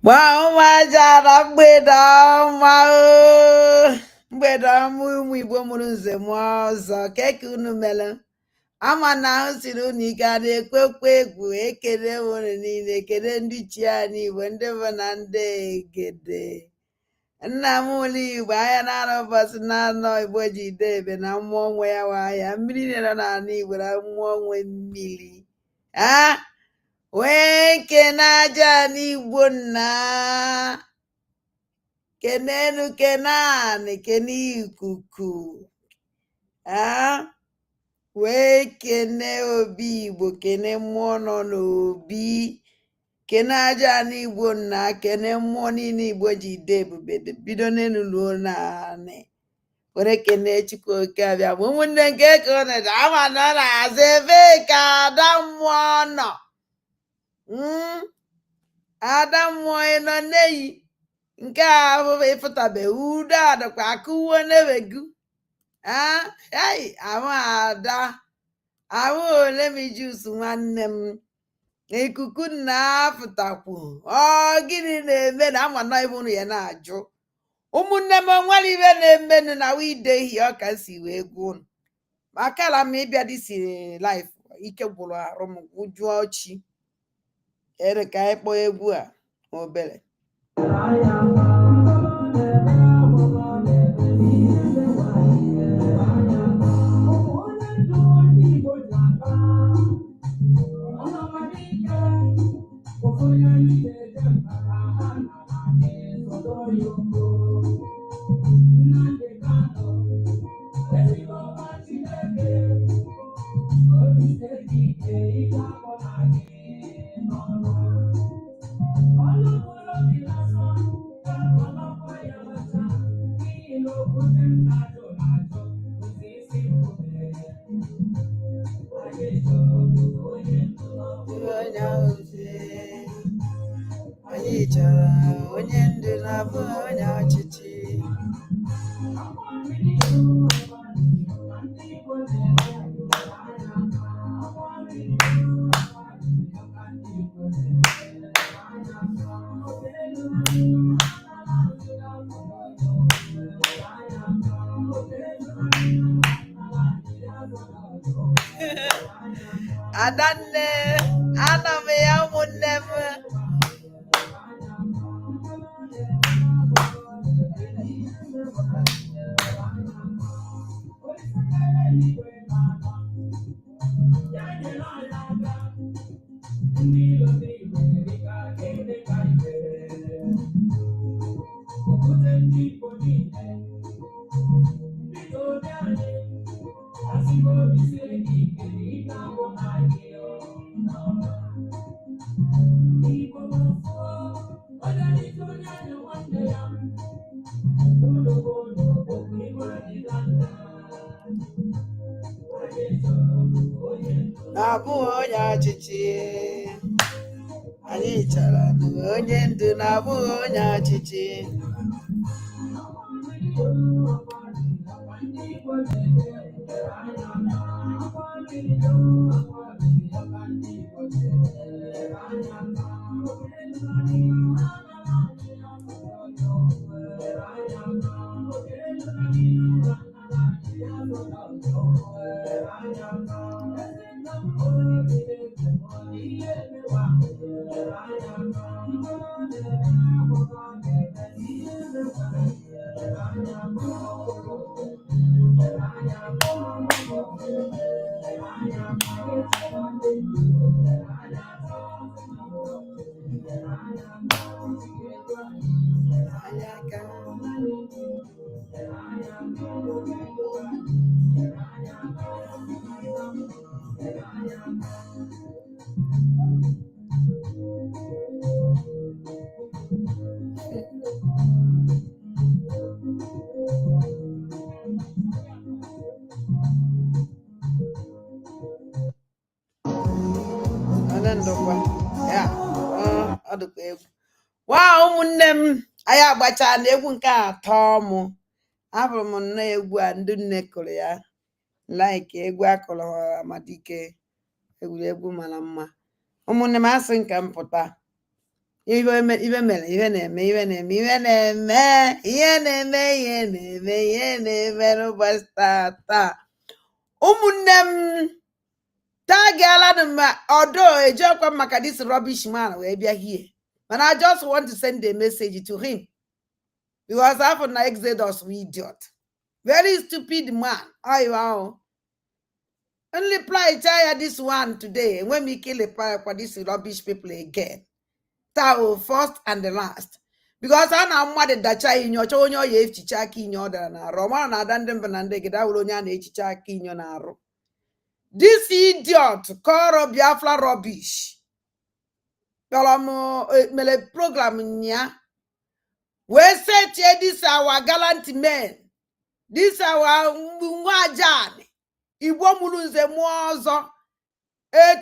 Gbamajara mgbede ọma mgbede ọma ụmụ Igbo mụrụ nze m ọzọ keke unu mere ama na ahụ siri unu ike a na-ekwekwa egwu ekele nwere niile ekele ndị chi anyị Igbo ndị bụ na ndị egede nna m ụlọ Igbo anya na-anọ ụbọchị na-anọ Igbo ji debe na mmụọ nwe ya nwe ahịa mmiri na-enọ n'ala Igbo na mmụọ nwe mmiri wee kene aja n'Igbo nna kenenu kenani kene ikuku wee kene obi Igbo kene mmụọ nọ n'obi kene aja n'Igbo nna kene mmụọ niile Igbo ji de ebube bido n'elu ruo naanị were kene Chukwu oke abịa bụ ụmụnne nke koneda ama nọ na-aza ebe ka ada mmụọ nọ ada mmụọ nọ n'eyi nke ahụ ịfụtabe udo adịkwa akụwo n'ebegu ahụ ada ahụ ole m ijus nwanne m ikuku na-apụtakwu gịnị na-eme na ama na ibu ya na-ajụ ụmụnne m nwere ibe na-emenụ na widehi ọka si wee gwụ unu makala m ịbịa disi laif ike gwụrụ arụ m ụjụọ chi ere ka anyị kpọọ egwu a obere anyị chọrọ onye ndu na-abụ onye ọchịchị adanne ana m ya ụmụnne m na-abụghị onye ọchịchị anyị chọrọ onye ndu na-abụghị onye ọchịchị ọ dịkwa egwu ụmụnne m anyị agbachaa na egwu nke atọ mụ abụrụ m nnọọ egwu a ndị nne kụrụ ya like egwu akụrụ Amadike egwuregwu mara mma ụmụnne m asị nka m pụta Even although a joke of Maka this rubbish man will be here. But I just want to send a message to him. Because I have an Exodus idiot. Very stupid man. Oh wow. Only apply tire this one today. When we kill a fire for this rubbish people again. That first and the last. Because I know mad that chai in your chonyo ye chichaki in your dana. Roman adandem banande get out on yan chichaki in your narrow. This idiot call Biafra rubbish. Kalamo mele program nya. We set here this our gallant men. This our wajan. Igbo mulunze mwozo.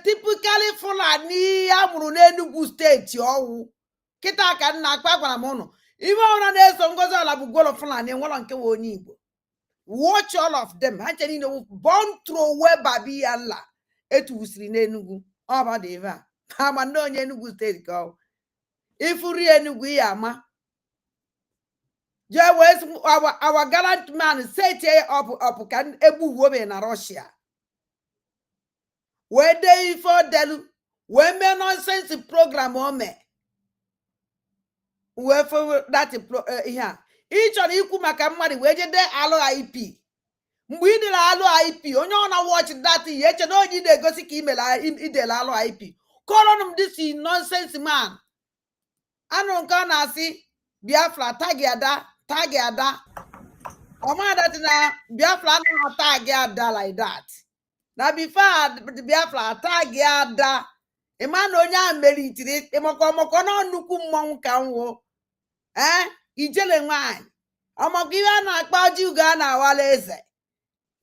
Typically Fulani amuru n'Enugu State owu. Kita ka nna akpa gwara m unu. Iwe ona na-eso NGOZI ORABUGBORO FULANI nwere nke we onye Igbo. Watch all of them. Ha chere no born through we babi Allah. Etu usiri n'Enugu. Oba de eva. Ha ma no onye Enugu State ka. Ifuri Enugu ya ma. Our gallant man set here up can ebu women na Russia. Where they for delu, where me nonsense program on me. Where for that here. Each on equal makamari, where they allo IP. We did allo IP. Only on watch that yet no you de go sick email in allo IP. Call on them this nonsense man. I don't gonna see Biafra tag yada. Oma that na Biafra no tag yada like that. Now before the Biafra tag yada, a man onya meritiri, emoko no nuku mmon kanwo. Ijele nwan. Omogiwa na akpaji uga na waleze.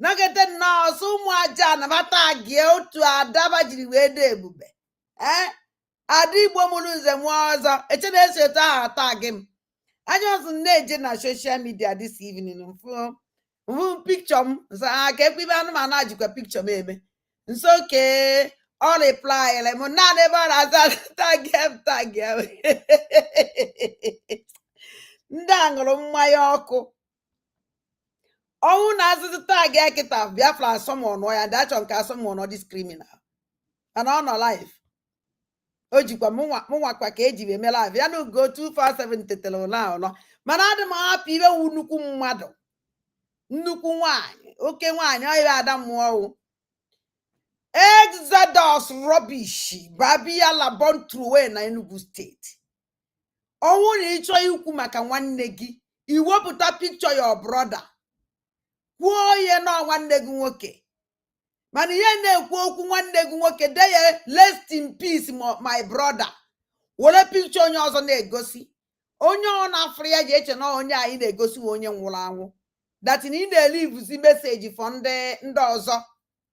Nagete no sumu aja na batag ye otu adaba jiri we de ebube. Adi Igbo mulunze mwazo, echene eseta atag him. I just need na social media this evening. Picture so I keep even manage a picture maybe. It's okay. All reply like mo na never tag him. Ndangolo mmayoko. Oh na the tag kita Biafra someone or that on ka someone or this criminal. And on our life. Ojikwa mwa kwa ka eji be me live. Ya no go 247 tetelo na no. Mana adị m happy ibe wu nnukwu mmadụ. Nnukwu nwanyị, oke nwanyị ọ ibe ada mmụọ. Exodus rubbish. Babi ala born through way na Enugu State. Ọnwụ na ịchọ ikwu maka nwanne gị, iwepụta picture your brother. Kwuo ihe na nwanne gị nwoke. Mana ihe na-ekwu okwu nwanne gị nwoke dey rest in peace my brother. Wole picture onye ọzọ na-egosi. Onye ọ na-afrụ ya ji eche na onye anyị na-egosi onye nwụrụ anwụ. That in na-elive zi message for ndị ọzọ.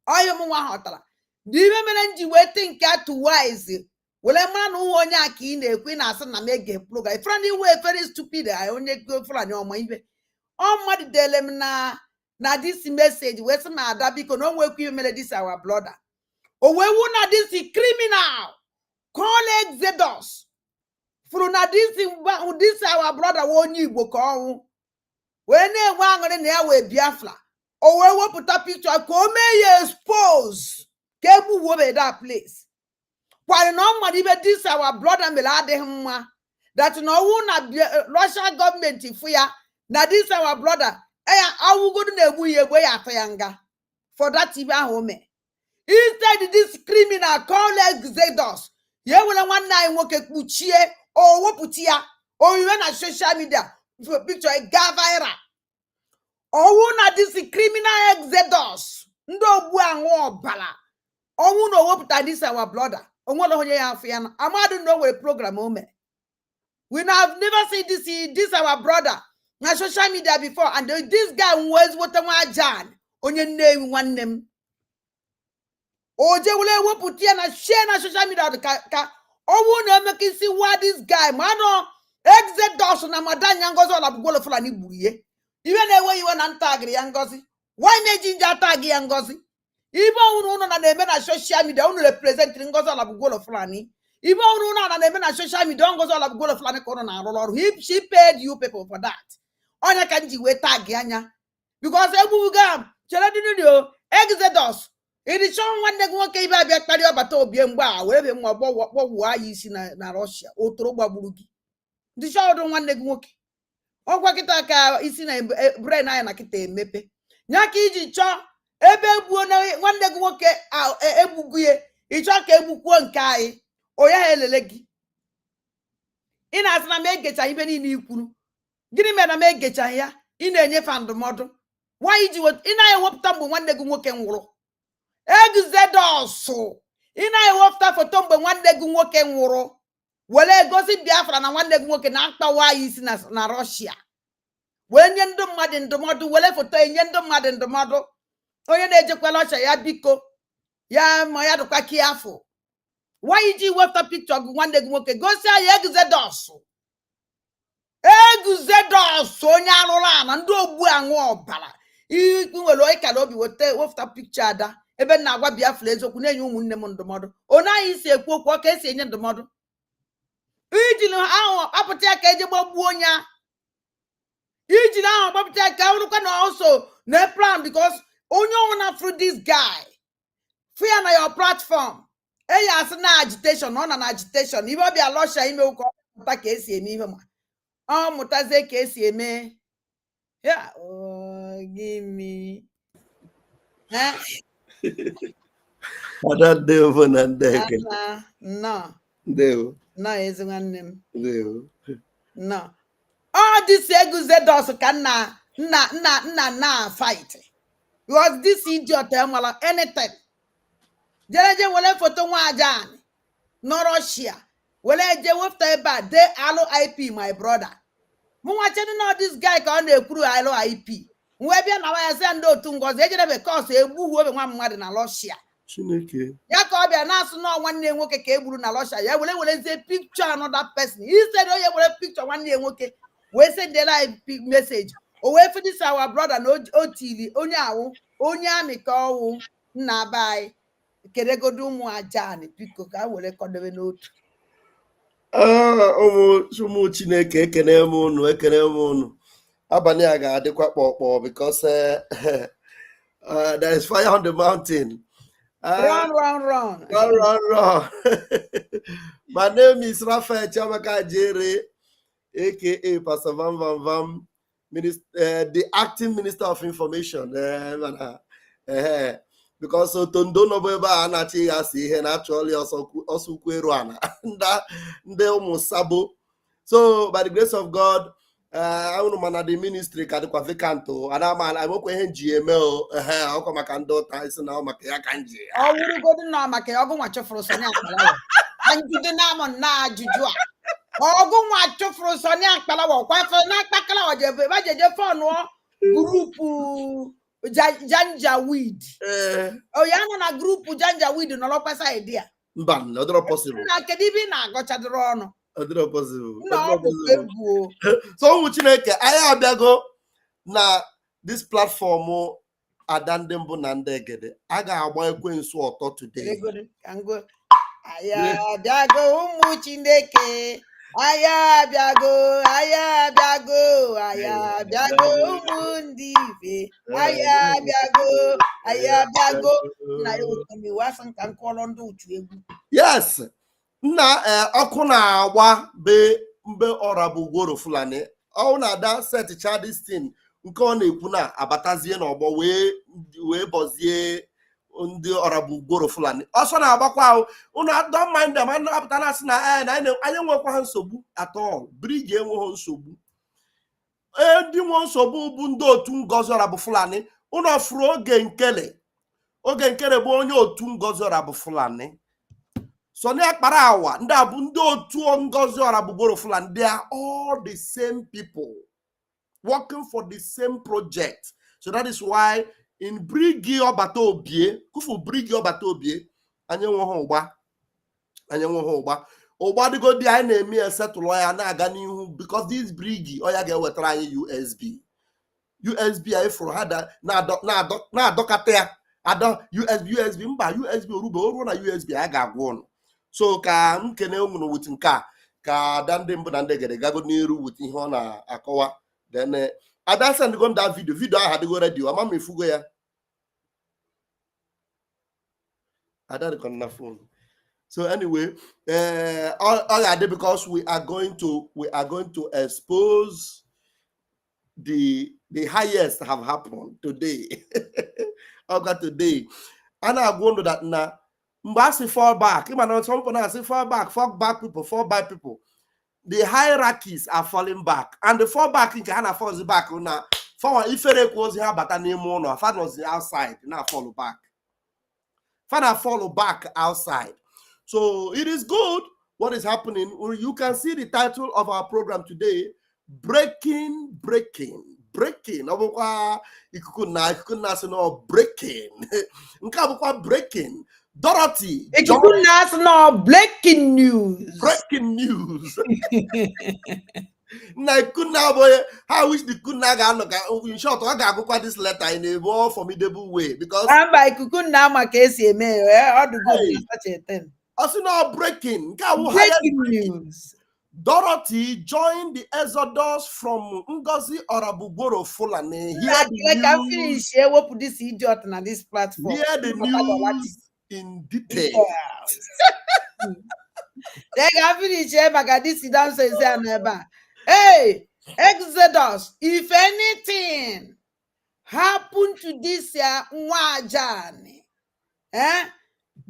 Onye m nwa họtara. Dị ibe mere nji wee think to wise. Wole mara na onye a ka ị na-ekwu na-asị na mege program. Friend iwe very stupid onye go Fulani ọma ibe. Ọ mmadụ dele m na this message wee sị ma ada biko na onwekwu ibe mere this our brother. O wee wu na this criminal call Exodus. Furu na this our brother onye Igbo ka ọnwụ. Wee na-enwe aṅụrị na ya wee Biafra. O wee wepụta picture ka o mee ya expose. Ka egbu wobe that place. Kwari na ọ mmadụ ibe this our brother mere adịghị mma. That na ọwụ na Russia government ifu ya na this our brother awụgodu na-egbu ya egbe ya atọ ya nga. For that ibe ahụ o mee. Instead this criminal called Exodus. Ya were nwanne anyị nwoke kpuchie o wepụta ya o iwe na social media picture ga viral. Ọwụ na this criminal Exodus ndị ogbu anwụ ọbara. Ọwụ na wepụta this our brother. Onwere onye ya afọ ya na amadu no we program o mee. We have never seen this our brother na social media before, and this guy was what nwa Jan onye nne nwanne m. Oje wule wepụta ya na share na social media ka ọwụ na emeka isi wa this guy mano Exodus na madanya NGOZI ORABUGBORO Fulani gburu ihe. Iwe na-ewe iwe na ntagiri ya NGOZI. Why meji nja tag ya NGOZI? Ibe unu na na-eme na social media unu represent NGOZI ORABUGBORO Fulani. Even on na social media, don't go all of go Fulani corner na roll. She paid you people for that. Onya kanji we tag anya. Because ebuga chere di Exodus. It is someone that won't keep back about Obiemba, wherever what is in Russia, or Troba Burugi. The show don't want the work. Oh, Wakitaka is in a brain eye like a mepe. Nyaki cho, ebe buona one leg work out ebugue, it's a kebu one kai, or ya legi. In as na make it even in you. Give me a make it here, in a fan the model. Why is you in I hope tumble one leg work and walk? Exodus. Ina wafta for tombe wande gwoke nwuro. Wele gosi Biafra na wande gwoke na akpa wa isi na Russia. Wenye ndo mmadu ndomodu wele foto enye ndo mmadu ndomodu. Onye na-ejekwa Russia ya biko. Ya ma ya dokwa kiafo. Why iji wafta picture gu wande gwoke gosi ya Exodus. Exodus onye arụla na ndo ogbu anwụ ọbara. Ikwu wele ikala obi wote wafta picture ada. Ebe na agwa Biafra eziokwu na-enye ụmụnne m ndụmọdụ ọ naghị isi ekwu okwu ka esi enye ndụmọdụ ijili ahụ apụta ka eji gbagbuo onye ijili ahụ gbapụta ka ọrụkwa na also na plan because onye ọnwụna through this guy fear na your platform eyi asị na agitation ọ na agitation ibe ọbịa Russia ime ụka ọpụta ka esi eme ihe ma ọ mụtazie ka esi eme ya gịnị Ada devo na ndeke. No. Devo. No, is one name. Devo. No. All this Exodus can na fight. Because this idiot wala anything. Jereje wale photo wajan. No Russia. Wale je wafta eba de alo IP my brother. Mu wacheni no this guy ka on ekuru alo IP. Nwebia na waya se ndo otu ngozi ejere be cause egbu hu obe nwa mmadu na Russia. Chineke. Ya ka obia na asu no nwanne nwoke ka egburu na Russia ya wele ze picture another person. He said oh ye wele picture nwanne nwoke we send the live message. O we for this our brother no otili onye awu onye ami ka owu nna bai keregodu mu ajani piko ka wele kodewe n'otu. Ụmụ Chineke ekene m unu. Abani a ga-adịkwa kpọkpọ because there is fire on the mountain. Run. Run. My name is Raphael Chamaka Jere, aka Pastor Vam Vam Vam, the acting Minister of Information. Because Tondo Nobeba Anachi Asi and actually also Kweruana and the almost Sabo. So by the grace of God, I want to manage the ministry kadi kwa vacanto and I'm okay GML how come I can do ties now makia kanji oh we go to na make ogun wa chofro so ni akpala and you dey na mo na ajujua ogun wa chofro so ni akpala wo kwa fe na akpakala wo je ba jeje phone wo group janja weed oh ya na group janja weed no lo pesa idea mban no possible na kedi bi na agochadoro ọnụ possible. No, so Chineke anyị abịago na this platform Adandembo na Ndegede a ga-agba ekwensu ọtọ today. Aya abịago ụmụ Chineke aya abịago ụmụ ndị ife aya abịago na otumiwasị nka nkọrọ ndị uchu egwu. Yes. Nna ọkụ na-agba be mbe Orabugboro Fulani ọ na-ada setcha this thing nke ọ na-ekwu na abatazie n'ọgbọ wee bọzie ndị Orabugboro Fulani ọsọ na-agbakwa ahụ unu don't mind them apụta na asị na anyị enwekwa ha nsogbu at all brigi enweghị nsogbu ndị nwe nsogbu bụ ndị otu Ngozi Orabu Fulani unu ọfụrụ oge nkele bụ onye otu Ngozi Orabu Fulani Sonia Parawa, ndị a bụ ndị otu Ngozi Orabugboro Fulani. They are all the same people working for the same project. So that is why in Brigi Obatobie, kufu Brigi Obatobie, anyị nweghị ụgba dịgo dị anyị na-eme settle ya na-aga n'ihu because this Brigi ọ ya ga-ewetara anyị USB anyị fụrụ ha na-adọkata ya USB mba USB orube oruo na USB a ga-agwa ụnụ. So ka m kene unu with nke a ka ada ndị mbụ na ndị gere gago n'iru with ihe ọ na-akọwa. Then ada send go that video ahụ adịgo ready ama m efugo ya. Ada dị on the phone. So anyway, all I did because we are going to expose the highest have happened today. Okay, today. And I go into that now. Mbasi fall back. Some people now say fall back people. The hierarchies are falling back, and the fall back in Ghana falls back. Now, for if it was here, but anymore, no, if I was outside, now follow back. Father, follow back outside. So it is good what is happening. You can see the title of our program today: breaking. Breaking. Breaking. Dorothy. Breaking news. Breaking news. I wish the Kuna in short, I got this letter in a more formidable way because I'm by Kukuna Makesi, all the good such a thing. Also now breaking News. Dorothy joined the exodus from NGOZI ORABUGBORO FULANI. I finish here. What put this idiot on this platform? Hear the news in detail. They can finish here. But this down says never. Hey, exodus. If anything happened to this Wajani,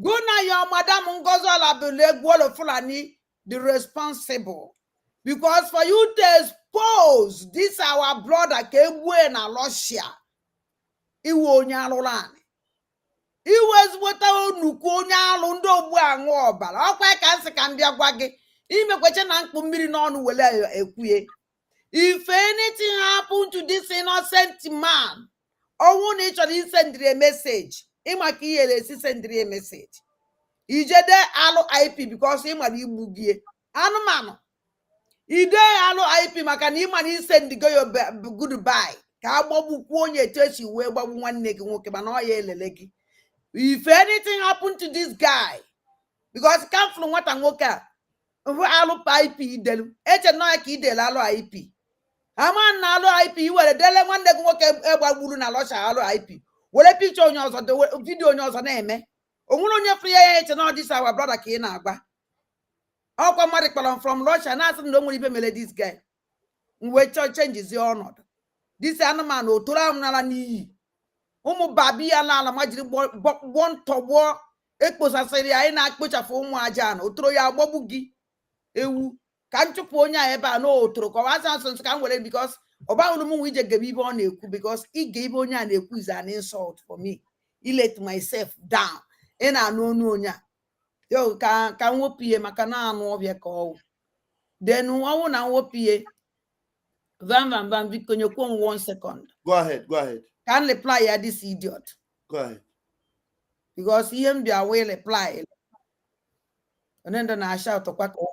go now your Madam NGOZI ORABUGBORO FULANI, the responsible, because for you to expose this our brother Kebwe Russia, it won't yalan. It was what I Nukonya Lundo Buangobal. Okay, can be a waggy. Even question Uncle Mirinon will equate. If anything happened to this innocent man, or one nature send a message, Imaki send a message. Ijede alo IP because him and bugie. Anumano. Ide alo IP makana him and send the go goodbye. Ka bobu kwonye techi we babu nwanne gi nwoke mana oya elelegi. If anything happened to this guy, because come from what nwoke a alo IP delu. Eche no ya ki idele alo IP. Ama na alo IP were dele nwanne gi nwoke egbagburu na losha alo IP. Were picture onye ozo video onye ozo na eme. Onye free this our brother ka na agba. Okwa mmadụ from Russia na asị na onwere ibe mele this guy. Mwe changes the honor. This animal otoro amnala n'iyi. Ụmụ babi ya na ala majiri gbọntọgbọ ekposasịrị ya na akpochafu ụmụ aja na otoro ya agbọgbu gị ewu ka nchụpụ onye a ebe a na otoro ka wa asị ka m were because ọbahụrụ m nwe ije gebe ibe ọ na-ekwu because ige ibe onye a na-ekwu is an insult for me. I let myself down. Ena anu onya yo ka nwopie maka na anu obia ka o then wawu na nwopie van biko nyekwo 1 second. Go ahead. Can reply ya this idiot. Go ahead. Because him be will reply. And then I shout to kwako.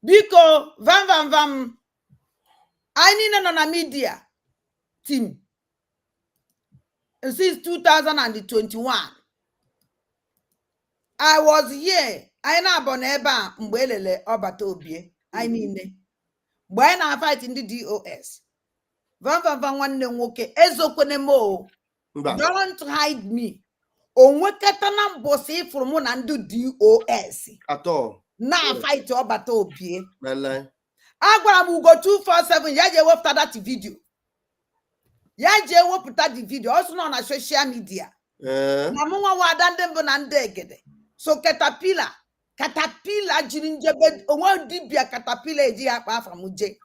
Biko van I need na media team since 2021. I was here. I na aboneba mbelele obata obie. I mean, when I fight in the DOS. Van nwanne nwoke ezokwene mo. Don't hide me. Onwekata na mbosi ifuru mu na ndu DOS. At all. Na fight obata obie. Mele. Agwara m go 247 ya je wepụta that video. Ya je wepụta the video also no na social media. Na mụnwa wada ndị mbụ na ndị egede. So caterpillar jiri njebe onwe dibia caterpillar eji akpa afa muje.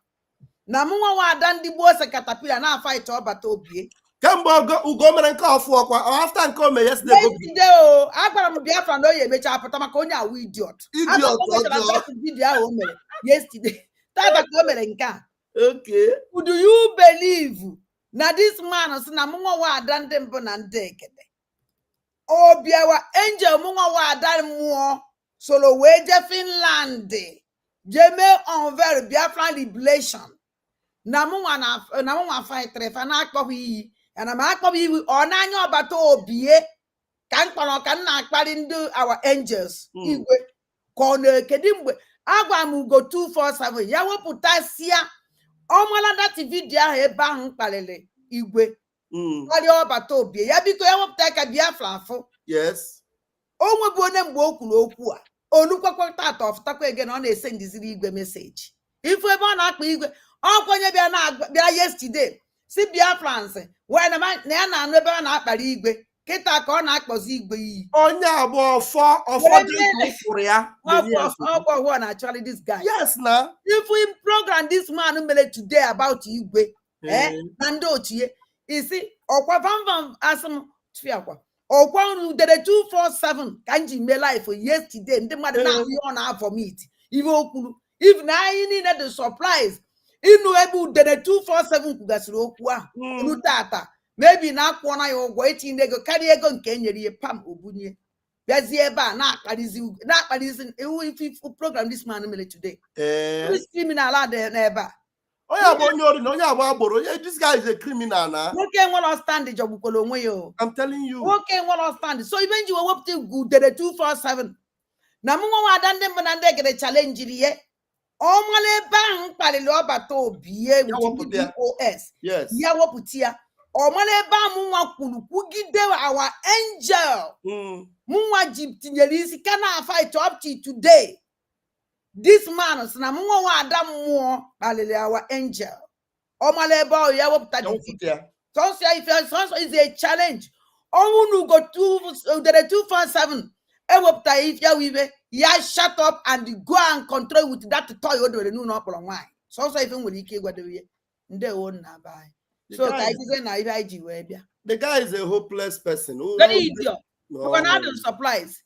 Na mụnwa wada ndị gbo se caterpillar na fight obata obie. Kemgbe ugo mere nke ofu ọkwa after nke o me yesterday go. Agwara m Biafra na oye emecha apụta maka onye awu idiot. Video ahụ o mere yesterday. Tata ka o mere nke a. Okay. Do you believe na this man si na mụnwa wada ndị mbụ na ndị egede? Obiawa angel mụnwa wada mmụọ solo wee je Finland je mee unveil Biafran liberation na mụnwa fight refa na akpọbụ iyi na ma akpọbụ iwu ọ na-anya ọbata obie ka na-akparị ndị our angels igwe ka ọ na-ekedi mgbe agwa m ugo 247 ya wepụtasịa ọmala dati vidio ahụ ebe ahụ mkparịrị igwe karịa ọbata obi ya biko ya wepụta ka Biafra afụ yes o nwebu onye mgbe o kwuru okwu a olukwekọta atọ ọfụtakwa ege na ọ na-ese ndiziri igwe meseji ifu ebe ọ na-akpa igwe ọkwenye bịa yesterday si Biafrans wee na ya na-anụ ebe ọ na-akpara igwe kịta ka ọ na-akpọzi igwe iyi onye abụọ ọfọ fụrụ ya ọgwụ na-achọrị this guy yes na ifu program this man mere today about igwe na ndị ochie isi ọkwa vamvam asịm tụfiakwa ọkwa udere 247 ka m ji mee life yesterday ndị mmadụ na-ahụ ihe ọ na-avomit ihe o kwuru if na anyị niile dị surprise ịnụ ebe udere 247 kwugasịrị okwu ahụ unu tata mebi na-akwụọna ya ụgwọ itinye ego karịa ego nke e nyere ya pam obunye bịazie ebe a na-akparịzi iwu ifu program this man mere today criminal adị n'ebe a onye abụ onye ori na onye abụ agboro this guy is a criminal na nwoke nwere stand jọgbukwara onwe ya I'm telling you nwoke nwere stand so ibe nji wepụta udere 247 na m nwa ada ndị mbụ na ndị egere chalenjiri ya ọ mara ebe ahụ mkparịrị ọbata obi ya os ya wepụta ya ọ mara ebe ahụ mụnwa kwuru kwugide our angel mụnwa ji tinyere isi ka na fight up to today this man si na mụnwa nwa ada mmụọ kpaliri our angel ọ mara ebe ahụ ya wepụta sọsọ is a challenge ọnwụ na ugo udere 247 ewepụta ifia wibe ya shut up and go and control with that toy o dere n'ụlọ ọkpọrọ nwaanyị sọsọ ife nwere ike ịgwadobe ya ndewo nna be anyị so ka anyị na ibe anyị ji wee bịa the guy is a hopeless person very idiot surprise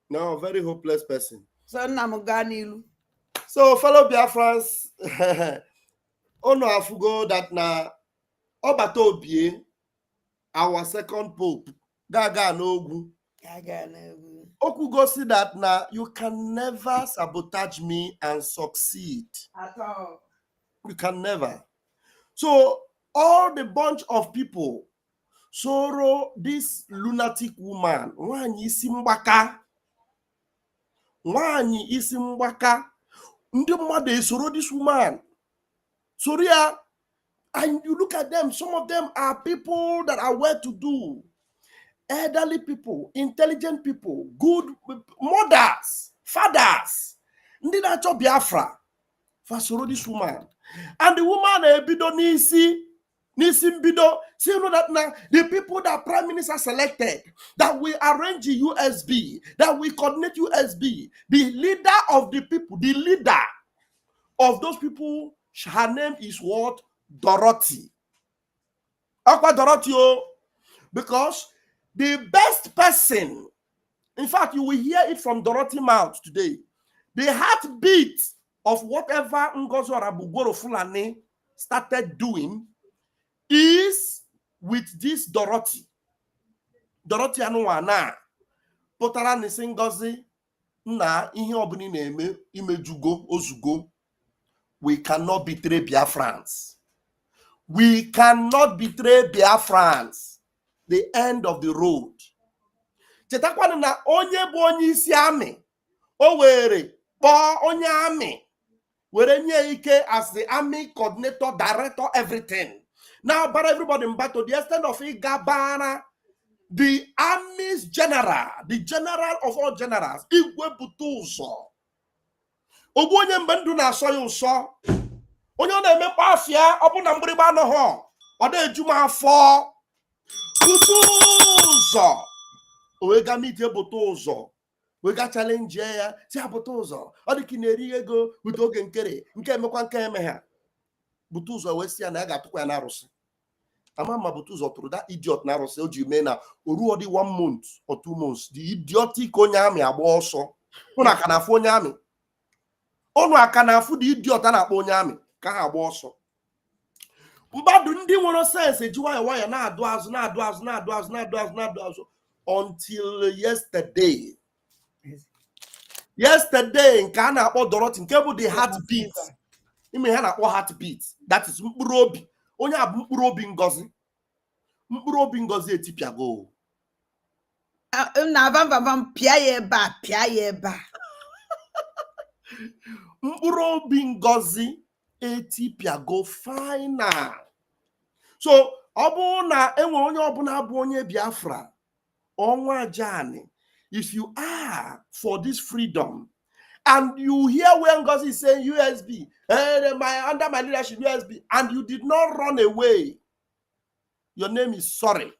no very hopeless person so nna m gaa n'ilu so fellow Biafrans ono afugo that na ọbata obie our second pope gaga n'ogwu okwu gosi that na you can never sabotage me and succeed at all. You can never. So all the bunch of people sorrow this lunatic woman nwanyi isi mgbaka ndị mmadụ esoro this woman Soria, and you look at them, some of them are people that are well to do, elderly people, intelligent people, good mothers, fathers. Ndị na-achọ Biafra fasoro this woman, and the woman ebido n'isi mbido say you know that now the people that prime minister selected, that we arrange USB, that we coordinate USB, the leader of the people, the leader of those people, her name is what? Dorothy. Aqua Dorothy, because the best person, in fact, you will hear it from Dorothy's mouth today. The heartbeat of whatever NGOZI ORABUGBORO FULANI started doing is with this Dorothy. Dorothy anuwana potara nisi NGOZI na ihe obuni na-eme imejugo ozugo. We cannot betray Biafrans. We cannot betray Biafrans. The end of the road. Chetakwana na onye bụ onye isi amị o were kpọọ onye amị were nye ike as the army coordinator, director, everything. Now, but everybody in battle, to the extent of Igabana, the army's general, the general of all generals, Igwe Butuzo. Ogbu onye mgbe ndụ na-asọ ya ụsọ, onye ọ na-emekpa afịa ọ bụ na mgbịrịgba anọghọ ọ na-eju m afọ Butuzo o wega meet Butuzo wega challenge ya si Butuzo ọ dị ka na-eri ego wute oge nkere nke emekwa nke eme ha Butuzo wee sị ya na ya ga-atụkwa ya n'arụsị ama Butuzo tụrụ that idiot n'arụsị o ji mee na oruo dị 1 month or 2 months the idiotic onye amị agba ọsọ ụnụ aka na afụ onye amị onu aka na afụ dị idiot a na-akpọ onye amị ka ha agba ọsọ mgbadụ ndị nwere sense eji nwayọ na-adụ azụ until yesterday nke a na-akpọ Dorothy nke bụ the heartbeat ime ha na-akpọ heartbeat, that is mkpụrụ obi onye a bụ mkpụrụ obi NGOZI etipiago na bam pia ye ba. Mkpụrụ obi Ngozi etipiago final. So ọ bụrụ na enwe onye ọbụla bụ onye Biafra ọnwa Jani, if you are for this freedom and you hear where Ngozi is saying USB, under my leadership USB, and you did not run away, your name is sorry.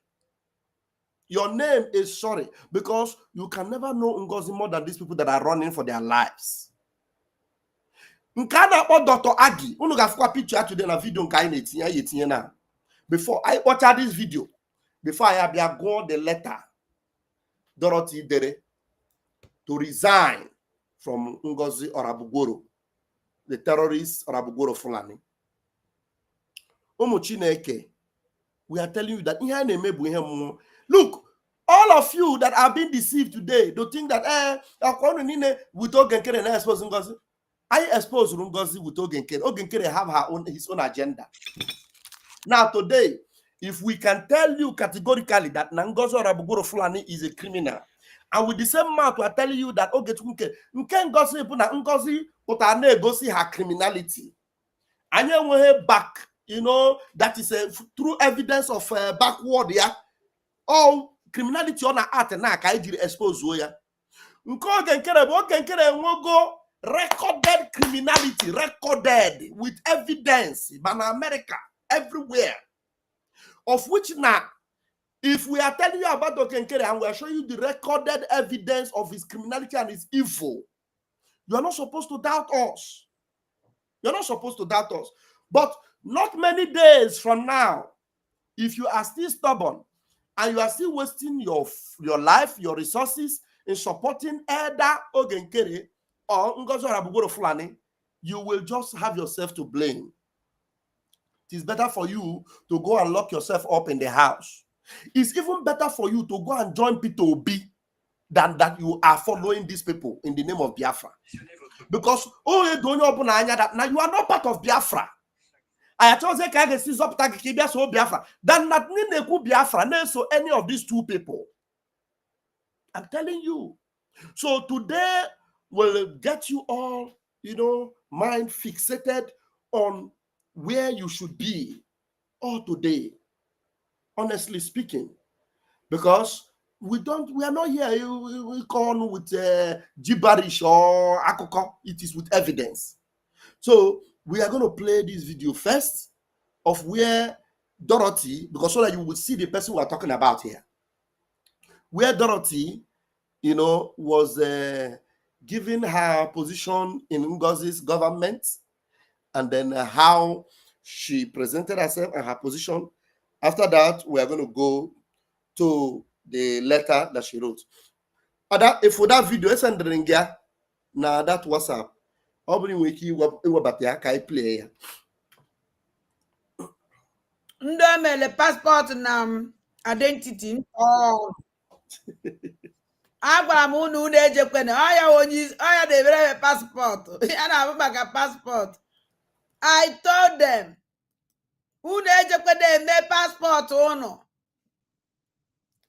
Your name is sorry, because you can never know Ngozi more than these people that are running for their lives. Nkana or Dr. Agi, unu ga picture today na video nka na na. Before I watch this video, before I have go the letter Dorothy dere to resign from NGOZI ORABUGBORO, the terrorist ORABUGBORO Fulani. Ụmụ Chineke, we are telling you that look, all of you that are being deceived today, don't think that with Ogenkere and expose Ngozi. I expose Ngozi with Ogenkere. Ogenkere have his own agenda. Now today, if we can tell you categorically that NGOZI ORABUGBORO Fulani is a criminal, and with the same mouth we are telling you that Ngozi put her criminality, and you will back, that is a true evidence of backward, yeah. All criminality on art and na expose ya. Go recorded criminality, recorded with evidence in America, everywhere. Of which now, if we are telling you about Okenkere and we are showing you the recorded evidence of his criminality and his evil, you are not supposed to doubt us. You're not supposed to doubt us. But not many days from now, if you are still stubborn and you are still wasting your life, your resources in supporting either Ogenkere or NGOZI ORABUGBORO Fulani, you will just have yourself to blame. It is better for you to go and lock yourself up in the house. It's even better for you to go and join P2B than that you are following these people in the name of Biafra. Because now you are not part of Biafra. I chose Biafra than not Biafra, so any of these two people. I'm telling you. So today will get you all, mind fixated on where you should be all today, honestly speaking, because we are not here we come with gibberish or akoko. It is with evidence. So we are going to play this video first of where Dorothy, because so that you will see the person we are talking about here, where Dorothy, was given her position in Ngozi's government, and then how she presented herself and her position. After that, we are going to go to the letter that she wrote. If for that video, now that WhatsApp, I play. Ndomele passport na identity. Oh. Agwara m unu ejekwana ọya na-ebere passport. Ya na-abụ maka passport. I told them, unu ejekwana eme passport unu.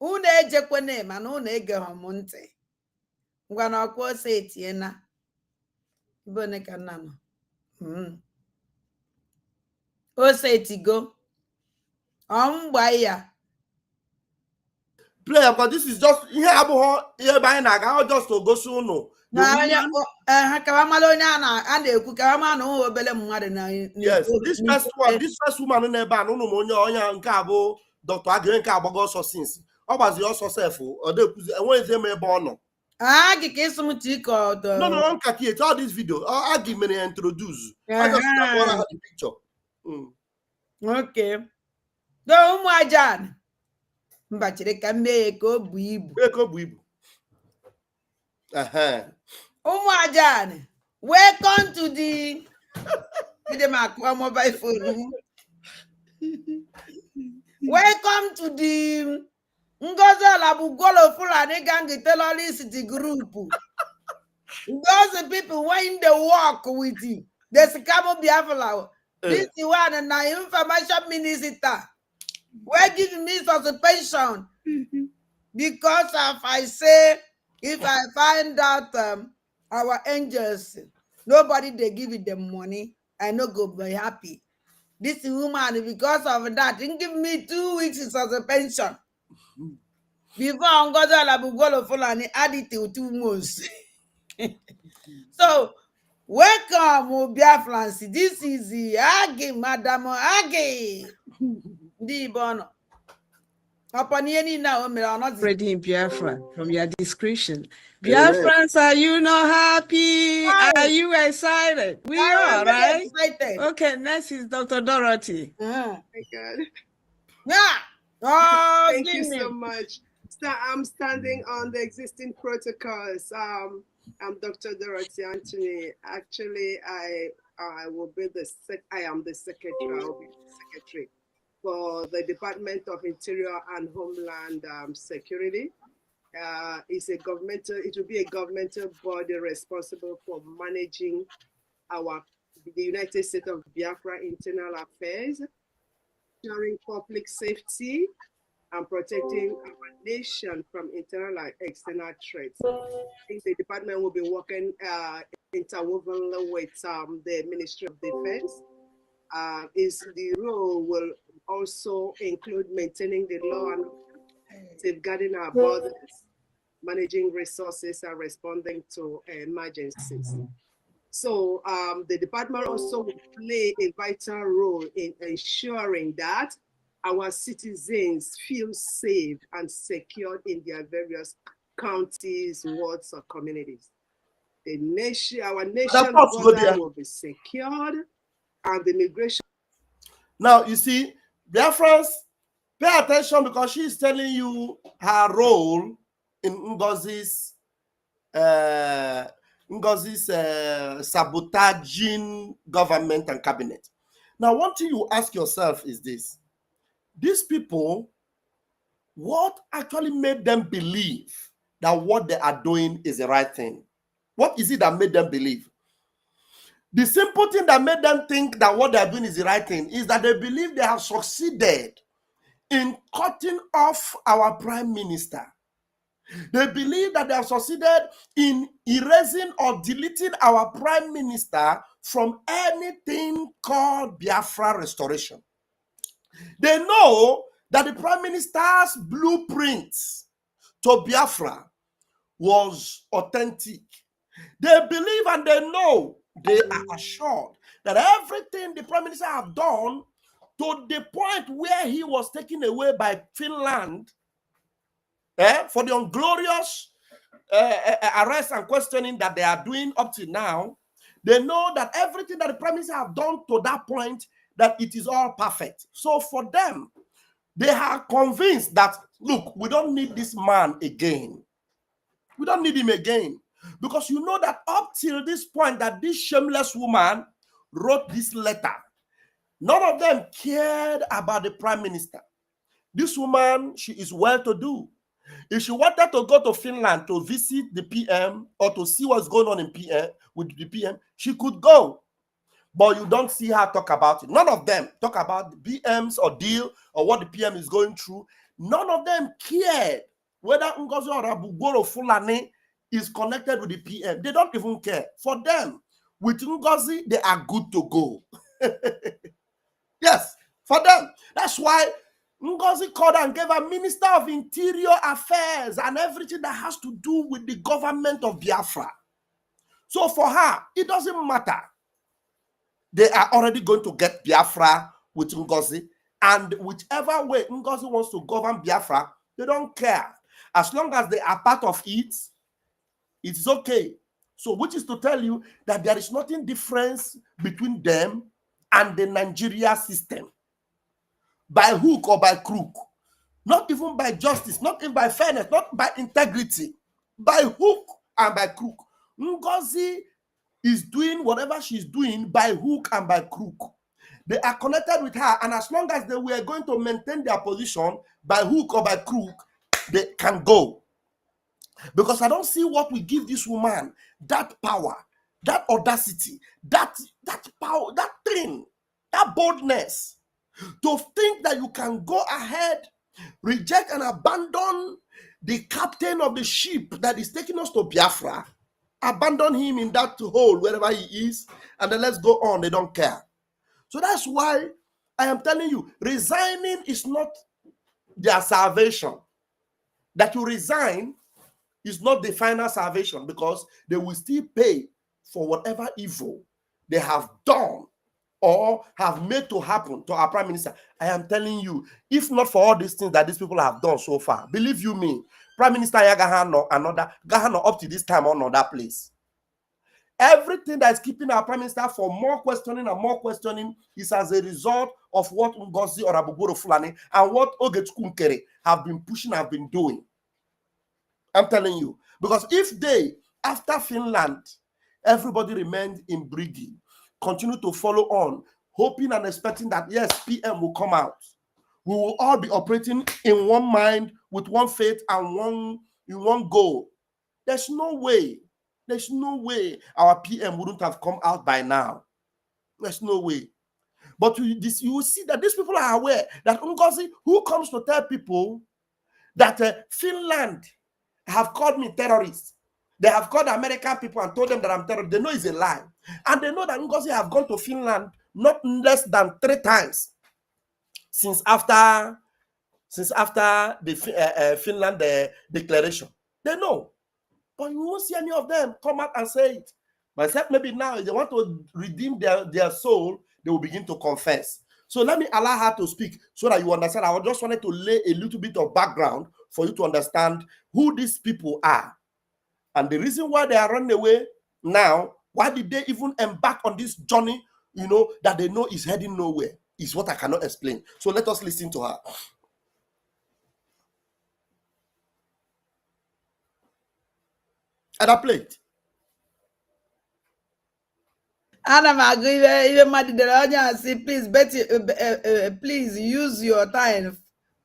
Unu ejekwana mana unu egeghị m ntị. Ngwa na ọkwa ose etiena. Ibone ka nna m. Ose etigo. Ya. Play, because this is just just to go soon. Yes, this first woman in Dr. Agrenka Abogoso since. Was also self or no, all this video. I'll give me introduce. I just have the picture. Okay. Go Majan. Mbachire ka mee ka obu ibu. Umuajan, welcome to the mobile phone. Welcome to the NGOZI ORABUGBORO Fulani gang terrorist group. Those people when they walk with you, they scam Biafra. This is one and information minister. We're giving me suspension. Because if I say, if I find out our angels, nobody they give it them money, I no go be happy. This woman, because of that, didn't give me 2 weeks as a pension. Before NGOZI ORABUGBORO FULANI add it to 2 months. So, welcome, Biafrans. This is the Agi, Madam Agi. The Bono. Already in Biafra from your description. Biafrans, are you not happy? Are you excited? We are, right? Excited. Okay, next is Dr. Dorothy. Oh my God. Yeah. Oh, Thank you so much. So I'm standing on the existing protocols. I'm Dr. Dorothy Anthony. Actually, I will be I am the secretary. I will be the secretary for the Department of Interior and Homeland Security. It will be a governmental body responsible for managing the United States of Biafra internal affairs, ensuring public safety, and protecting our nation from internal and external threats. I think the department will be working interwoven with the Ministry of Defense. The role will also include maintaining the law and safeguarding our borders, managing resources, and responding to emergencies. So the department also will play a vital role in ensuring that our citizens feel safe and secured in their various counties, wards, or communities. Our nation's border will be secured, and the migration. Now, you see, Biafrans, pay attention because she's telling you her role in NGOZI's sabotaging government and cabinet. Now, one thing you ask yourself is this. These people, what actually made them believe that what they are doing is the right thing? What is it that made them believe? The simple thing that made them think that what they are doing is the right thing is that they believe they have succeeded in cutting off our prime minister. They believe that they have succeeded in erasing or deleting our prime minister from anything called Biafra restoration. They know that the prime minister's blueprint to Biafra was authentic. They believe and they know, they are assured that everything the prime minister have done to the point where he was taken away by Finland for the unglorious arrest and questioning that they are doing up to now, they know that everything that the prime minister have done to that point, that it is all perfect. So for them, they are convinced that, look, we don't need this man again. We don't need him again. Because you know that up till this point that this shameless woman wrote this letter, none of them cared about the prime minister. This woman, she is well-to-do. If she wanted to go to Finland to visit the PM or to see what's going on in PM with the PM, she could go. But you don't see her talk about it. None of them talk about the PM's or deal or what the PM is going through. None of them cared whether NGOZI ORABUGBORO FULANI is connected with the PM. They don't even care. For them, with NGOZI, they are good to go. Yes, for them. That's why NGOZI called and gave a Minister of Interior Affairs and everything that has to do with the government of Biafra. So for her, it doesn't matter. They are already going to get Biafra with NGOZI. And whichever way NGOZI wants to govern Biafra, they don't care. As long as they are part of it, it's okay. So which is to tell you that there is nothing difference between them and the Nigeria system. By hook or by crook. Not even by justice, not even by fairness, not by integrity. By hook and by crook. NGOZI is doing whatever she's doing by hook and by crook. They are connected with her, and as long as they were going to maintain their position by hook or by crook, they can go. Because I don't see what will give this woman that power, that audacity, that power, that thing, that boldness to think that you can go ahead, reject and abandon the captain of the ship that is taking us to Biafra, abandon him in that hole wherever he is, and then let's go on. They don't care. So that's why I am telling you, resigning is not their salvation. That you resign is not the final salvation, because they will still pay for whatever evil they have done or have made to happen to our prime minister. I am telling you, if not for all these things that these people have done so far, believe you me, Prime Minister Yagahano up to this time on that place. Everything that is keeping our prime minister for more questioning is as a result of what NGOZI ORABUGBORO FULANI and what Ogechukwu Nkere have been pushing, have been doing. I'm telling you, because if they, after Finland, everybody remained in Brigi, continue to follow on, hoping and expecting that yes, PM will come out, we will all be operating in one mind, with one faith and one goal. There's no way our PM wouldn't have come out by now. There's no way. But you will see that these people are aware that NGOZI, who comes to tell people that Finland have called me terrorist, they have called American people and told them that I'm terrorist, they know it's a lie. And they know that NGOZI have gone to Finland not less than 3 times since after the Finland declaration. They know. But you won't see any of them come out and say it. But except maybe now, if they want to redeem their soul, they will begin to confess. So let me allow her to speak so that you understand. I just wanted to lay a little bit of background for you to understand who these people are. And the reason why they are running away now, why did they even embark on this journey, that they know is heading nowhere, is what I cannot explain. So let us listen to her. And I played. Adam even please use your time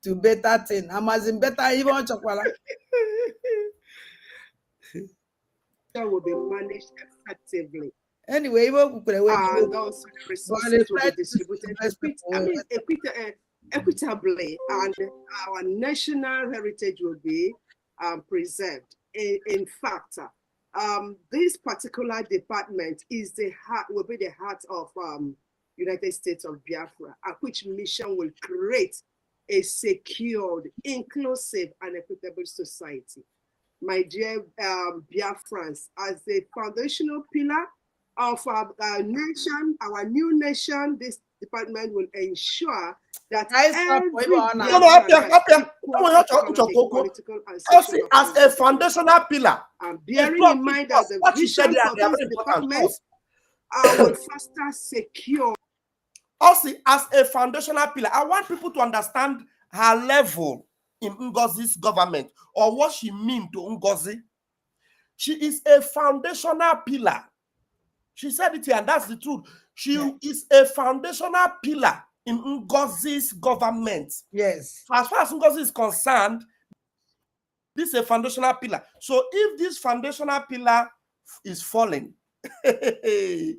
to better thing. Amazing better even chocolate. That will be managed effectively. Anyway, and also the resources will be distributed equitably, and our national heritage will be preserved. In fact, this particular department will be the heart of United States of Biafra, at which mission will create a secured, inclusive, and equitable society. My dear Biafrans, as the foundational pillar of our nation, our new nation, this department will ensure that as a foundational pillar, and bearing in mind that the vision for this department will foster secure. Also, as a foundational pillar, I want people to understand her level in NGOZI's government, or what she means to NGOZI. She is a foundational pillar. She said it here, and that's the truth. She is a foundational pillar in NGOZI's government. Yes. So as far as NGOZI is concerned, this is a foundational pillar. So if this foundational pillar is falling, NGOZI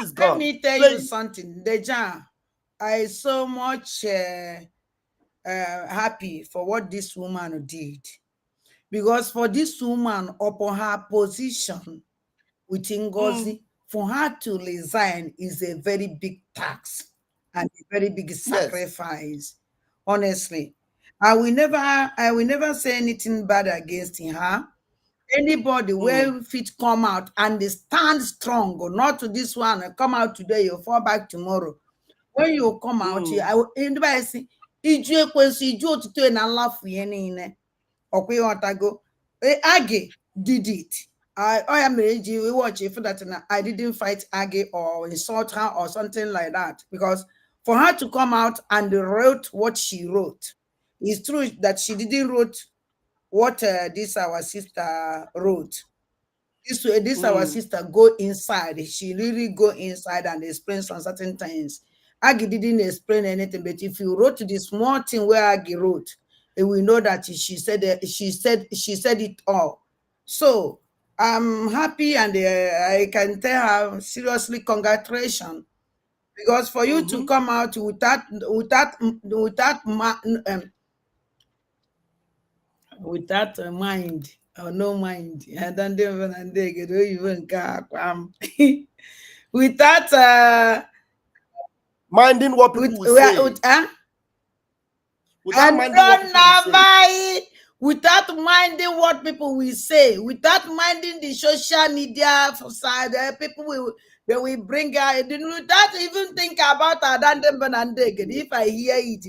is gone. Let me tell you something, Deja. I so much happy for what this woman did, because for this woman upon her position with NGOZI, for her to resign is a very big tax and a very big sacrifice. Yes. Honestly, I will never say anything bad against her. Anybody will fit come out and they stand strong, or not to this one, come out today, you fall back tomorrow. When you come out here, I will say, Age did it. I am we watch it for that. I didn't fight Age or insult her or something like that, because for her to come out and wrote what she wrote, it's true that she didn't wrote what this our sister wrote. This our sister go inside. She really go inside and explain some certain things. Agi didn't explain anything, but if you wrote this small thing where Agi wrote, we know that she said it all. So I'm happy, and I can tell her seriously congratulations, because for you to come out without without a mind or no mind. And then they get even without minding what people will say. Without minding what people will say. Without minding what people will say, without minding the social media side, people they will bring out, without even think about if I hear it.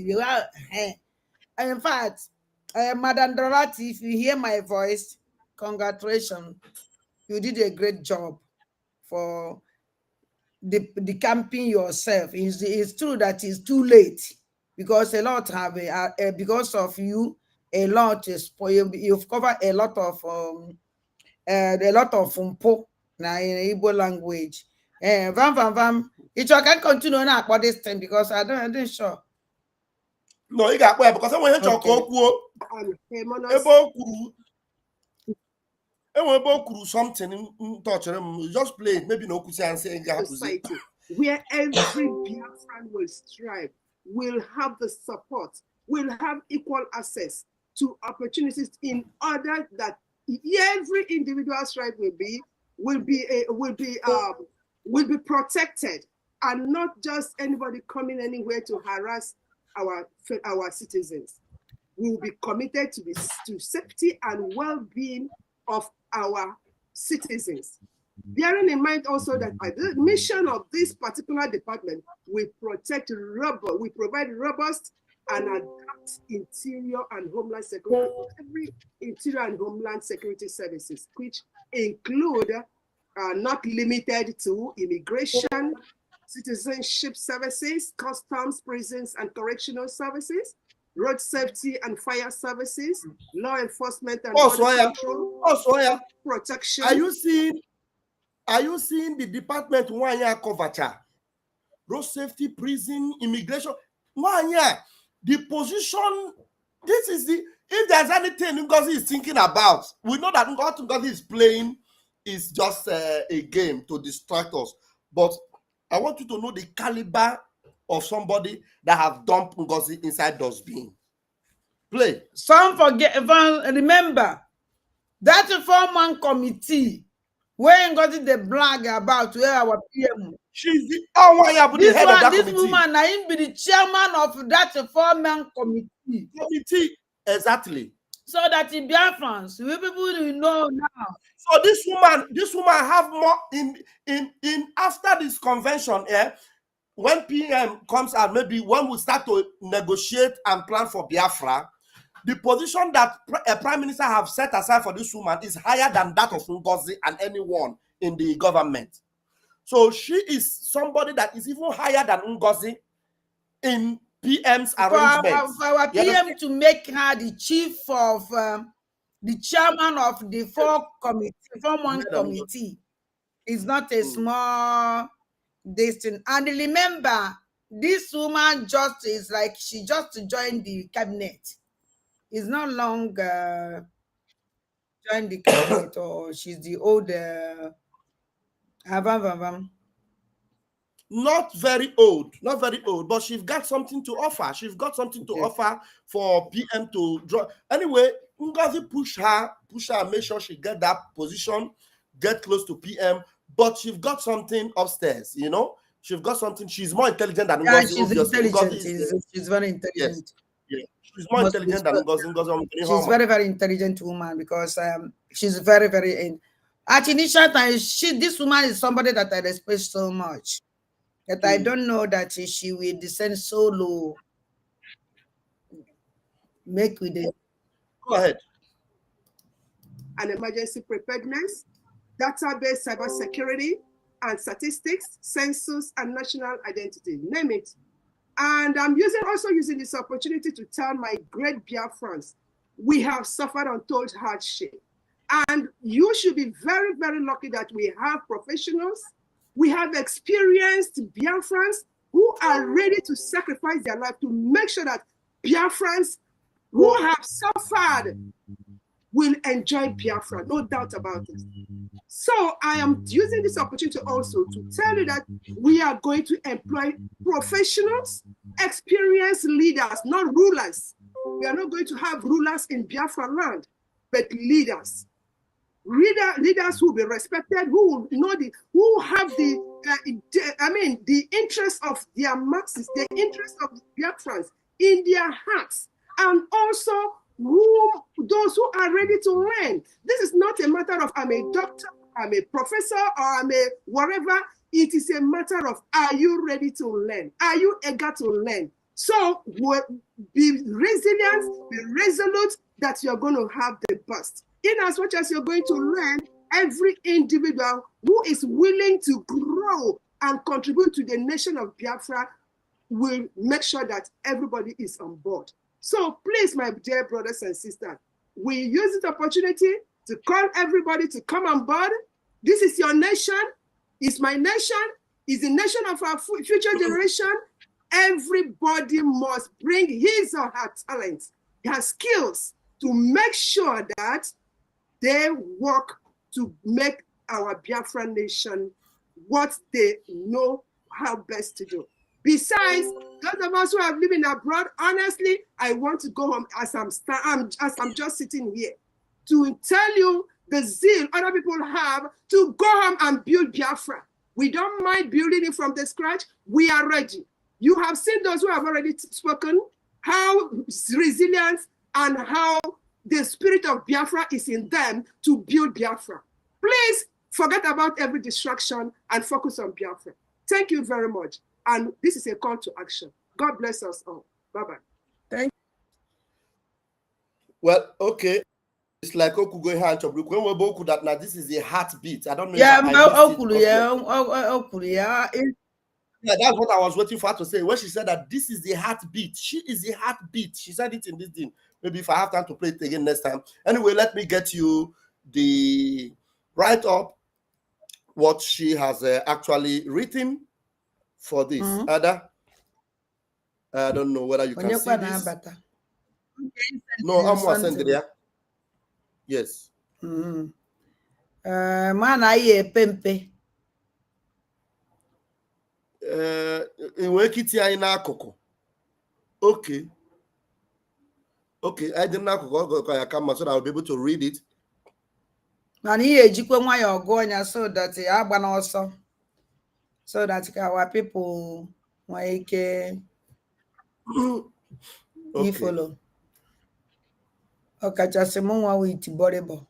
In fact, Madam Dorothy, if you hear my voice, congratulations. You did a great job for the camping yourself. It's true that it's too late because a lot have because of you, a lot is you've covered a lot of umpo now in Igbo language. Vam. It you can continue now about this thing because I didn't sure. No, you got because I want to something touch just play it. Maybe no and say society where every Biafran will strive, will have the support, will have equal access to opportunities in order that every individual strive will be protected, and not just anybody coming anywhere to harass our citizens. We will be committed to safety and well-being of our citizens. Bearing in mind also that the mission of this particular department, we provide robust and adapt interior and homeland security, every interior and homeland security services, which include not limited to immigration, citizenship services, customs, prisons, and correctional services, road safety and fire services, law enforcement and control, protection. Are you seeing the department 1 year coverage? Road safety, prison, immigration. 1 year. The position, this is the, if there's anything NGOZI is thinking about, we know that what NGOZI is playing is just a game to distract us. But I want you to know the caliber of somebody that have dumped NGOZI inside dustbin. Play. Some remember that 4-man committee where NGOZI the brag about where our PM. She's the head of that this committee. Woman, I be the chairman of that 4-man committee. Exactly. So that in Biafrans, we people will know now. So this woman have more in after this convention, when PM comes out, maybe when we start to negotiate and plan for Biafra, the position that a prime minister have set aside for this woman is higher than that of NGOZI and anyone in the government. So she is somebody that is even higher than NGOZI in PM's arrangement. For our PM to make her the chief of the chairman of the 4-man committee is not a small distance. And remember, this woman just is like she just joined the cabinet. Is not long joined the cabinet, or she's the old not very old, but she's got something to offer. She's got something to offer for PM to draw. Anyway, NGOZI push her, make sure she get that position, get close to PM. But she's got something upstairs, you know. She's got something. She's more intelligent than NGOZI. She's intelligent. She's very intelligent. Yes. She's more intelligent than NGOZI. She's very, very intelligent woman because she's very, very in. At initial time, this woman is somebody that I respect so much that I don't know that she will descend so low. Make with it. Go ahead. An emergency preparedness, database cybersecurity, and statistics, census, and national identity. Name it. And I'm also using this opportunity to tell my great Biafrans, we have suffered untold hardship. And you should be very, very lucky that we have professionals, we have experienced Biafrans who are ready to sacrifice their life to make sure that Biafrans who have suffered will enjoy Biafra, no doubt about it. So I am using this opportunity also to tell you that we are going to employ professionals, experienced leaders, not rulers, We are not going to have rulers in Biafra land, but leaders. Leaders who will be respected, who will know who have the interest of their masses, the interest of the Biafrans in their hearts, and also those who are ready to learn. This is not a matter of I'm a doctor, I'm a professor, or I'm a whatever. It is a matter of, are you ready to learn? Are you eager to learn? So be resilient, be resolute that you're going to have the best. In as much as you're going to learn, every individual who is willing to grow and contribute to the nation of Biafra will make sure that everybody is on board. So please, my dear brothers and sisters, we use this opportunity to call everybody to come on board. This is your nation. It's my nation. It's the nation of our future generation. Everybody must bring his or her talents, their skills, to make sure that they work to make our Biafran nation what they know how best to do. Besides, those of us who are living abroad, honestly, I want to go home as I'm just sitting here to tell you the zeal other people have to go home and build Biafra. We don't mind building it from the scratch. We are ready. You have seen those who have already spoken, how resilient and how the spirit of Biafra is in them to build Biafra. Please forget about every distraction and focus on Biafra. Thank you very much. And this is a call to action. God bless us all. Bye-bye. Thank you. Well, okay. It's like Okugo hand when we both that now this is a heartbeat. I don't know Yeah, if I missed it. Yeah, that's what I was waiting for her to say. When she said that this is the heartbeat, she is the heartbeat. She said it in this thing. Maybe if I have time to play it again next time. Anyway, let me get you the write-up, what she has actually written for this. Ada, I don't know whether you can see this. No, I'm going to send it there. Yes. Man, I pempe. Okay. Okay, I didn't know so that I'll be able to read it. And here, Jikwa so that also so that our people can follow. Okay, just a moment with Borebo.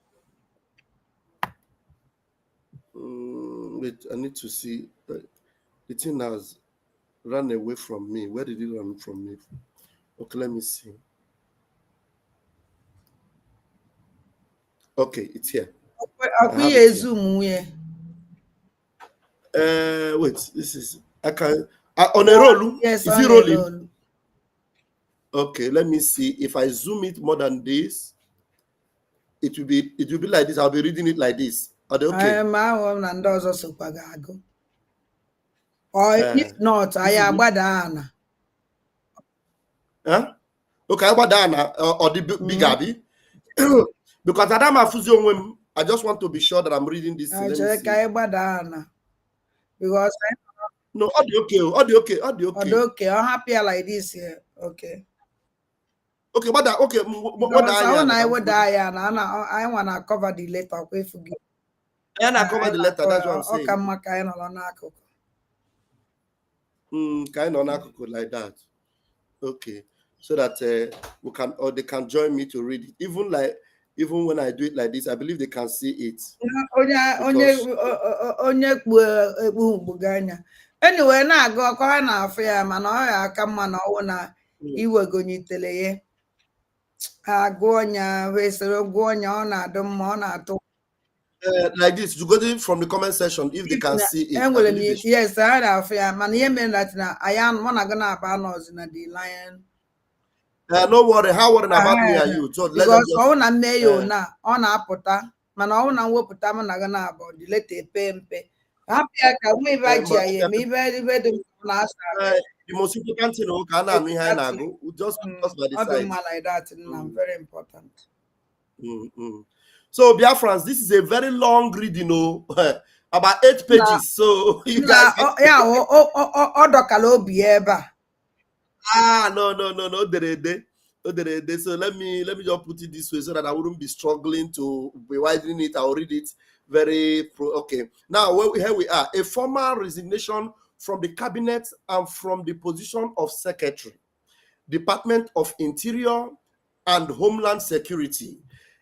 Wait, I need to see. The thing has run away from me. Where did it run from me? Okay, let me see. Okay, it's here. Zoom here. Wait, this is I can on a roll. Yes, is it rolling? Roll. Okay, let me see. If I zoom it more than this, it will be like this. I'll be reading it like this. Are they okay? Or if not, I am badana. Huh? Okay, badana or the big Abby. Because I just want to be sure that I'm reading this. Because no, okay. I'm happy like this here. Okay. Okay, what okay. I want to cover the letter. Forgive. And I cover the letter. That's what I'm saying. Kind of like that. Okay, so that we can or they can join me to read it. Even when I do it like this, I believe they can see it. Anyway, na go kwa na afia mana o ya aka mma na owo na iwegonyitele ye agonya wesero gonya ọ na-adụ mma ọ na-atụ like this, you go from the comment section if they can see it. Yes, I have man ihe mere that na aya mo na gonna aba nọzi na the lion. No worry, how worried about me are you? So let them just ọ na mme yo na ọ na-apụta mana ọ na nwepụta m na gonna aba the letter pempe. Happy ka we ba ji aye me be do na asa. The most important thing can I mean na go just by the side. Like that very important. So Biafrans, this is a very long read, about 8 pages. So you guys no. No. So let me just put it this way so that I wouldn't be struggling to be widening it. I'll read it very okay. Now here we are. A formal resignation from the cabinet and from the position of secretary, Department of Interior and Homeland Security.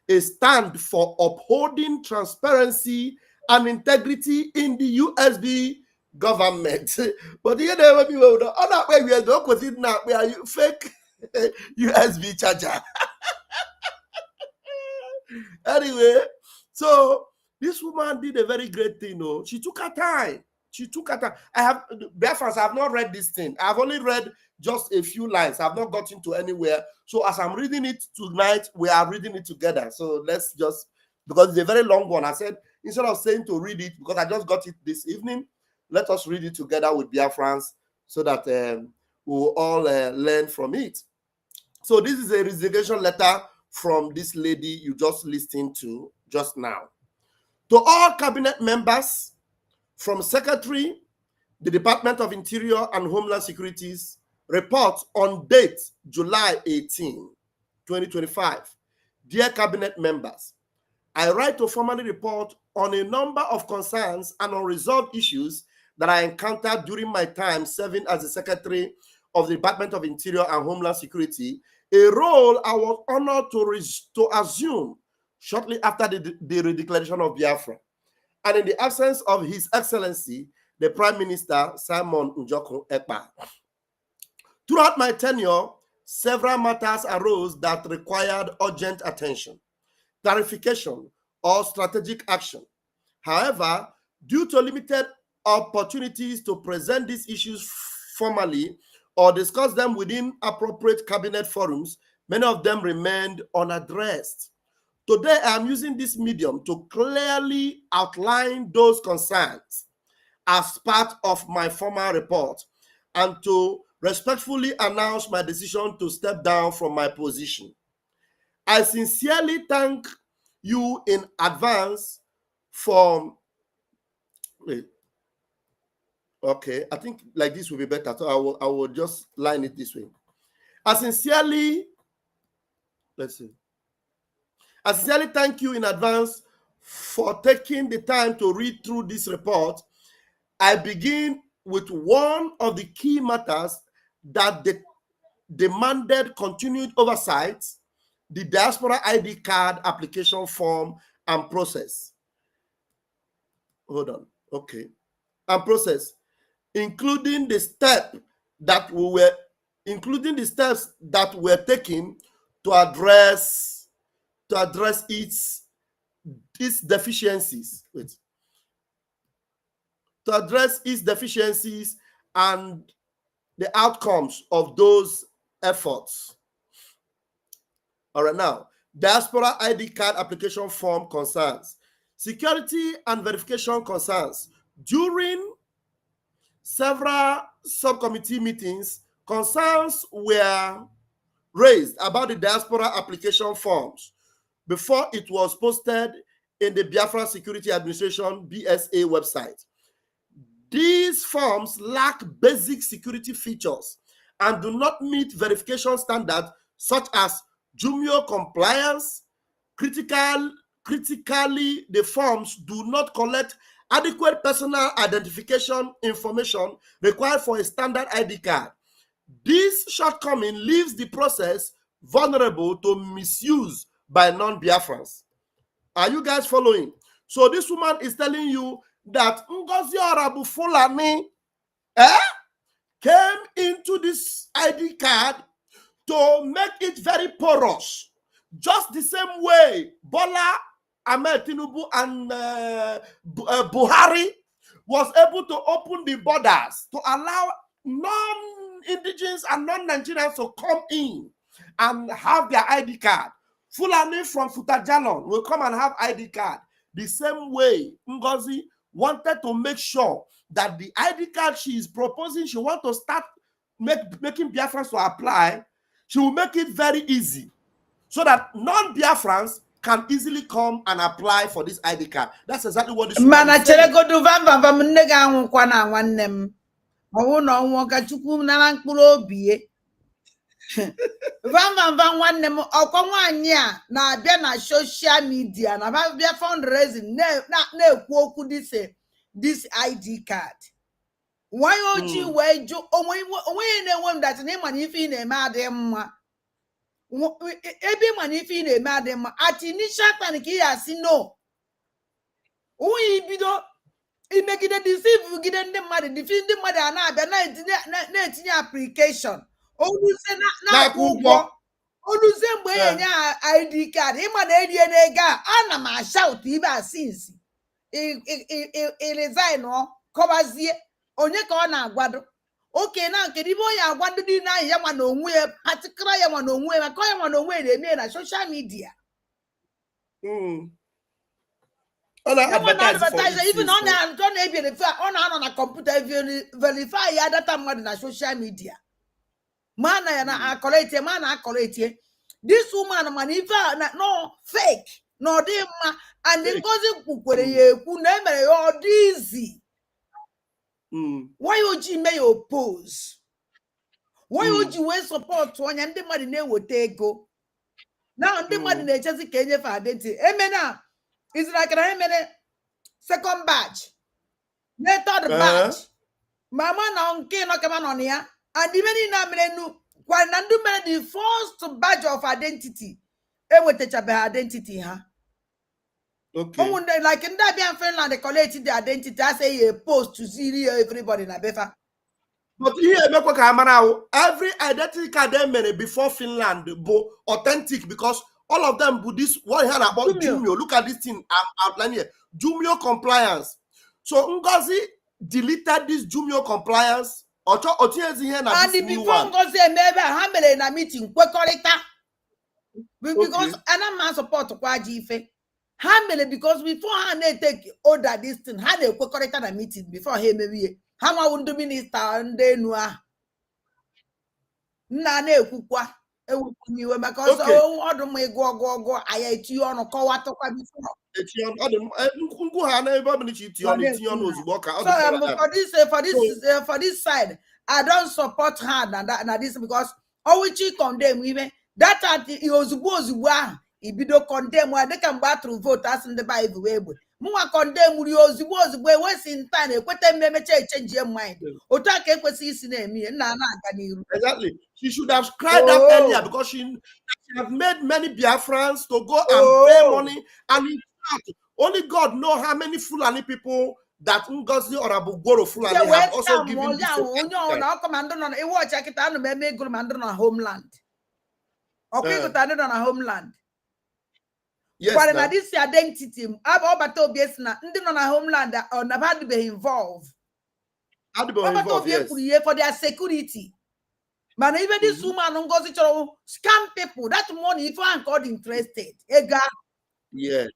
A stand for upholding transparency and integrity in the USB government. But you know, people don't that way we are not with it now. We are fake USB charger. Anyway, so this woman did a very great thing. Oh, she took her time. She took her time. I have not read this thing. I've only read just a few lines. I've not gotten to anywhere. So as I'm reading it tonight, we are reading it together. So let's just, because it's a very long one. I said, instead of saying to read it, because I just got it this evening, let us read it together with Biafrans so that we'll all learn from it. So this is a resignation letter from this lady you just listened to just now. To all cabinet members, from Secretary, the Department of Interior and Homeland Security's report on date July 18, 2025. Dear cabinet members, I write to formally report on a number of concerns and unresolved issues that I encountered during my time serving as the Secretary of the Department of Interior and Homeland Security, a role I was honored to assume shortly after the redeclaration of Biafra, and in the absence of His Excellency, the Prime Minister, Simon Njoko Ekpa. Throughout my tenure, several matters arose that required urgent attention, clarification, or strategic action. However, due to limited opportunities to present these issues formally or discuss them within appropriate cabinet forums, many of them remained unaddressed. Today, I am using this medium to clearly outline those concerns as part of my formal report and to respectfully announce my decision to step down from my position. I sincerely thank you in advance for... Wait. Okay, I think like this will be better. So I will just line it this way. I sincerely thank you in advance for taking the time to read through this report. I begin with one of the key matters that demanded continued oversight, the diaspora ID card application form and process. Hold on. Okay. And process, including the steps that were taken to address its deficiencies. To address its deficiencies and the outcomes of those efforts. All right, now, diaspora ID card application form concerns. Security and verification concerns. During several subcommittee meetings, concerns were raised about the diaspora application forms before it was posted in the Biafra Security Administration BSA website. These forms lack basic security features and do not meet verification standards such as Jumio compliance. Critically, the forms do not collect adequate personal identification information required for a standard ID card. This shortcoming leaves the process vulnerable to misuse by non-Biafrans. Are you guys following? So this woman is telling you that NGOZI ORABUGBORO FULANI came into this ID card to make it very porous, just the same way Bola Ahmed Tinubu and Buhari was able to open the borders to allow non-indigenous and non-Nigerians to come in and have their ID card. Fulani from Futajalon will come and have ID card. The same way NGOZI wanted to make sure that the ID card she is proposing, she wants to start making Biafrans to apply, she will make it very easy so that non-Biafrans can easily come and apply for this ID card. That's exactly what this woman is saying. Van nwanne m ọkwa nwaanyị a na-abịa na social media na bịa fundraising na-ekwu okwu this ID card. Nwanyị ojii wee jụ onweghị na-enwe m dat na ịma na ife ị na-eme adịghị mma. Ebe ịma na ife ị na-eme adịghị mma at initial time ka ị ga-asị no. Onye ibido imegide deceive gide ndị mmadụ ndị mmadụ a na-abịa na-etinye application oluzie na-akwụ ụgwọ oluzie mgbe enye ha ID card ịma na erie n'ego a ana m ashaut ibe a since resign kọbazie onye ka ọ na-agwado oke na nke ibe onye agwado dị na ya nwa na onwe ya patikara ya nwa na onwe ya maka ya nwa na onwe ya na-eme na social media even ọ na-anọ na kọmputa verify ya data mmadụ na social media ma na ya na akọletie ma na akọletie this woman mana ife no fake na ọ dị mma and Ngozi kwukwere ya ekwu na emere ya ọ dị easy. Why oji mee ya oppose? Why oji wee support onye ndị mmadụ na-eweta ego na ndị mmadụ na-echezi ka enyefe identity emena izira na emere second batch na third batch mama na nke no kama nọ ya and many na mere nu kwa na ndị mere the first batch of identity enwetachabeghị identity ha. Okay. Like in that in Finland, they collect the identity. I say a post to see everybody na befa. But here, every identity card they made before Finland bo authentic because all of them Buddhist. What heard about Jumio? Look at this thing I'm outlining here. Jumio compliance. So Ngozi deleted this Jumio compliance. And before Ngozi maybe I made a meeting. Because I'm not support Kwaji. Hamele because before they take order this thing, how they correct a meeting before he maybe Hama wundu minister and they noa Nane kukwa ewu because oh order me go I ate you on a call what before. For this side, I don't support her and this because always she condemn even that he was ibido condemn wa they can battle vote as in the Bible way mwa condemn uri ozugbo wesi in time ekwete mmemeche change your mind otu aka ekwesi isi na eme na aga n'iru. Exactly, she should have cried out earlier because she have made many Biafrans to go and pay money, and in fact only God know how many Fulani people that Ngozi Orabugboro Fulani have also given this homeland. Homeland. Yes, but this identity, ndị nọ na homeland or never be involved. Yes. For their security. But even this woman Ngozi chọrọ scam people. That money if I'm God interested. Yeah.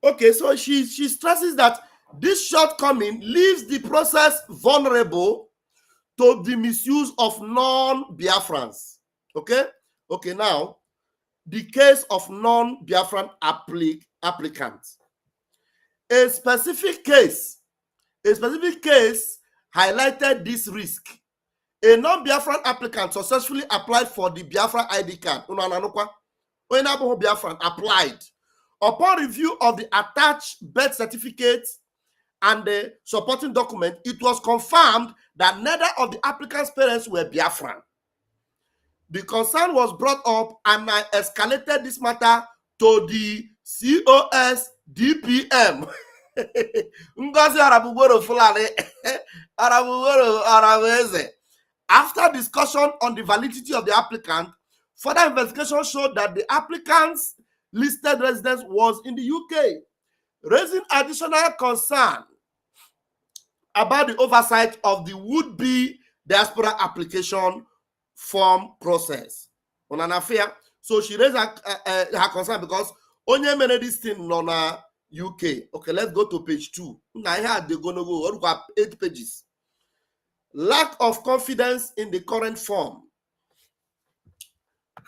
Okay, so she stresses that this shortcoming leaves the process vulnerable to the misuse of non-Biafrans. Okay, now the case of non-Biafran applicants. A specific case highlighted this risk. A non-Biafran applicant successfully applied for the Biafra ID card. Biafran applied. Upon review of the attached birth certificate and the supporting document, it was confirmed that neither of the applicant's parents were Biafran. The concern was brought up and I escalated this matter to the COS DPM. Ngozi Orabugboro Fulani. After discussion on the validity of the applicant, further investigation showed that the applicant's listed residence was in the UK, raising additional concern about the oversight of the would-be diaspora application form process on an affair. So she raised her concern because onye made this thing on UK. Okay, let's go to page 2. Now here they're gonna go 8 pages. Lack of confidence in the current form.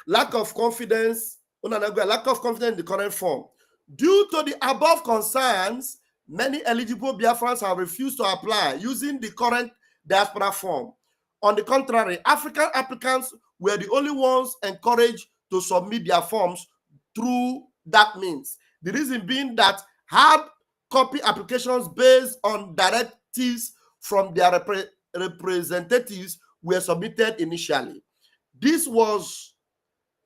Lack of confidence in the current form. Due to the above concerns, many eligible Biafrans have refused to apply using the current diaspora form. On the contrary, African applicants were the only ones encouraged to submit their forms through that means. The reason being that hard copy applications based on directives from their representatives were submitted initially. This was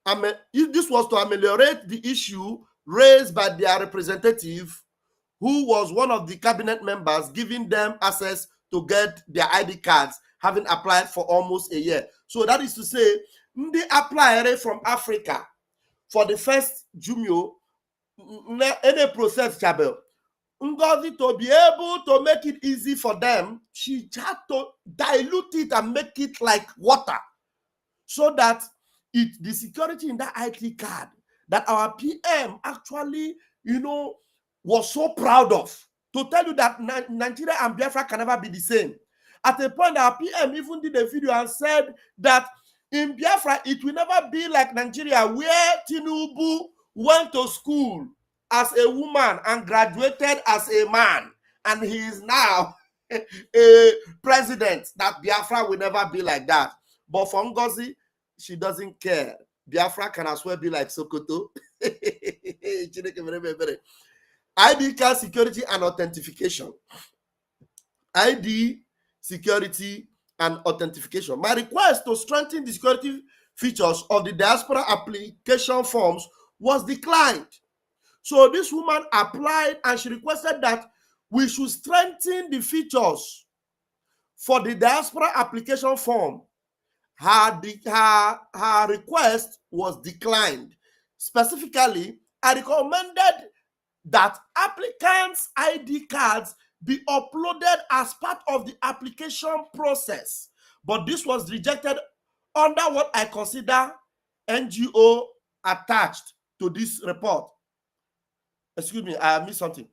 to ameliorate the issue raised by their representative, who was one of the cabinet members, giving them access to get their ID cards, having applied for almost a year. So that is to say, they applied from Africa for the first Jumio, any process, Chabel. NGOZI, to be able to make it easy for them, she had to dilute it and make it like water, so that the security in that ID card that our PM actually, was so proud of, to tell you that Nigeria and Biafra can never be the same. At a point, our PM even did a video and said that in Biafra, it will never be like Nigeria, where Tinubu went to school as a woman and graduated as a man, and he is now a president. That Biafra will never be like that. But for NGOZI, she doesn't care. Biafra can as well be like Sokoto. ID card security and authentication. ID security and authentication. My request to strengthen the security features of the diaspora application forms was declined. So this woman applied and she requested that we should strengthen the features for the diaspora application form. Her request was declined. Specifically, I recommended that applicants' ID cards be uploaded as part of the application process. But this was rejected under what I consider NGO attached to this report. Excuse me, I missed something.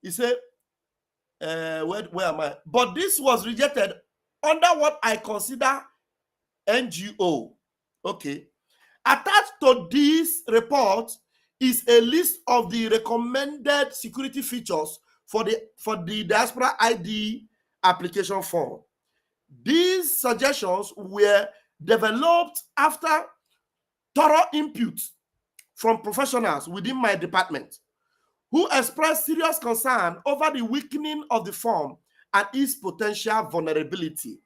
He said, where am I? But this was rejected under what I consider NGO. Okay. Attached to this report is a list of the recommended security features for the diaspora ID application form. These suggestions were developed after thorough input from professionals within my department, who expressed serious concern over the weakening of the form and its potential vulnerability.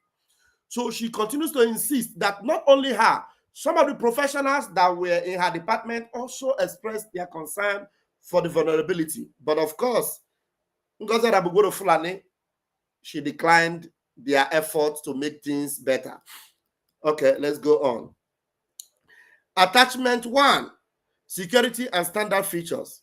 So she continues to insist that not only her, some of the professionals that were in her department also expressed their concern for the vulnerability. But of course, NGOZI ORABUGBORO FULANI, she declined their efforts to make things better. Okay, let's go on. Attachment 1, security and standard features.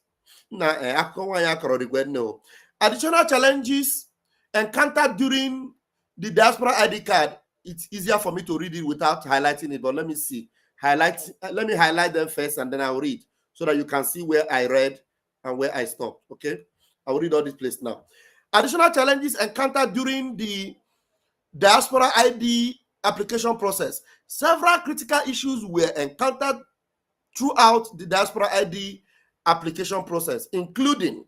Additional challenges encountered during the diaspora ID card. It's easier for me to read it without highlighting it, but let me see. Let me highlight them first and then I'll read so that you can see where I read and where I stopped. Okay, I'll read all this place now. Additional challenges encountered during the diaspora ID application process. Several critical issues were encountered throughout the diaspora ID application process, including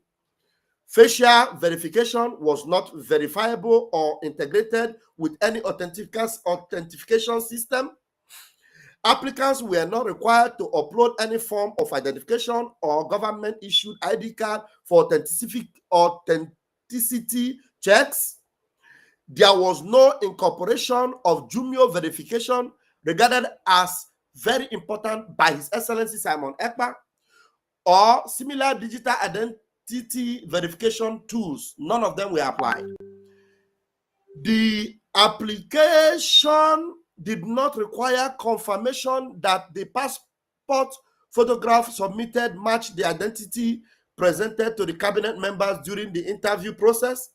facial verification was not verifiable or integrated with any authentication system. Applicants were not required to upload any form of identification or government-issued ID card for authenticity checks. There was no incorporation of Jumio verification, regarded as very important by His Excellency Simon Ekpa, or similar digital identity verification tools. None of them were applied. The application did not require confirmation that the passport photograph submitted matched the identity presented to the cabinet members during the interview process.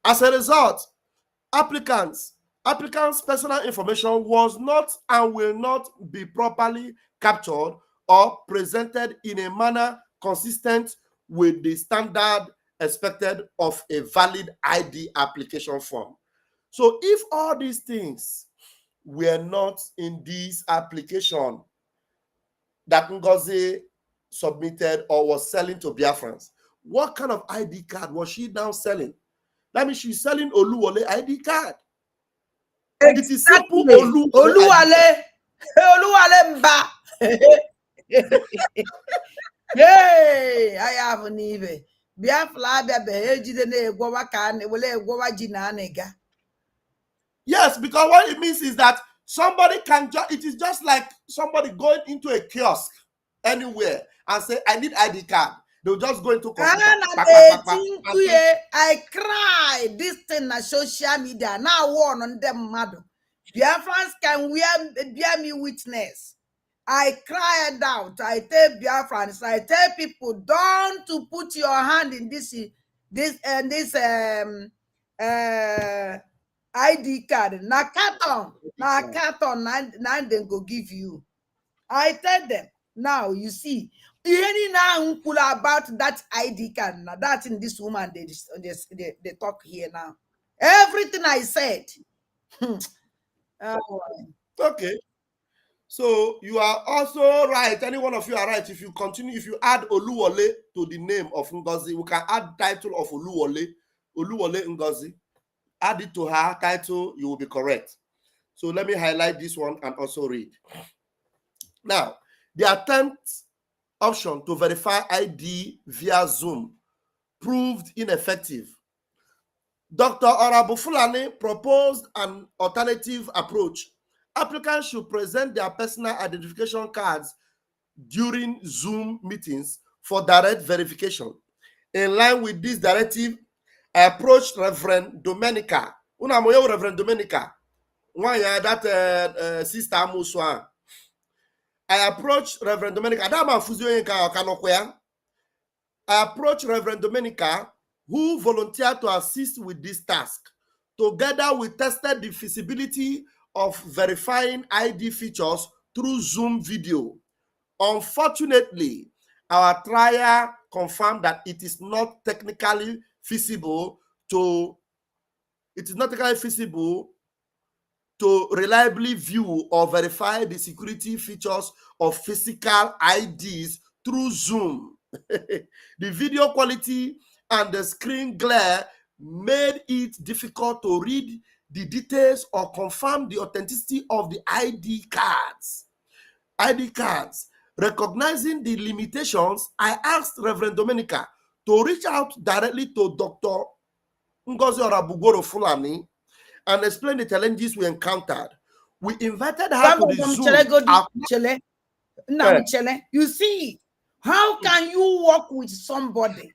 As a result, applicants' personal information was not and will not be properly captured or presented in a manner consistent with the standard expected of a valid ID application form. So if all these things were not in this application that NGOZI submitted or was selling to Biafrans, what kind of ID card was she now selling? That means she's selling Oluwole ID card. It is simple Exactly. Oluwale. Oluwale Mba. Hey, I have an eve. Biafra Abia ejide na-egwowa ka wele egwowa ji na aniga. Yes, because what it means is that somebody can just, it is just like somebody going into a kiosk anywhere and say, I need ID card. They'll just go into computer. I cry this thing na social media. Now warn on them mad. Biafrans can bear me witness. I cried out. I tell Biafrans, I tell people, don't to put your hand in this ID card. Na carton, na dem go give you. I tell them, now you see, any now about that ID card, now that's in this woman they talk here now. Everything I said. Okay. So you are also right. Any one of you are right. If you continue, if you add Oluwole to the name of NGOZI, we can add title of Oluwole NGOZI. Add it to her title, you will be correct. So let me highlight this one and also read. Now, the attempt option to verify ID via Zoom proved ineffective. Dr. Orabu Fulani proposed an alternative approach. Applicants should present their personal identification cards during Zoom meetings for direct verification. In line with this directive, I approached Reverend Domenica. Reverend Domenica. That sister Muswa. I approached Reverend Domenica. I approached Reverend Domenica, who volunteered to assist with this task. Together, we tested the feasibility of verifying ID features through Zoom video. Unfortunately, our trial confirmed that it is not technically feasible to reliably view or verify the security features of physical IDs through Zoom. The video quality and the screen glare made it difficult to read the details or confirm the authenticity of the ID cards. Recognizing the limitations, I asked Reverend Domenica to reach out directly to Dr. NGOZI ORABUGBORO FULANI and explain the challenges we encountered. We invited her to the Zoom. You see, how can you work with somebody?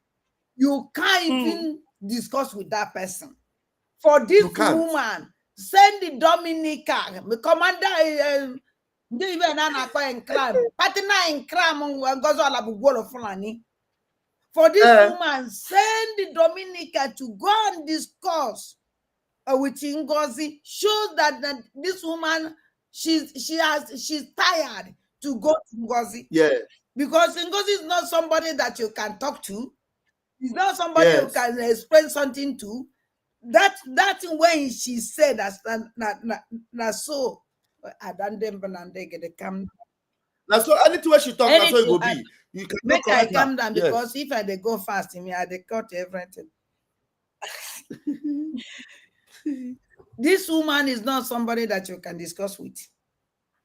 You can't even discuss with that person. For this woman, send the Dominica, the commander, for this woman, send the Dominica to go and discuss with NGOZI. Shows that this woman, she's tired to go to NGOZI. Yeah. Because NGOZI is not somebody that you can talk to. It's not somebody you can explain something to. That when she said that so I don't get the come. That's so anything she talk, that's what it will be. You can make I calm down because if I go fast, I they cut everything. This woman is not somebody that you can discuss with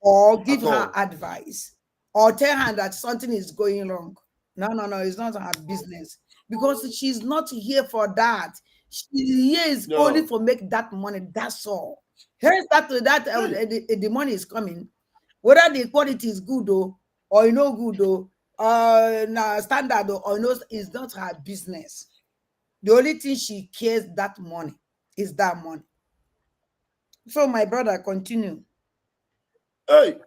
or give her advice or tell her that something is going wrong. No, it's not her business because she's not here for that. She is only for make that money. That's all. Here's that the money is coming, whether the quality is good or no good standard or no, is not her business. The only thing she cares that money is that money. So my brother, continue. Hey,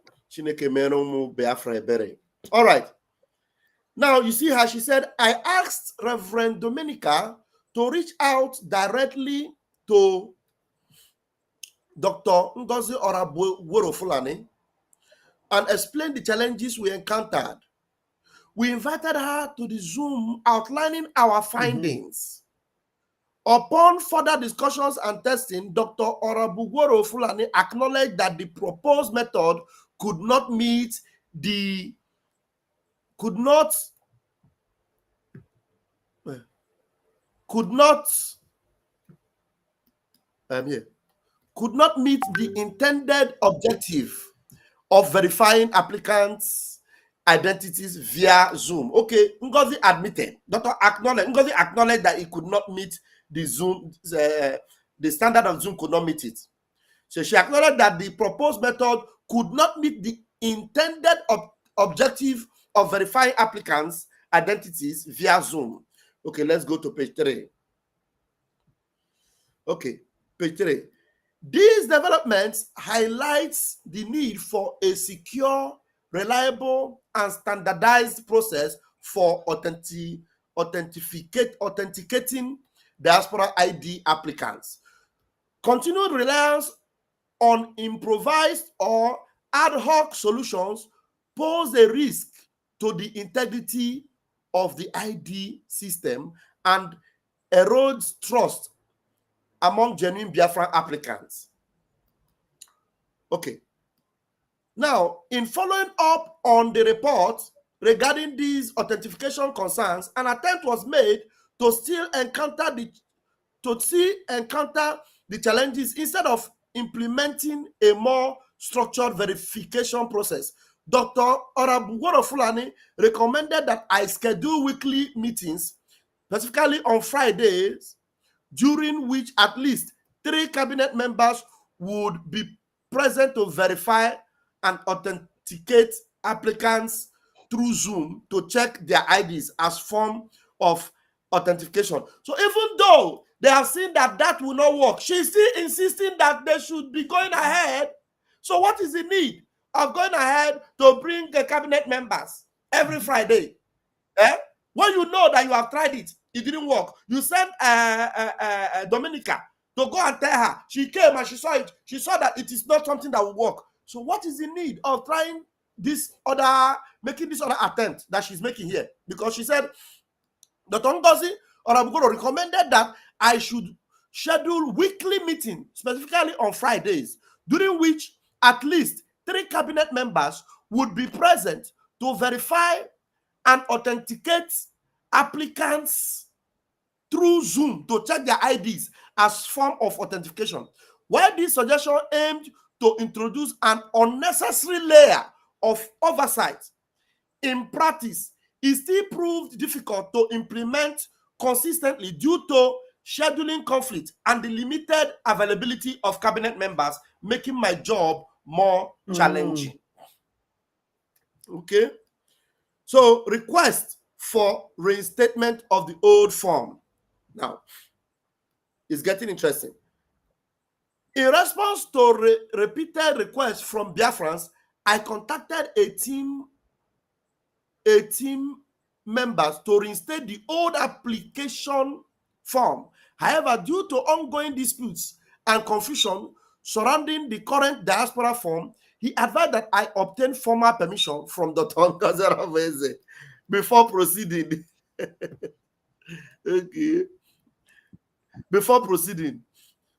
all right. Now you see how she said, I asked Reverend Domenica to reach out directly to Dr. NGOZI ORABUGBORO FULANI and explain the challenges we encountered. We invited her to the Zoom outlining our findings. Upon further discussions and testing, Dr. ORABUGBORO FULANI acknowledged that the proposed method could not meet the could not could not meet the intended objective of verifying applicants' identities via Zoom. Okay, NGOZI admitted, NGOZI acknowledged that it could not meet the Zoom, the standard of Zoom could not meet it. So she acknowledged that the proposed method could not meet the intended objective of verifying applicants' identities via Zoom. Okay, let's go to page 3. Okay, page 3. These developments highlights the need for a secure, reliable, and standardized process for authenticating diaspora ID applicants. Continued reliance on improvised or ad hoc solutions pose a risk to the integrity of the ID system and erodes trust among genuine Biafran applicants. Okay. Now, in following up on the report regarding these authentication concerns, an attempt was made to still encounter the challenges instead of implementing a more structured verification process. Dr. Orabugboro Fulani recommended that I schedule weekly meetings, specifically on Fridays, during which at least 3 cabinet members would be present to verify and authenticate applicants through Zoom to check their IDs as form of authentication. So even though they have seen that that will not work, she's still insisting that they should be going ahead. So what is the need of going ahead to bring the cabinet members every Friday? When you know that you have tried it, it didn't work. You sent Dominica to go and tell her. She came and she saw it. She saw that it is not something that will work. So what is the need of trying making this other attempt that she's making here? Because she said, Dr. NGOZI Orabugboru recommended that I should schedule weekly meetings, specifically on Fridays, during which at least 3 cabinet members would be present to verify and authenticate applicants through Zoom to check their IDs as form of authentication. While this suggestion aimed to introduce an unnecessary layer of oversight, in practice, it still proved difficult to implement consistently due to scheduling conflict and the limited availability of cabinet members, making my job more challenging. Okay. So, request for reinstatement of the old form. Now, it's getting interesting. In response to repeated requests from Biafrans, I contacted a team members to reinstate the old application form. However, due to ongoing disputes and confusion surrounding the current diaspora form, he advised that I obtain formal permission from Dr. NGOZI Orabugboru before proceeding. Okay. Before proceeding,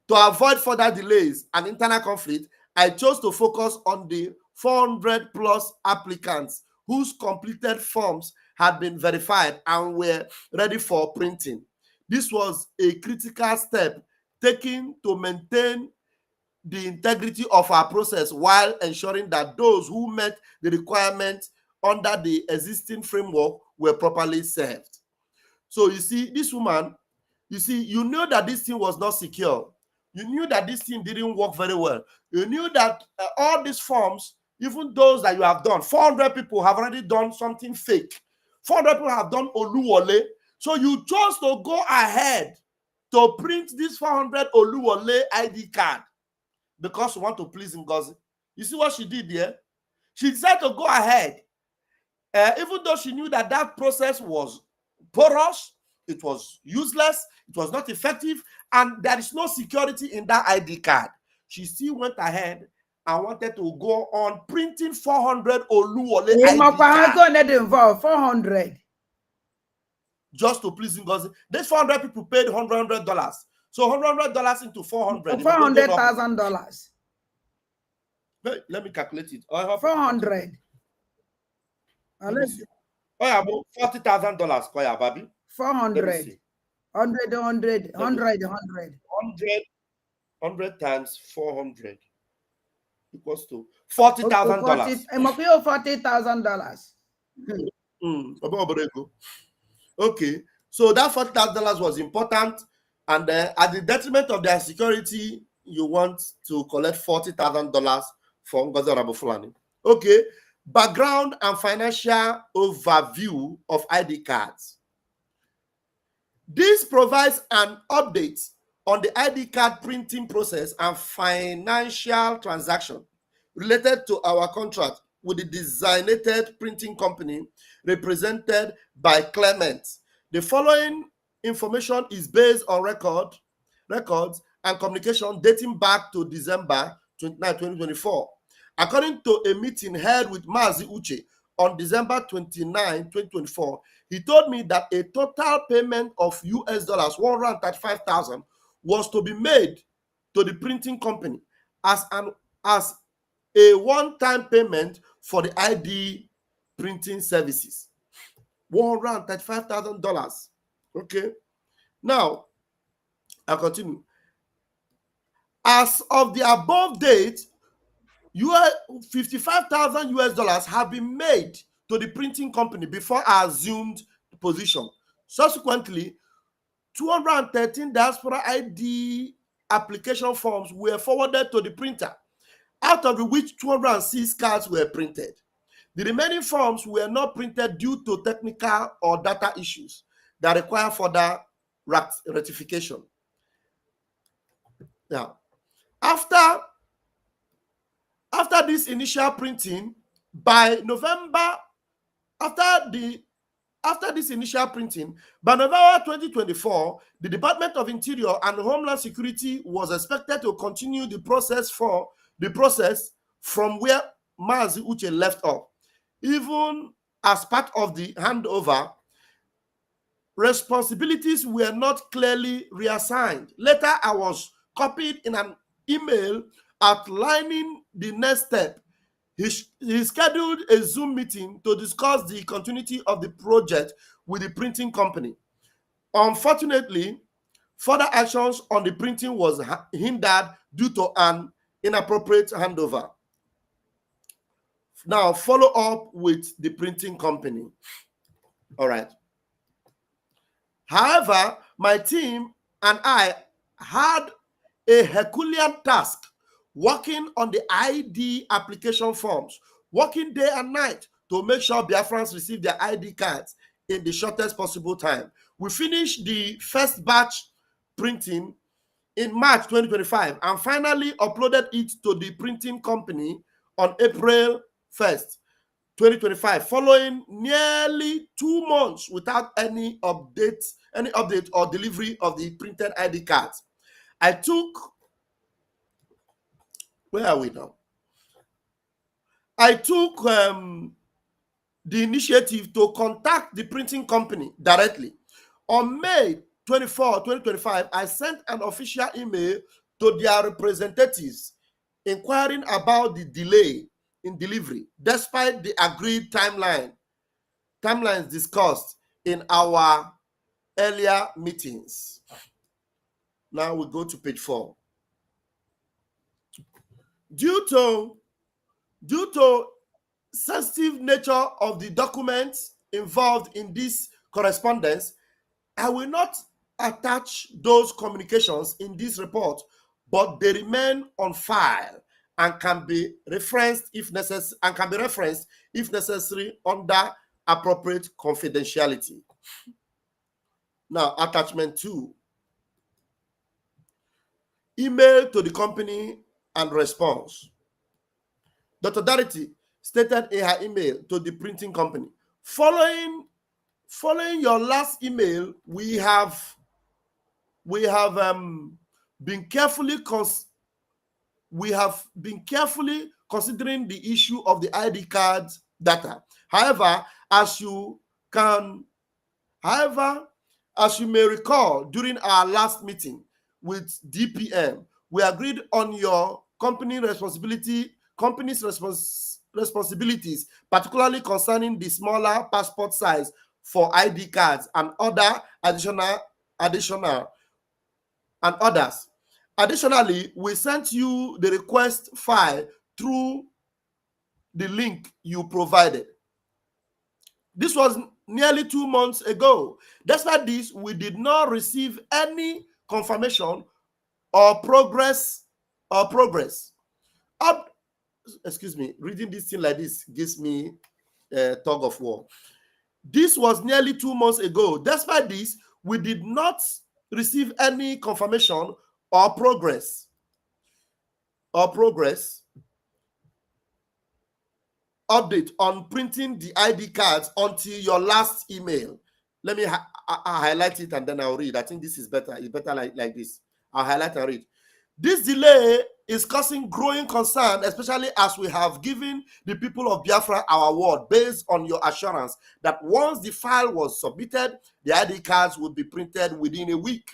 to avoid further delays and internal conflict, I chose to focus on the 400 plus applicants whose completed forms had been verified and were ready for printing. This was a critical step taken to maintain the integrity of our process while ensuring that those who met the requirements under the existing framework were properly served. So you see, this woman, you knew that this thing was not secure. You knew that this thing didn't work very well. You knew that all these forms, even those that you have done, 400 people have already done something fake. 400 people have done Oluwole. So you chose to go ahead to print this 400 Oluwole ID card because you want to please NGOZI. You see what she did there? She decided to go ahead, even though she knew that that process was porous, it was useless, it was not effective, and there is no security in that ID card. She still went ahead and wanted to go on printing 400 Oluwole ID card. Involved 400. Just to please NGOZI. These 400 people paid $100. So $100 into 400. $400,000. Let me calculate it. 400. Oh, yeah, $40,000. 400. 100. 100 100 times 400 equals to $40,000. $40,000. Okay, so that $40,000 was important, and at the detriment of their security, you want to collect $40,000 from NGOZI ORABUGBORO FULANI. Okay, background and financial overview of ID cards. This provides an update on the ID card printing process and financial transaction related to our contract with the designated printing company represented by Clement. The following information is based on records and communication dating back to December 29, 2024. According to a meeting held with Mazi Uche on December 29, 2024, he told me that a total payment of US dollars 135,000 was to be made to the printing company as a one-time payment for the ID printing services. $135,000. Okay. Now, I'll continue. As of the above date, 55,000 US dollars have been made to the printing company before I assumed the position. Subsequently, 213 diaspora ID application forms were forwarded to the printer, out of which 206 cards were printed. The remaining forms were not printed due to technical or data issues that require further rectification. Now, after this initial printing, by November 2024, the Department of Interior and Homeland Security was expected to continue the process from where Mazi Uche left off. Even as part of the handover, responsibilities were not clearly reassigned. Later, I was copied in an email outlining the next step. He scheduled a Zoom meeting to discuss the continuity of the project with the printing company. Unfortunately, further actions on the printing was hindered due to an inappropriate handover. Now, follow up with the printing company. All right. However, my team and I had a Herculean task working on the ID application forms, working day and night to make sure Biafrans receive their ID cards in the shortest possible time. We finished the first batch printing in March 2025 and finally uploaded it to the printing company on April 1st, 2025, following nearly 2 months without any update or delivery of the printed ID cards. Where are we now? I took the initiative to contact the printing company directly. On May 24, 2025, I sent an official email to their representatives inquiring about the delay in delivery, despite the agreed timelines discussed in our earlier meetings. Now we go to page 4. Due to sensitive nature of the documents involved in this correspondence, I will not attach those communications in this report, but they remain on file and can be referenced if necessary under appropriate confidentiality. Now, attachment 2. Email to the company and response. Dr. Dorothy stated in her email to the printing company, following your last email, we have been carefully considering the issue of the ID card data. However, as you may recall, during our last meeting with DPM, we agreed on your company's responsibilities, particularly concerning the smaller passport size for ID cards and other additional and others. Additionally, we sent you the request file through the link you provided. This was nearly 2 months ago. Despite this, we did not receive any confirmation or progress. Excuse me, reading this thing like this gives me a tug of war. This was nearly 2 months ago. Despite this, we did not receive any confirmation or progress update on printing the ID cards until your last email. Let me highlight it and then I'll read. I think this is better. It's better like this. I'll highlight and read. This delay is causing growing concern, especially as we have given the people of Biafra our word based on your assurance that once the file was submitted, the ID cards would be printed within a week,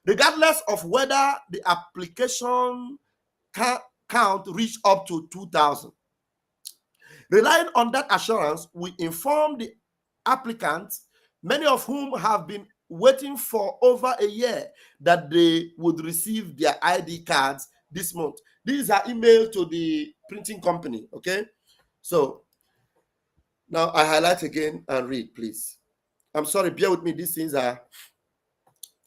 regardless of whether the application count reached up to 2,000. Relying on that assurance, we informed the applicants, many of whom have been waiting for over a year, that they would receive their ID cards this month. These are emailed to the printing company, okay? So now I highlight again and read, please. I'm sorry, bear with me. These things I'm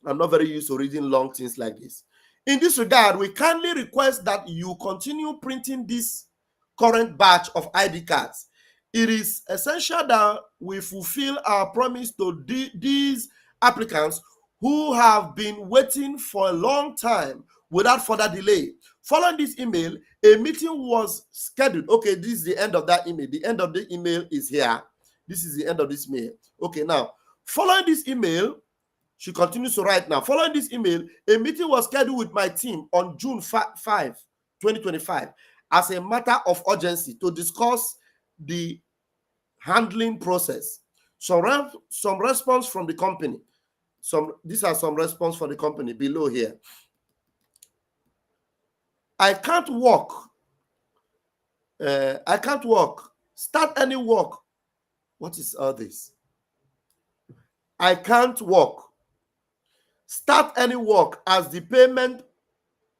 not very used to reading long things like this. In this regard, we kindly request that you continue printing this current batch of ID cards. It is essential that we fulfill our promise to these applicants who have been waiting for a long time without further delay. Following this email, a meeting was scheduled. Okay, this is the end of that email. The end of the email is here. This is the end of this mail. Okay, now, following this email, she continues to write now. Following this email, a meeting was scheduled with my team on June 5, 2025, as a matter of urgency to discuss the handling process. Some response from the company. These are some response for the company below here. I can't work. Start any work. What is all this? I can't work. Start any work as the payment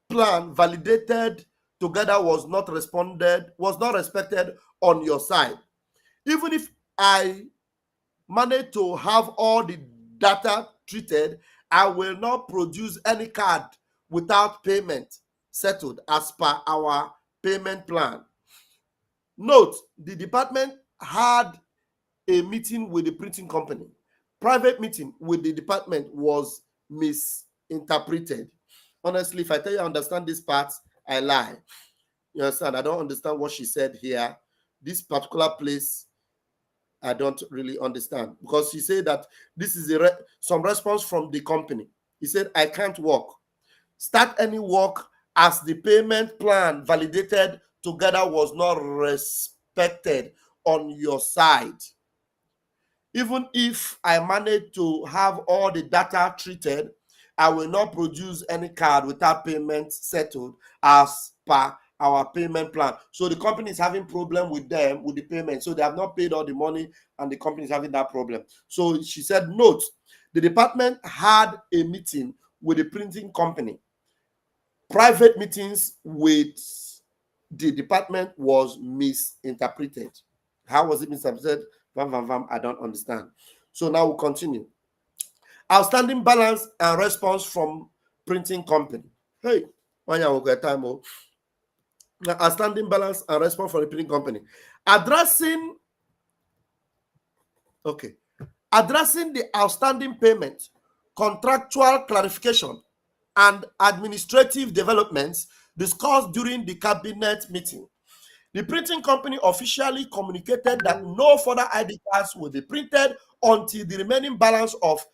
plan validated together was not respected on your side. Even if I manage to have all the data treated, I will not produce any card without payment settled as per our payment plan. Note, the department had a meeting with the printing company. Private meeting with the department was misinterpreted. Honestly, if I tell you I understand this part, I lie. You understand? I don't understand what she said here. This particular place, I don't really understand, because she said that this is some response from the company. He said, I can't work. Start any work as the payment plan validated together was not respected on your side. Even if I manage to have all the data treated, I will not produce any card without payment settled as per our payment plan. So the company is having problem with them with the payment. So they have not paid all the money and the company is having that problem. So she said, note, the department had a meeting with the printing company. Private meetings with the department was misinterpreted. How was it misinterpreted? I don't understand. So now we'll continue. Outstanding balance and response from printing company. Hey, one year will get time. Outstanding balance and response from the printing company. Addressing the outstanding payment, contractual clarification, and administrative developments discussed during the cabinet meeting. The printing company officially communicated that no further ID cards will be printed until the remaining balance of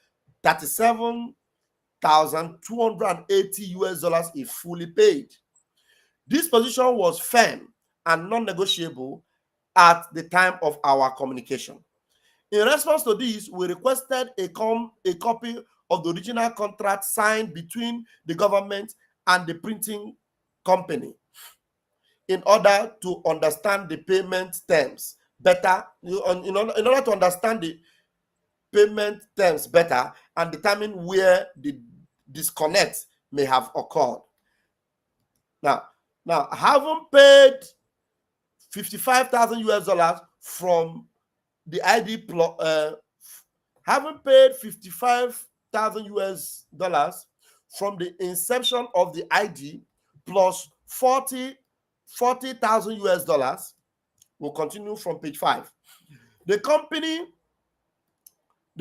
$37,280 is fully paid. This position was firm and non-negotiable at the time of our communication. In response to this, we requested a copy of the original contract signed between the government and the printing company in order to understand the payment terms better, in order to understand the payment terms better and determine where the disconnect may have occurred. Now, haven't paid 55,000 US dollars from the ID haven't paid 55,000 US dollars from the inception of the ID plus 40,000 US dollars. We'll continue from page 5. The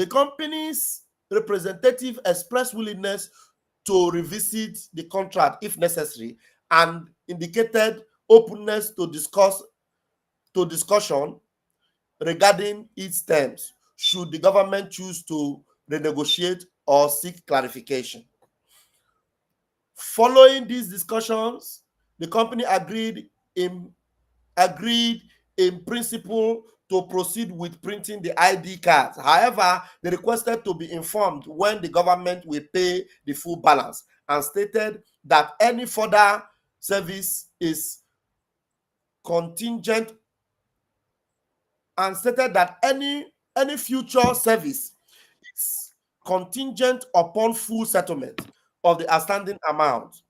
company's representative expressed willingness to revisit the contract if necessary and indicated openness to discussion regarding its terms should the government choose to renegotiate or seek clarification. Following these discussions, the company agreed in principle to proceed with printing the ID cards. However, they requested to be informed when the government will pay the full balance and stated that any further service is contingent any future service is contingent upon full settlement of the outstanding amount.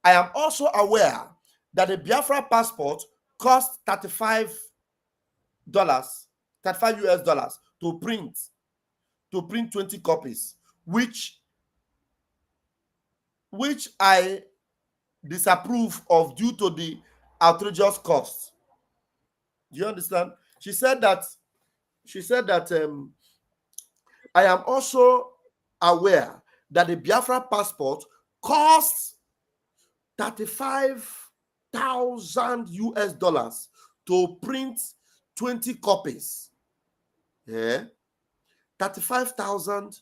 I am also aware that the Biafra passport cost $35 US dollars to print 20 copies, which I disapprove of due to the outrageous cost. Do you understand? She said that I am also aware that the Biafra passport costs 35,000 US dollars to print 20 copies. Yeah, 35,000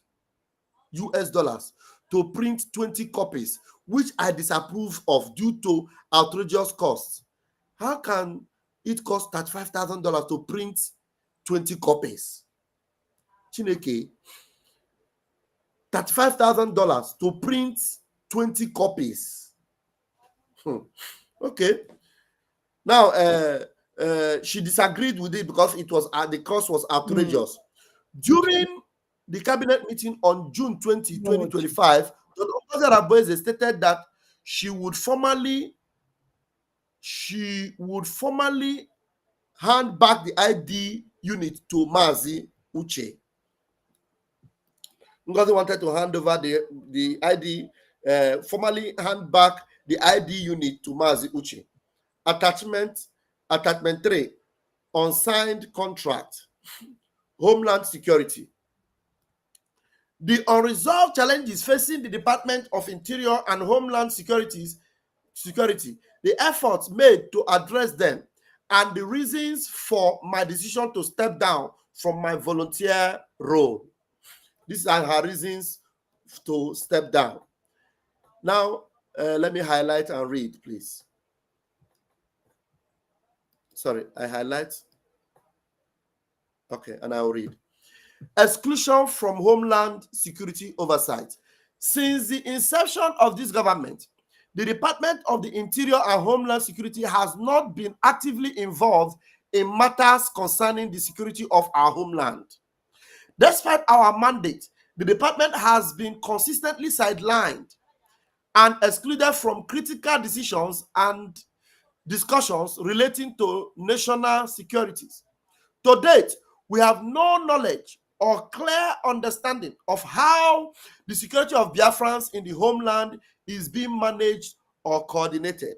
US dollars to print 20 copies, which I disapprove of due to outrageous costs. How can it cost $35,000 to print 20 copies? Chineke, $35,000 to print 20 copies. Okay. Now, she disagreed with it because it was the cost was outrageous. During the cabinet meeting on June 20, 2025, Dr. NGOZI ORABUGBORO stated that she would formally hand back the ID unit to Mazi Uche. NGOZI wanted to hand over the ID, formally hand back the ID unit to Mazi Uche. Attachment 3, unsigned contract, Homeland Security. The unresolved challenges facing the Department of Interior and Homeland Security, the efforts made to address them, and the reasons for my decision to step down from my volunteer role. These are her reasons to step down. Now, let me highlight and read, please. Sorry, I highlight. Okay, and I'll read. Exclusion from Homeland Security oversight. Since the inception of this government, the Department of the Interior and Homeland Security has not been actively involved in matters concerning the security of our homeland. Despite our mandate, the department has been consistently sidelined and excluded from critical decisions and discussions relating to national security. To date, we have no knowledge or clear understanding of how the security of Biafrans in the homeland is being managed or coordinated.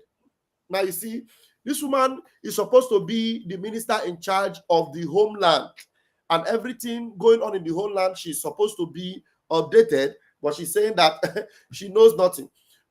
Now, you see, this woman is supposed to be the minister in charge of the homeland, and everything going on in the homeland, she's supposed to be updated, but she's saying that she knows nothing.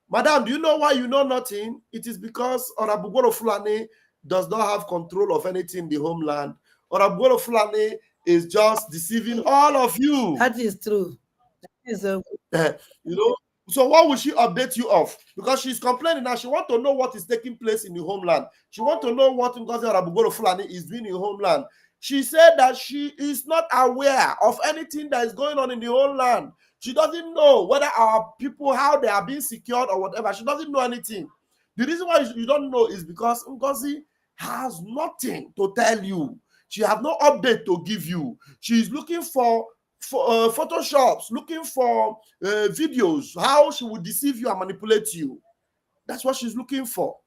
Madam, do you know why you know nothing? It is because Orabugboro Fulani does not have control of anything in the homeland. Orabugboro Fulani is just deceiving all of you. That is true. That is you know, so what will she update you of? Because she's complaining now. She wants to know what is taking place in the homeland. She wants to know what NGOZI ORABUGBORO Fulani is doing in the homeland. She said that she is not aware of anything that is going on in the homeland. She doesn't know whether our people, how they are being secured or whatever. She doesn't know anything. The reason why you don't know is because NGOZI has nothing to tell you. She has no update to give you. She is looking for photoshops, looking for videos, how she will deceive you and manipulate you. That's what she's looking for.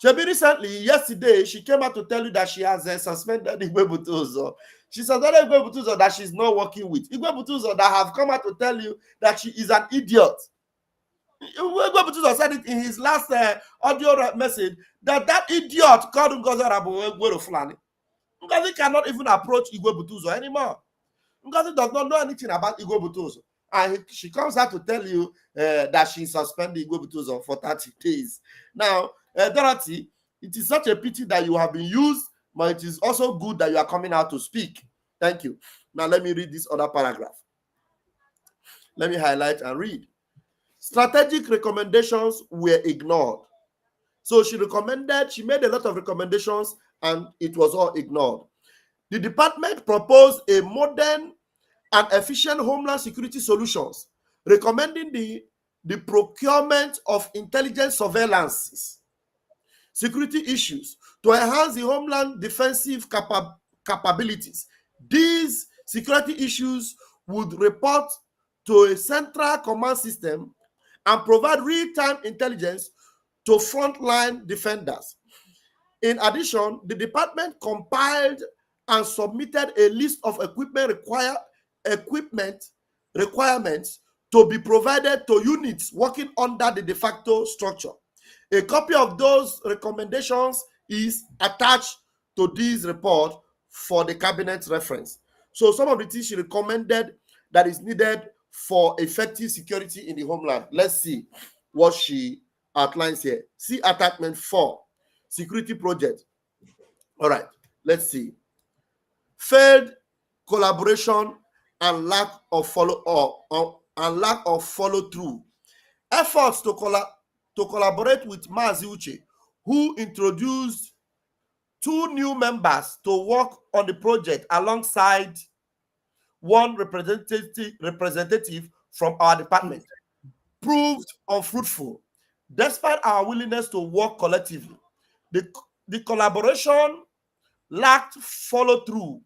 Shebi recently, yesterday, she came out to tell you that she has suspended Igwe Butuzo. She suspended Igwe Butuzo that she's not working with. Igwe Butuzo that have come out to tell you that she is an idiot. Igwe Butuzo said it in his last audio message that idiot called NGOZI ORABUGBORO FULANI. NGOZI cannot even approach Igwe Butuzo anymore. NGOZI does not know anything about Igwe Butuzo. And she comes out to tell you that she suspended Igwe Butuzo for 30 days. Now, Dorothy, it is such a pity that you have been used, but it is also good that you are coming out to speak. Thank you. Now, let me read this other paragraph. Let me highlight and read. Strategic recommendations were ignored. So she made a lot of recommendations, and it was all ignored. The department proposed a modern and efficient homeland security solutions, recommending the procurement of intelligence surveillances, security issues to enhance the homeland defensive capabilities. These security issues would report to a central command system and provide real-time intelligence to frontline defenders. In addition, the department compiled and submitted a list of equipment requirements to be provided to units working under the de facto structure. A copy of those recommendations is attached to this report for the cabinet reference. So some of the things she recommended that is needed for effective security in the homeland. Let's see what she outlines here. See attachment 4, security project. All right, let's see. Failed collaboration and lack of follow-through. Efforts to collaborate with Mazi Uche, who introduced 2 new members to work on the project alongside one representative from our department, proved unfruitful. Despite our willingness to work collectively, the collaboration lacked follow-through,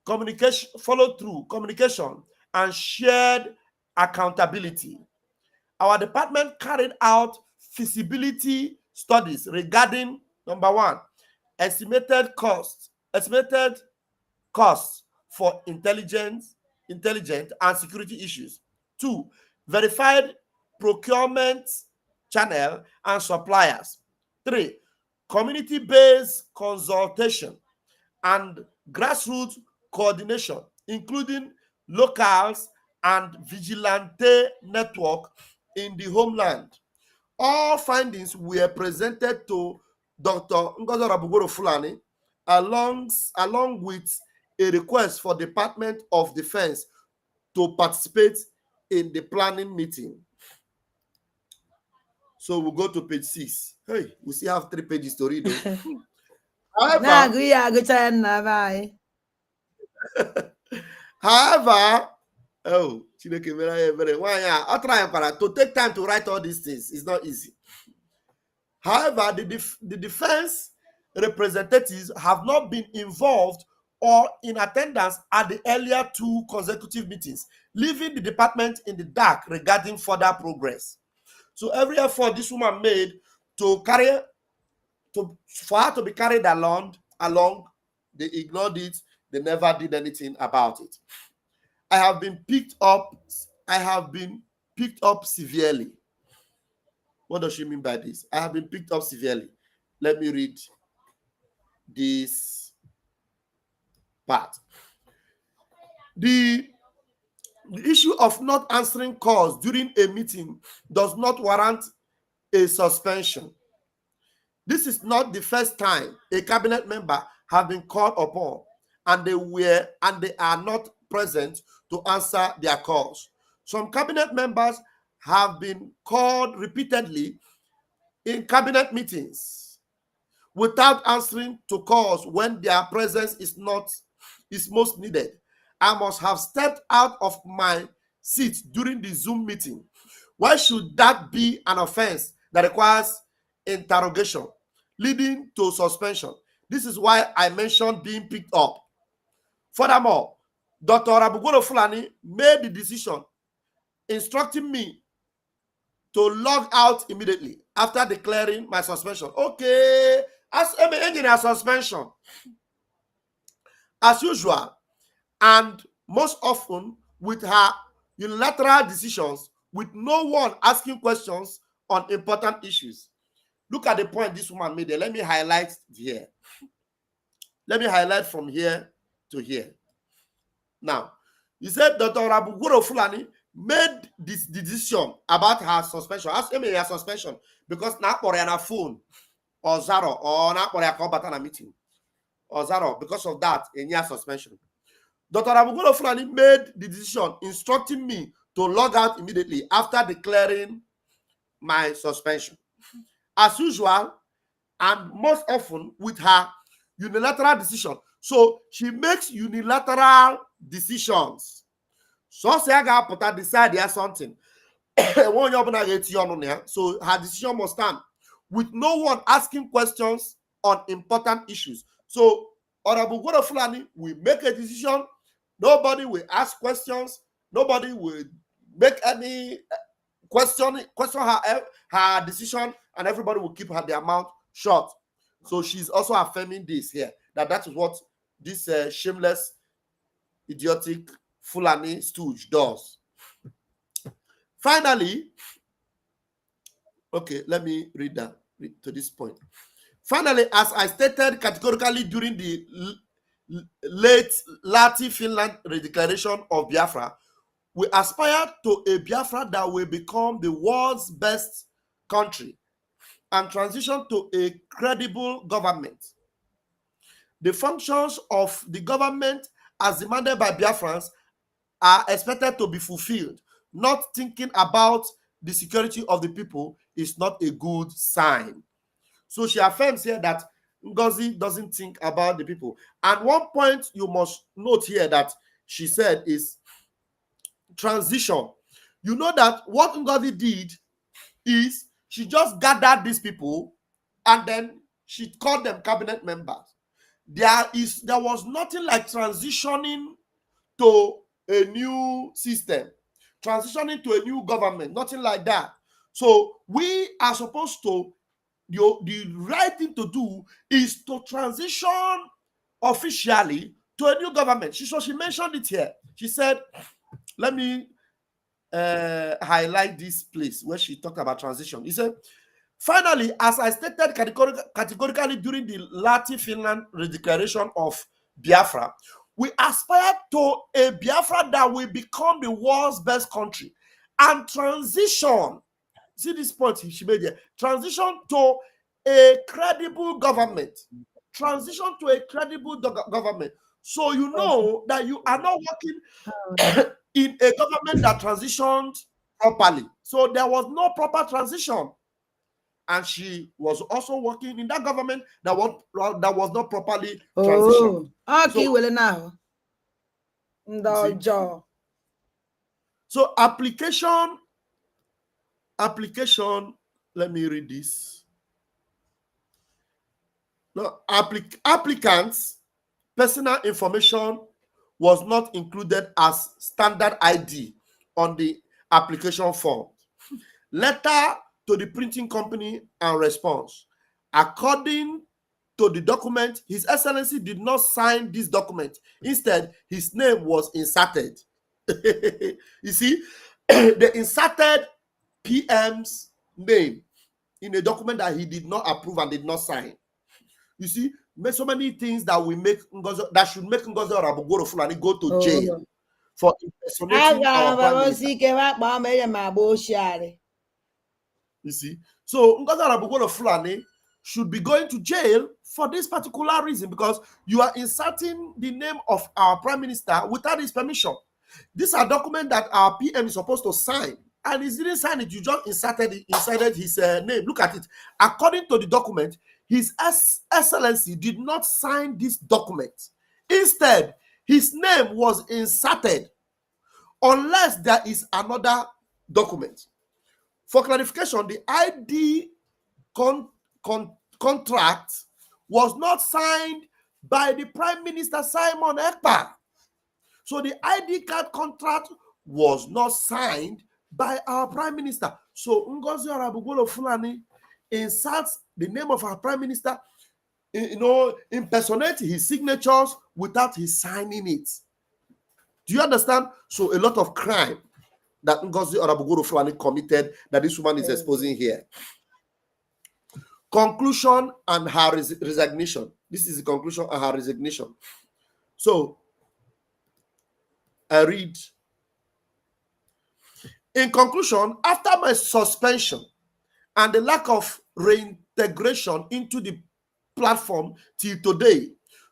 communication, and shared accountability. Our department carried out feasibility studies regarding, number 1, estimated costs for intelligent and security issues. 2, verified procurement channel and suppliers. 3, community-based consultation and grassroots coordination, including locals and vigilante network in the homeland. All findings were presented to Dr. NGOZI ORABUGBORO FULANI along with a request for Department of Defense to participate in the planning meeting. So we'll go to page 6. Hey, we still have 3 pages to read. However, oh, Chineke mere I'll try to take time to write all these things. It's not easy. However, the defense representatives have not been involved or in attendance at the earlier 2 consecutive meetings, leaving the department in the dark regarding further progress. So every effort this woman made for her to be carried along, they ignored it. They never did anything about it. I have been picked up severely. What does she mean by this? I have been picked up severely. Let me read this part. The issue of not answering calls during a meeting does not warrant a suspension. This is not the first time a cabinet member have been called upon and they are not present to answer their calls. Some cabinet members have been called repeatedly in cabinet meetings without answering to calls when their presence is most needed. I must have stepped out of my seat during the Zoom meeting. Why should that be an offense that requires interrogation, leading to suspension? This is why I mentioned being picked up. Furthermore, Dr. ORABUGBORO FULANI made the decision instructing me to log out immediately. after declaring my suspension. Okay, as engineer suspension, as usual, and most often with her unilateral decisions, with no one asking questions on important issues. Look at the point this woman made there. Let me highlight here. Let me highlight from here to here. Now, you said Dr. Orabugboro Fulani made the decision about her suspension. Ask him her suspension because now for her phone or Zaro or now for her meeting or Zaro because of that in your suspension. Dr. Orabugboro Fulani made the decision instructing me to log out immediately after declaring my suspension. As usual, and most often with her unilateral decision. So she makes unilateral decisions. So say I got put decide there something. So her decision must stand with no one asking questions on important issues. So Orabugboro Fulani will make a decision. Nobody will ask questions. Nobody will make any question her decision, and everybody will keep their mouth shut. So she's also affirming this here, that is what this shameless, idiotic Fulani stooge does. Finally, okay, let me read to this point. Finally, as I stated categorically during the late Finland redeclaration of Biafra, we aspire to a Biafra that will become the world's best country and transition to a credible government. The functions of the government as demanded by Biafrans are expected to be fulfilled. Not thinking about the security of the people is not a good sign. So she affirms here that NGOZI doesn't think about the people. And one point you must note here that she said is transition. You know that what NGOZI did is she just gathered these people and then she called them cabinet members. There was nothing like transitioning to a new system, transitioning to a new government, nothing like that. So we are supposed to, the right thing to do is to transition officially to a new government. So she mentioned it here. She said, let me highlight this place where she talked about transition. He said, finally, as I stated categorically during the Finland redeclaration of Biafra, we aspire to a Biafra that will become the world's best country and transition. See this point she made here. Transition to a credible government. Transition to a credible government. So you know that you are not working in a government that transitioned properly. So there was no proper transition. And she was also working in that government that was not properly transitioned. Okay, well now. So application, let me read this. No, applicants' personal information was not included as standard ID on the application form. Letter to the printing company and response. According to the document, His Excellency did not sign this document. Instead, his name was inserted. You see, they inserted PM's name in a document that he did not approve and did not sign. You see, so many things that should make NGOZI Orabugboro Fulani go to jail for impersonating our prime minister. You see, so NGOZI Orabugboro Fulani should be going to jail for this particular reason, because you are inserting the name of our prime minister without his permission. These are documents that our PM is supposed to sign, and he didn't sign it. You just inserted his name. Look at it. According to the document, His Excellency did not sign this document. Instead, his name was inserted, unless there is another document. For clarification, the ID contract was not signed by the Prime Minister Simon Ekpa. So the ID card contract was not signed by our Prime Minister. So NGOZI Orabugboro Fulani inserts the name of our prime minister, impersonate his signatures without his signing it. Do you understand? So a lot of crime that NGOZI ORABUGBORO FULANI committed that this woman is exposing here. Conclusion and her resignation. This is the conclusion and her resignation. So I read. In conclusion, after my suspension and the lack of reintegration into the platform till today,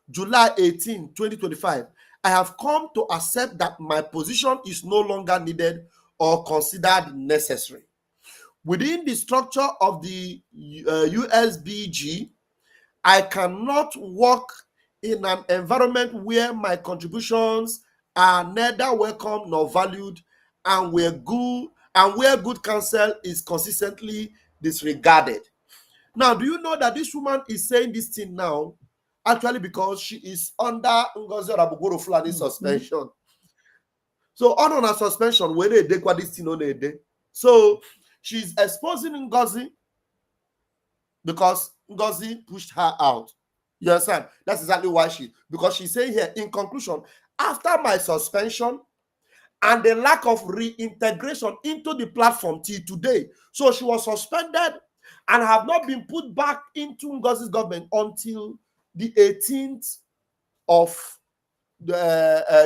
July 18, 2025, I have come to accept that my position is no longer needed or considered necessary. Within the structure of the USBG, I cannot work in an environment where my contributions are neither welcome nor valued, and where good counsel is consistently disregarded. Now, do you know that this woman is saying this thing now actually because she is under NGOZI ORABUGBORO FULANI suspension? So on her suspension, when they do this thing on a day, so she's exposing NGOZI because NGOZI pushed her out. You understand? That's exactly why because she's saying here, in conclusion, after my suspension and the lack of reintegration into the platform till today, so she was suspended and have not been put back into NGOZI's government until the 18th of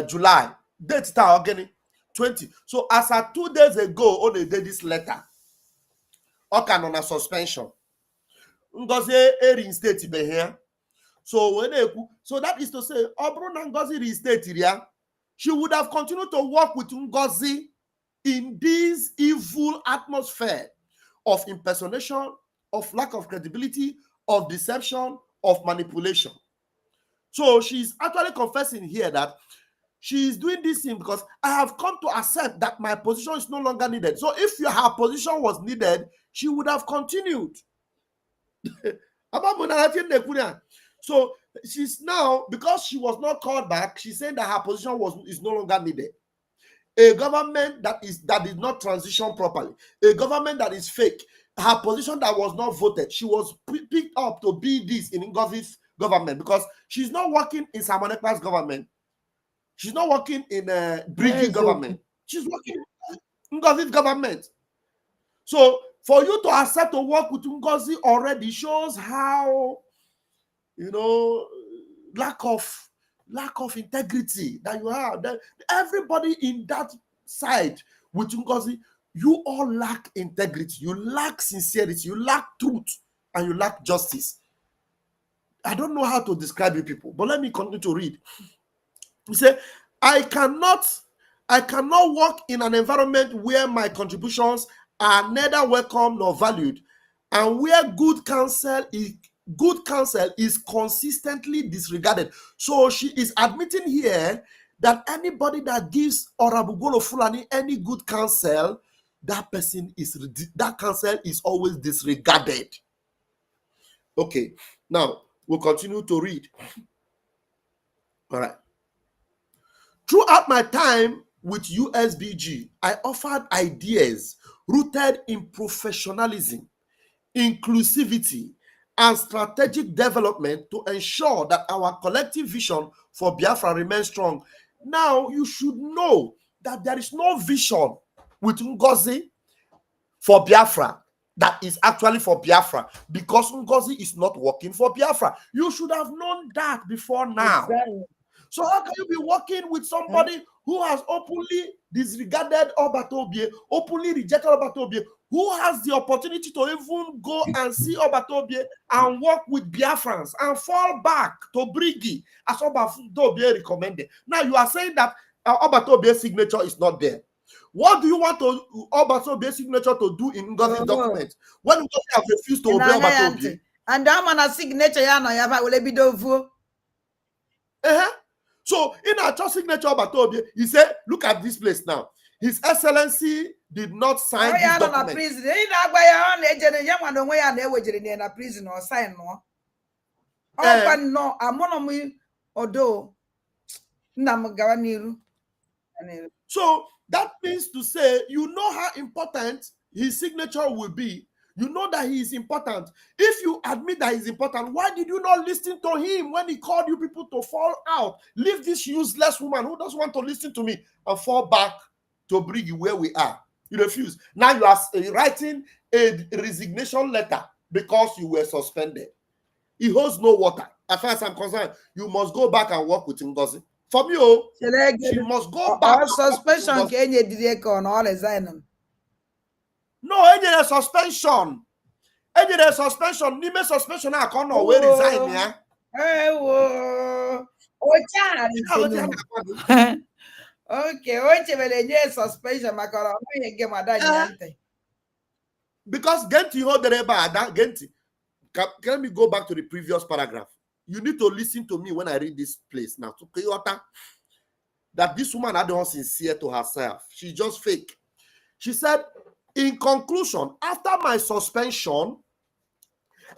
July. Date start again 20. So as of 2 days ago, on they did this letter, okay, on a suspension. NGOZI reinstate here. So that is to say, NGOZI reinstated, she would have continued to work with NGOZI in this evil atmosphere of impersonation, of lack of credibility, of deception, of manipulation. So she's actually confessing here that she's doing this thing because I have come to accept that my position is no longer needed. So if her position was needed, she would have continued. So she's now, because she was not called back, she's saying that her position is no longer needed. A government that did not transition properly, a government that is fake, her position that was not voted, she was picked up to be this in NGOZI's government because she's not working in Simon Ekpa's government. She's not working in Brigi government. She's working in NGOZI's government. So for you to accept to work with NGOZI already shows how, lack of integrity that you have. That everybody in that side with NGOZI, you all lack integrity, you lack sincerity, you lack truth, and you lack justice. I don't know how to describe you people, but let me continue to read. He said, I cannot work in an environment where my contributions are neither welcome nor valued, and where good counsel is consistently disregarded. So she is admitting here that anybody that gives ORABUGBORO FULANI any good counsel, that counsel is always disregarded. Okay, now we'll continue to read. All right. Throughout my time with USBG, I offered ideas rooted in professionalism, inclusivity, and strategic development to ensure that our collective vision for Biafra remains strong. Now, you should know that there is no vision with NGOZI for Biafra that is actually for Biafra, because NGOZI is not working for Biafra. You should have known that before now. Exactly. So how can you be working with somebody who has openly disregarded Obatobie, openly rejected Obatobie, who has the opportunity to even go and see Obatobie and work with Biafrans and fall back to Brigi as Obatobie recommended? Now you are saying that Obatobie's signature is not there. What do you want Obatobie's signature to do in NGOZI's document when NGOZI have refused to obey Obatobie? And I'm on a signature, will be do. So in our church signature Obatobie, he said, look at this place now. His Excellency did not sign this document. Prison or sign no. No, I'm on me odo. So that means to say, you know how important his signature will be You know that he is important. If you admit that he's important, why did you not listen to him when he called you people to fall out? Leave this useless woman who doesn't want to listen to me and fall back to bring you where we are. You refuse. Now you are writing a resignation letter because you were suspended. He holds no water. As far as I'm concerned, you must go back and work with NGOZI. For me, she must go back. Or suspension can you direct on all resign? No, any suspension. Any suspension. Nime suspension I can't know where resign ya. Okay, oche vele nye suspension makara onye ge madanyante. Because Genti hold the that Genti. Can we go back to the previous paragraph? You need to listen to me when I read this place now. To Kyoto, that this woman had not sincere to herself. She's just fake. She said, in conclusion, after my suspension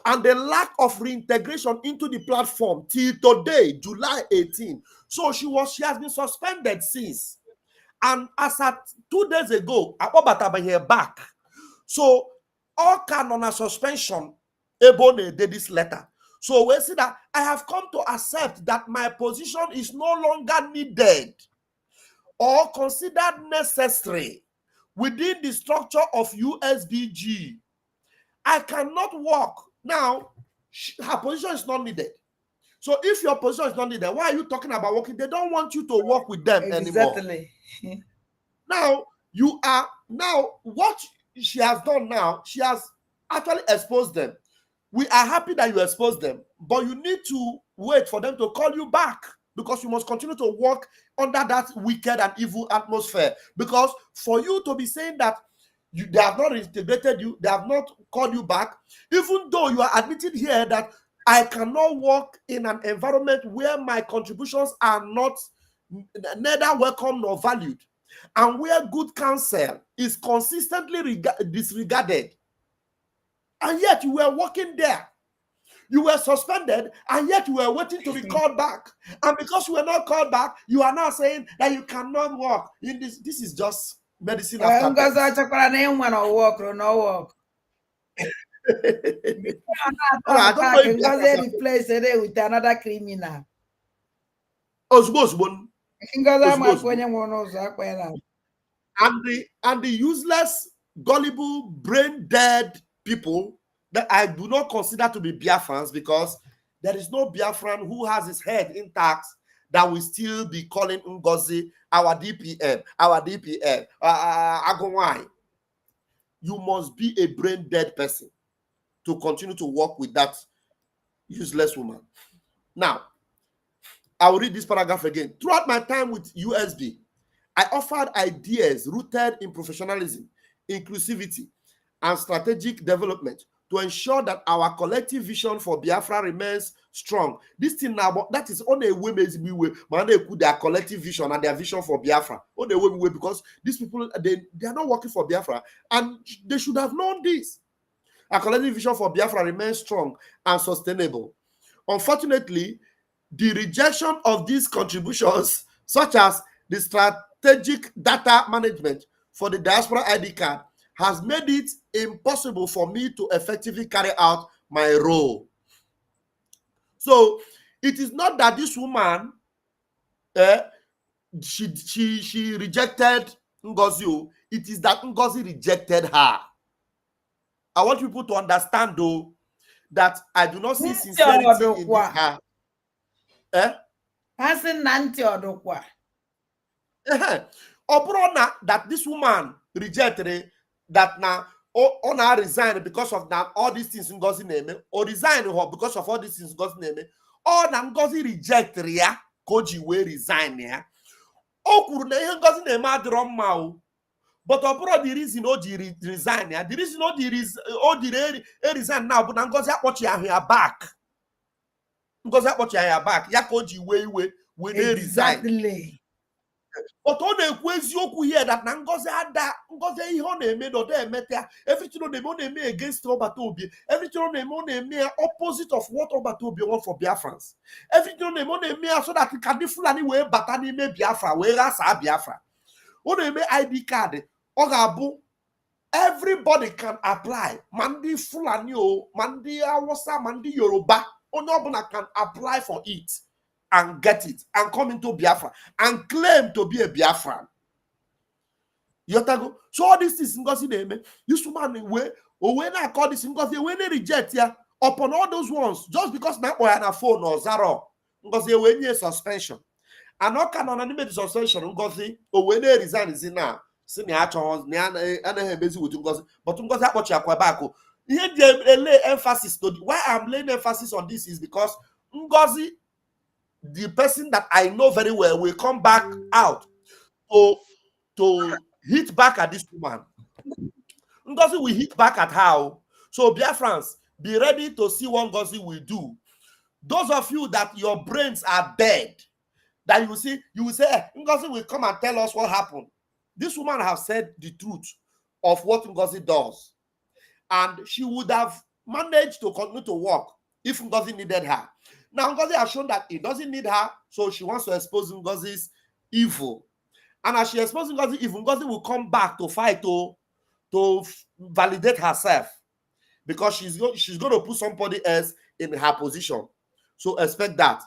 and the lack of reintegration into the platform till today, July 18. So she has been suspended since. And as at 2 days ago, Abobata here back. So all can on a suspension, Ebone did this letter. So we see that I have come to accept that my position is no longer needed or considered necessary within the structure of USBG. I cannot work. Now, her position is not needed. So if your position is not needed, why are you talking about working? They don't want you to work with them anymore. Now, what she has done now, she has actually exposed them. We are happy that you exposed them, but you need to wait for them to call you back because you must continue to work under that wicked and evil atmosphere. Because for you to be saying that they have not reintegrated you, they have not called you back, even though you are admitting here that I cannot work in an environment where my contributions are not neither welcome nor valued, and where good counsel is consistently disregarded, and yet you were working there. You were suspended, and yet you were waiting to be called back. And because you were not called back, you are now saying that you cannot work. In this is just medicine after death. Replace it with another criminal. And the useless, gullible, brain dead people that I do not consider to be Biafrans, because there is no Biafran who has his head intact that will still be calling NGOZI our DPM, Agowai. You must be a brain dead person to continue to work with that useless woman. Now, I will read this paragraph again. Throughout my time with USB, I offered ideas rooted in professionalism, inclusivity, and strategic development to ensure that our collective vision for Biafra remains strong. This thing now, that is only a way they put their collective vision and their vision for Biafra. Only way, because these people, they are not working for Biafra, and they should have known this. Our collective vision for Biafra remains strong and sustainable. Unfortunately, the rejection of these contributions, such as the strategic data management for the diaspora ID card, has made it impossible for me to effectively carry out my role. So it is not that this woman she rejected NGOZI. It is that NGOZI rejected her. I want people to understand, though, that I do not see sincerity in this her. That this woman rejected that now or now resign because of now all these things NGOZI name, or resign because of all these things NGOZI name, or now NGOZI reject ya koji we resign ya. O kuru na ihe NGOZI name adịrọ mma o. But abroad the reason Oji resign ya, the reason Oji resign now, but NGOZI akpọchi ahụ ya back. NGOZI akpọchi ahụ ya back, ya ka Oji we resign. But on a eziokwu here that na NGOZI ihe ọ na-eme na ọda emeta, everything ọ na-eme against Obata Obi, everything ọ na-eme opposite of what Obata Obi want for Biafrans, everything ọ na-eme so that ka ndị Fulani wee bata n'ime Biafra wee rasa Biafra. Ọ na-eme ID card, ọ ga-abụ everybody can apply. Mandi Fulani, Mandi Awasa, Mandi Yoruba, Onobuna can apply for it and get it and come into Biafra and claim to be a Biafran. Yotago. So all this is Ngozi name. This woman when I call this Ngozi, when they reject ya upon all those ones, just because now on a phone or Zaro, Ngozi when you suspension. And not can anonymate the suspension, Ngozi, or when they resign is in now. Senior Charles, Niana busy with Ngozi, but Ngozi Apochi Akwabako. Here they lay emphasis to why I'm laying emphasis on this is because Ngozi, the person that I know very well, will come back out to hit back at this woman. Ngozi will hit back at her. So, Biafrans, be ready to see what Ngozi will do. Those of you that your brains are dead, that you will say, Ngozi will come and tell us what happened. This woman has said the truth of what Ngozi does. And she would have managed to continue to work if Ngozi needed her. Now, Ngozi has shown that it doesn't need her, so she wants to expose Ngozi's evil. And as she exposes Ngozi evil, Ngozi will come back to fight to validate herself, because she's going to put somebody else in her position. So expect that.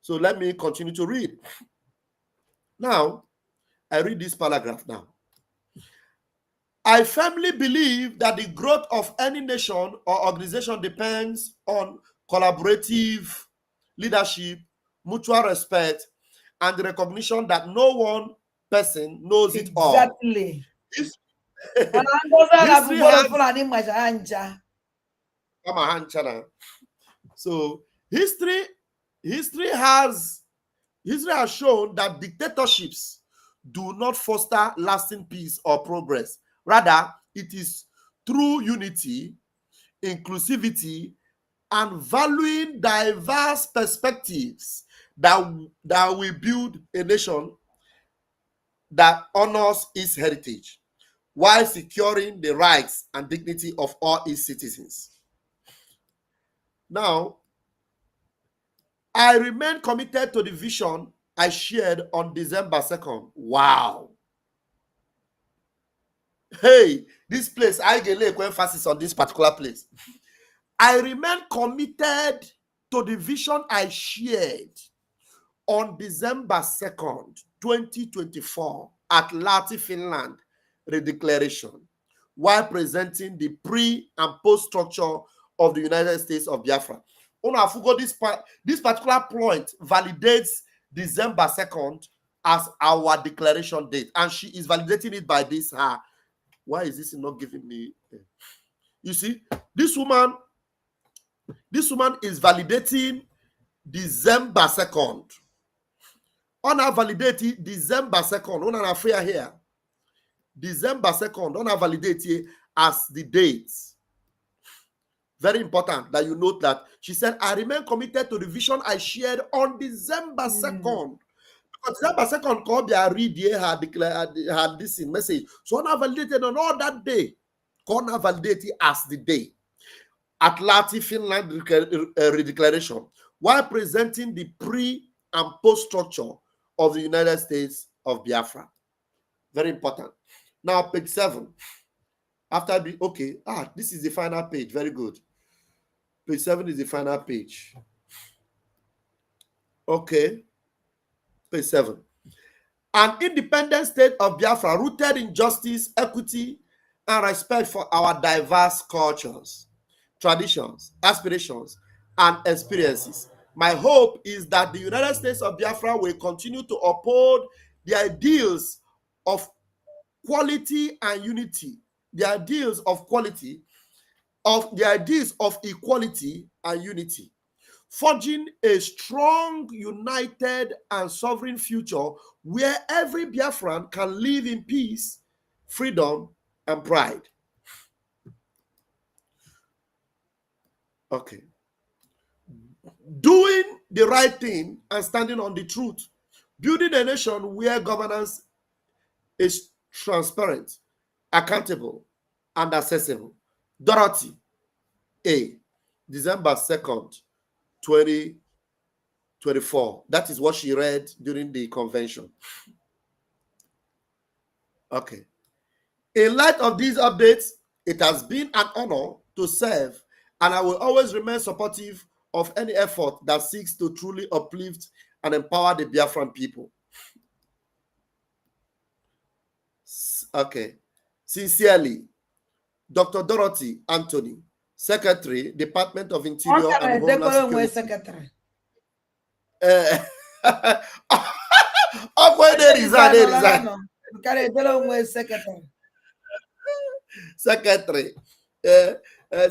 So let me continue to read. Now, I read this paragraph now. I firmly believe that the growth of any nation or organization depends on collaborative leadership, mutual respect, and the recognition that no one person knows it all. Exactly. So history has shown that dictatorships do not foster lasting peace or progress. Rather, it is through unity, inclusivity, and valuing diverse perspectives that we build a nation that honors its heritage while securing the rights and dignity of all its citizens. Now, I remain committed to the vision I shared on December 2nd. Wow. Hey, this place, I get emphasis on this particular place. I remain committed to the vision I shared on December 2nd, 2024 at Lahti, Finland, redeclaration, while presenting the pre and post structure of the United States of Biafra. This particular point validates December 2nd as our declaration date, and she is validating it by this. Why is this not giving me? You see, this woman is validating December 2nd. On our validate December 2nd, on our affair here. December 2nd, on our validate as the date. Very important that you note that she said, I remain committed to the vision I shared on December 2nd. Because December 2nd, called their read here had this in message. So on our validated on all that day. Called our validated as the day. At Lahti, Finland redeclaration, while presenting the pre and post structure of the United States of Biafra. Very important. Now, page 7. After the okay, this is the final page. Very good. Page 7 is the final page. Okay. Page 7. An independent state of Biafra rooted in justice, equity, and respect for our diverse cultures, traditions, aspirations, and experiences. My hope is that the United States of Biafra will continue to uphold the ideals of quality and unity, the ideals of equality and unity, forging a strong, united, and sovereign future where every Biafran can live in peace, freedom, and pride. Okay. Doing the right thing and standing on the truth. Building a nation where governance is transparent, accountable, and accessible. Dorothy A. December 2nd, 2024. That is what she read during the convention. Okay. In light of these updates, it has been an honor to serve, and I will always remain supportive of any effort that seeks to truly uplift and empower the Biafran people. Okay. Sincerely, Dr. Dorothy Anthony, Secretary, Department of Interior and Homeland Security. Secretary. Secretary,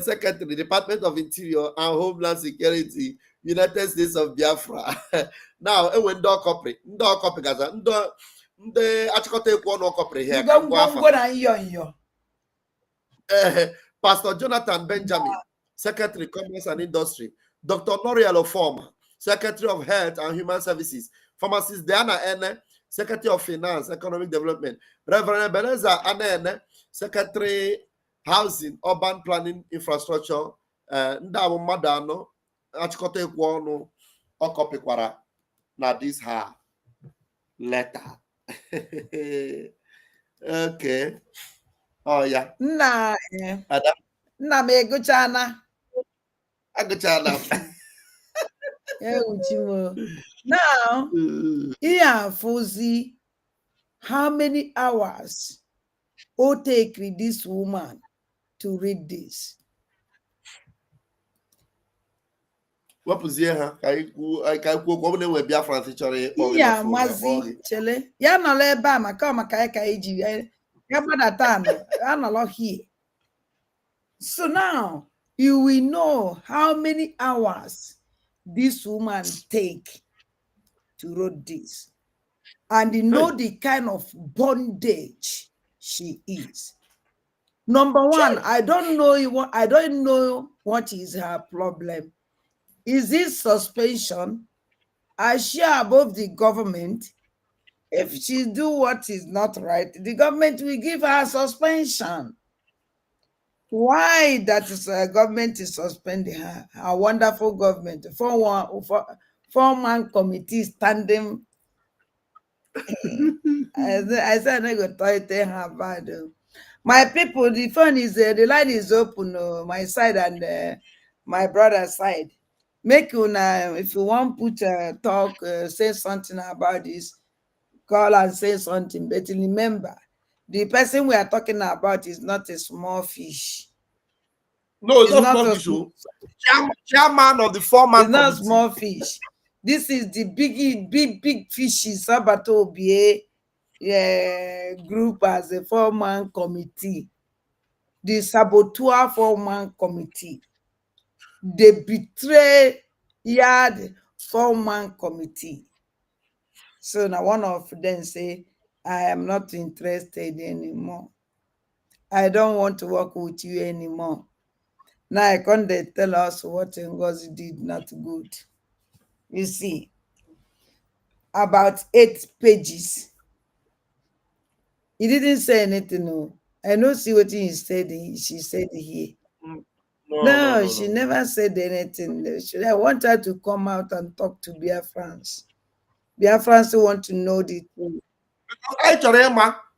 Secretary, Department of Interior and Homeland Security, United States of Biafra. Now, when dog corporate, gaza, the achịkọta ekwu ọnụ ọkọpịrị here ka ngwa afa. Pastor Jonathan Benjamin, Secretary, Commerce and Industry. Dr. Noriel Former, Secretary of Health and Human Services. Pharmacist Diana Ene, Secretary of Finance, Economic Development. Reverend Ebenezer Anene, Secretary, Housing, Urban Planning, Infrastructure. Ndị abụ mmadụ anọ achịkọta ekwu ọnụ ọkọpịkwara na this her letter. Okay. Oh yeah. Nna m egụchana. Agụchana. Now, here Fozi, how many hours will take this woman to read this? Wapụzie ha ka ikwu okwu ọ bụla enwe Biafra chọrọ ịkpọ gị Ya mazi chele ya nọrọ ebe a maka ka eji ya gbadata anọrọ here. So now you will know how many hours this woman take to write this, and you know the kind of bondage she is. Number one, I don't know what is her problem. Is this suspension? Is she above the government? If she do what is not right, the government will give her suspension. Why that is government is suspending her? Our wonderful government, four-man committee standing. I said I go tell her bad. My people, the phone is the line is open. My side and my brother's side. Make una if you want put talk, say something about this, call and say something. But remember, the person we are talking about is not a small fish. No, it's not small fish. Chairman of the four-man committee. It's not small fish. This is the big fishes. Sabato Obie group as a four-man committee. The saboteur four-man committee. They betray yard four-man committee. So now one of them say, I am not interested anymore. I don't want to work with you anymore. Now I can't tell us what NGOZI did not good. You see, about 8 pages. He didn't say anything. No, I don't see what he said. She said here. No, she never said anything. I want her to come out and talk to Biafrans. Biafrans want to know the truth.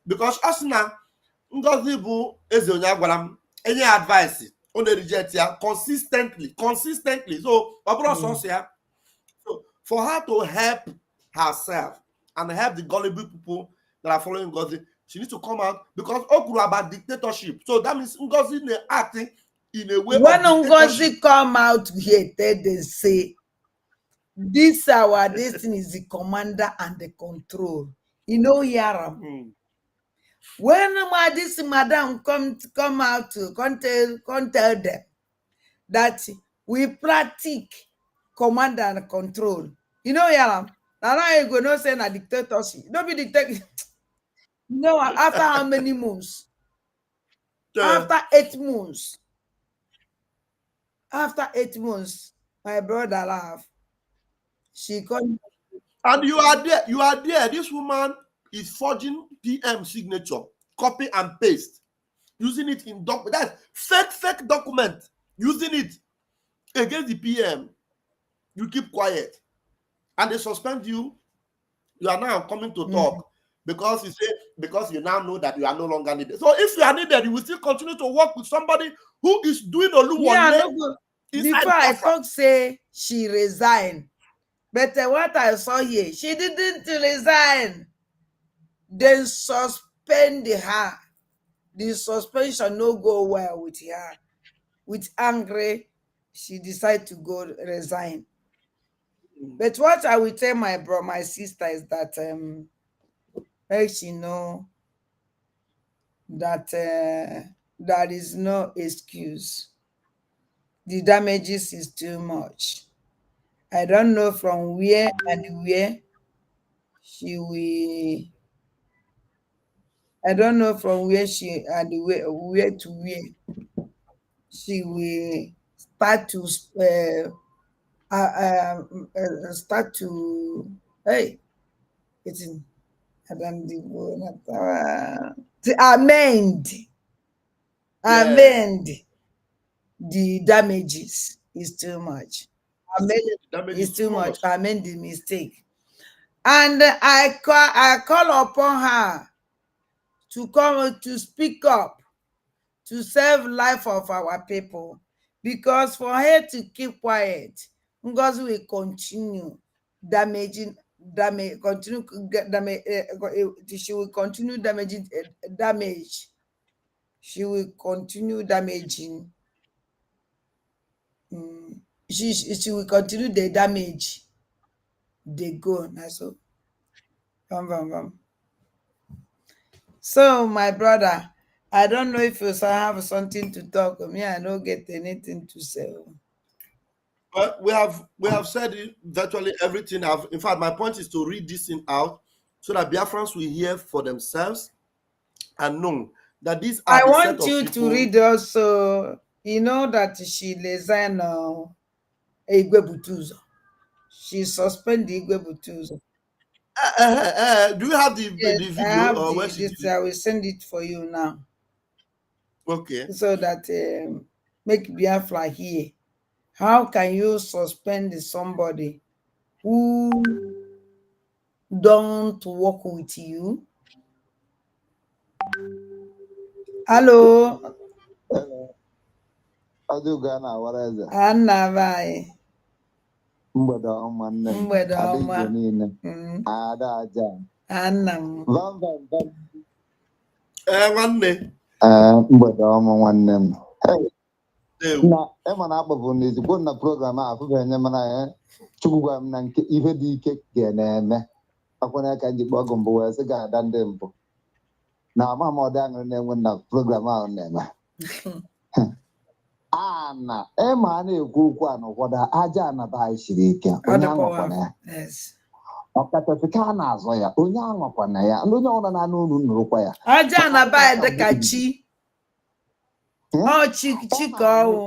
Because us now, NGOZI bụ eze onye agwara m any advice on the reject ya consistently. So, so for her to help herself and help the gullible people that are following NGOZI, she needs to come out because okuru about dictatorship. So that means NGOZI is acting in a way. When NGOZI come out here, they say, this thing is the commander and the control. You know, Yaram. When this madam come out to tell them that we practice command and control. You know, Yaram. Now you go no say na dictatorship. Don't be dictator. No, after how many months? After 8 months. After 8 months, my brother laughed. She come. And you are there. This woman is forging PM signature, copy and paste, using it in that's fake document, using it against the PM. You keep quiet, and they suspend you. You are now coming to talk because you say because you now know that you are no longer needed. So if you are needed, you will still continue to work with somebody who is doing Oluwole. Before I talk, say she resigned. But what I saw here, she didn't resign. Then suspend her. The suspension no go well with her. With angry, she decided to go resign. But what I will tell my sister is that make she know that there is no excuse. The damages is too much. I don't know from where and where she will. I don't know from where she and where to where she will start to start to it's in Adam to amend the damages is too much. Amend is too much. Amend the mistake. And I call upon her to come to speak up to save life of our people, because for her to keep quiet, Ngozi will continue damaging she will continue damaging damage. She will continue damaging. She will continue the damage. They go now so. So my brother, I don't know if you have something to talk. Me, I don't get anything to say. But we have said virtually everything. In fact, my point is to read this thing out so that Biafrans will hear for themselves and know that these are I the want set of you people. to read also. You know that she resigned Igwe Butuzo. She suspended Igwe Butuzo. Do you have the Yes, video? I have Where she this. I will send it for you now. Okay. So that make Biafra hear. How can you suspend somebody who don't work with you? Hello. Anabai. Mgbede ọma nne m, Mgbede ada ọma. Igbo niile, Mm. ada aja, Anam. vam vam vam. Nwanne. Mgbede ọma nwanne m. Ew. Na ịma na akpọbụ n'ezigbo na program a afụbenye mana ya Chukwu gwara m na nke ihe dị ike ga na-eme akwụna ka nji kpọọ gụ mbụ wee sị ga-ada ndị mbụ na ama m ọdị aṅụrị na-enwe na program ahụ na-eme na ịma a na-ekwu okwu a n'ụfọdụ aja anaba anyị siri ike onye anwakwana ya ọkachasị ka a na-azọ ya onye anwakwana ya ndị onye ọbụla na-anụ unu nụrụkwa ya aja anaba anyị dịka chi chi ka ọwụ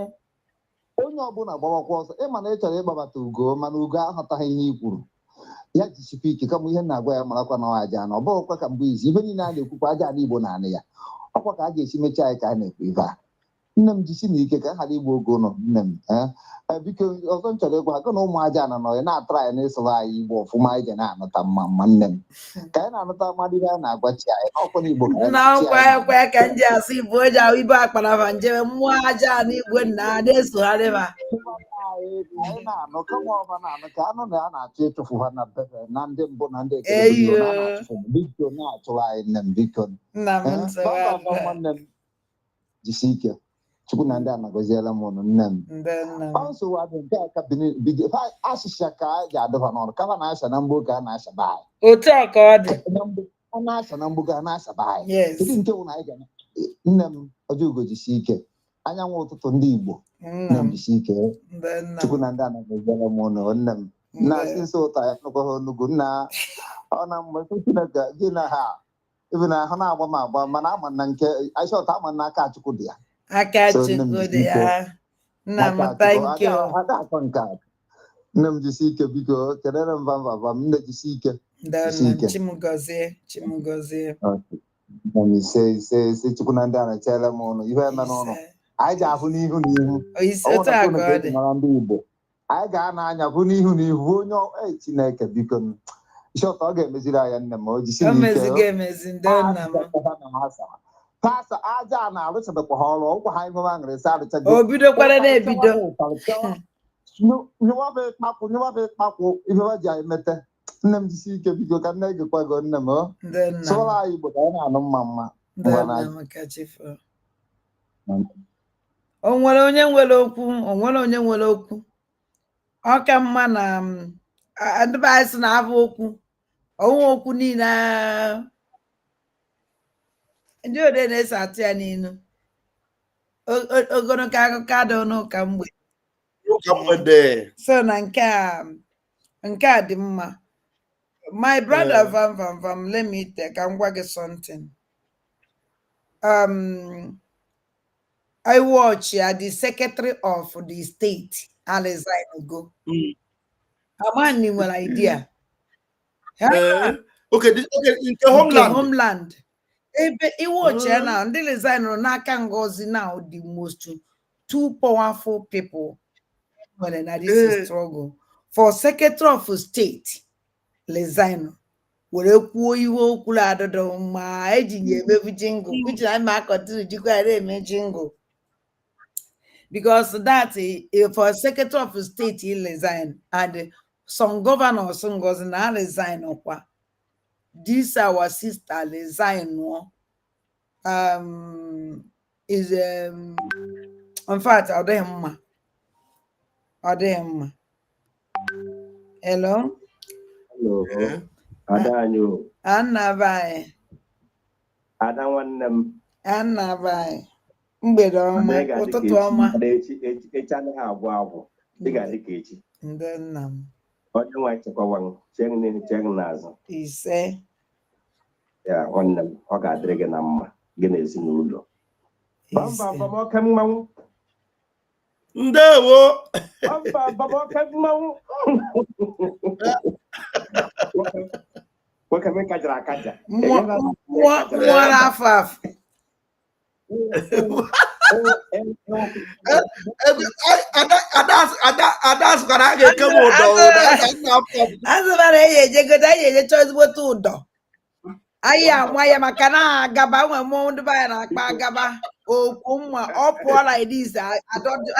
onye ọbụla gbawakwa ọsọ ịma na ị chọrọ ịgbabata ugo mana ugo aghọtaghị ihe i kwuru ya jisikwa ike kama ihe na-agwa ya marakwa na aja na ọ bụghịkwa ka mgbe izi ibe niile a na-ekwukwa aja na Igbo na-anị ya ọkwa ka a ga-esi mechaa anyị ka a na-ekwu ibe a nne m jisi na ike ka a ghara igbu ogo nọ nne m biko ọzọ m chọrọ ịgwa gị na ụmụ aja na nọ na-atara anyị n'ịsụrụ anyị Igbo ọfụma anyị ji na-anụta mma nne m ka anyị na-anụta mmadụ ihe a na-agwachi anyị n'ọkwa n'Igbo ka na ka ndị asị Igbo eji ahụ ibe akparaba njebe mmụọ aja na Igwe na na-esogharịba anyị na-anụ kama ọba na-anụ ka anụ na ya na-achọ ịchụfụ ha na bebe na ndị mbụ na ndị biko na-achụrụ anyị nne m biko nwanne m jisi ike Chukwu na ndị a na-agọziela m ụnụ nne m nsogbu adị nke a ka bido asịsha ka a ji adọba n'ọrụ kama na-asha na mgbo ka a na-ashaba anyị otu a ka ọ dị a na-asha na mgbo ka a na-ashaba anyị kedu nke bụ na anyị ga nne m ọjọọ ugo jisi ike anyanwụ ụtụtụ ndị Igbo nne m jisi ike Chukwu na ndị a na-agọziela m ụnụ nne m na-asị nso ụtọ ya nụkwa ha onugwu nna ọ na mgbe Chineke gị na ha ebe na ahụ na-agba m agba mana ama na nke aishọt ama na aka Chukwu dị ya aka Chukwu dị ya nna m thank you akọ nke a nne m jisi ike biko kelere m vamvava m nne jisi ike Chimugozie ise Chukwu na ndị a na-echere m ụnụ ihe eme n'ụlọ anyị ji ahụ n'ihu n'ihu mara ndị Igbo anyị ga-ana anya hụ n'ihu n'ihu onye Chineke biko Shọta ọ ga-emeziri anya nne m o jisi o ike mezigo emezi ndị nna m pasa aja na-arụchabekwa ha ọrụ ọgwa ha ihe aṅụrị sa arụchago o bidokwara na-ebido nyụwabụ ịkpapụ ihe ọ ji anyị mete nne m jisi ike biko ka nne gị kwago nne m ndị nna sụrụ m anyị Igbo ka anyị na-anụ mma ndị nna m ka chifo o nwere onye nwere okwu ọ ka mma na ndị be anyị sị na-abụ okwu ọnwụ okwu niile ndị ode na-ese atụ ya n'ilu ogologo akụkọ adị n'ụka mgbede so na nke a dị mma. My brother Vam, let me take and gwa gị something. I watch the secretary of the state Alexander go. Amani nwere idea. Okay, in the homeland. I watch now. Ndị resign n'aka Ngozi now the most two powerful people. Well, this is struggle for secretary of state. Resign. Were kwuo iwe okwu adọdọ ma eji nye emebu jingle which I ma continue jikwa eme jingle because that for secretary of state he resign and some governors Ngozi na resign okwa this our sister resign no is in fact ọ dịghị mma. Hello. Adanyo. Anabai. Ada nwanne m. Anabai. Mgbede ọma, ụtụtụ ọma. Echi anaghị agwụ agwụ. Ị ga-adị ka echi. Ndị nna m. Onye nwa chekwawa m, cheng n'azụ. Ise. Ya nwanne m, ọ ga-adịrị gị na mma, gị na ezinụlọ. Bamba ọka mmanwụ. Ndewo. Bamba ọka mmanwụ. Nwoke m kajara akaja. Nwara afọ afọ. Ada sụkwara a ga-eke m ụdọ. Azụbara eyi ejegodo anyị ejecha ezigbote ụdọ. Anyị anwa ya maka na agaba nwe mmụọ ndị be anyị na-akpa agaba okwu mma ọ pụọla idis adọdụ.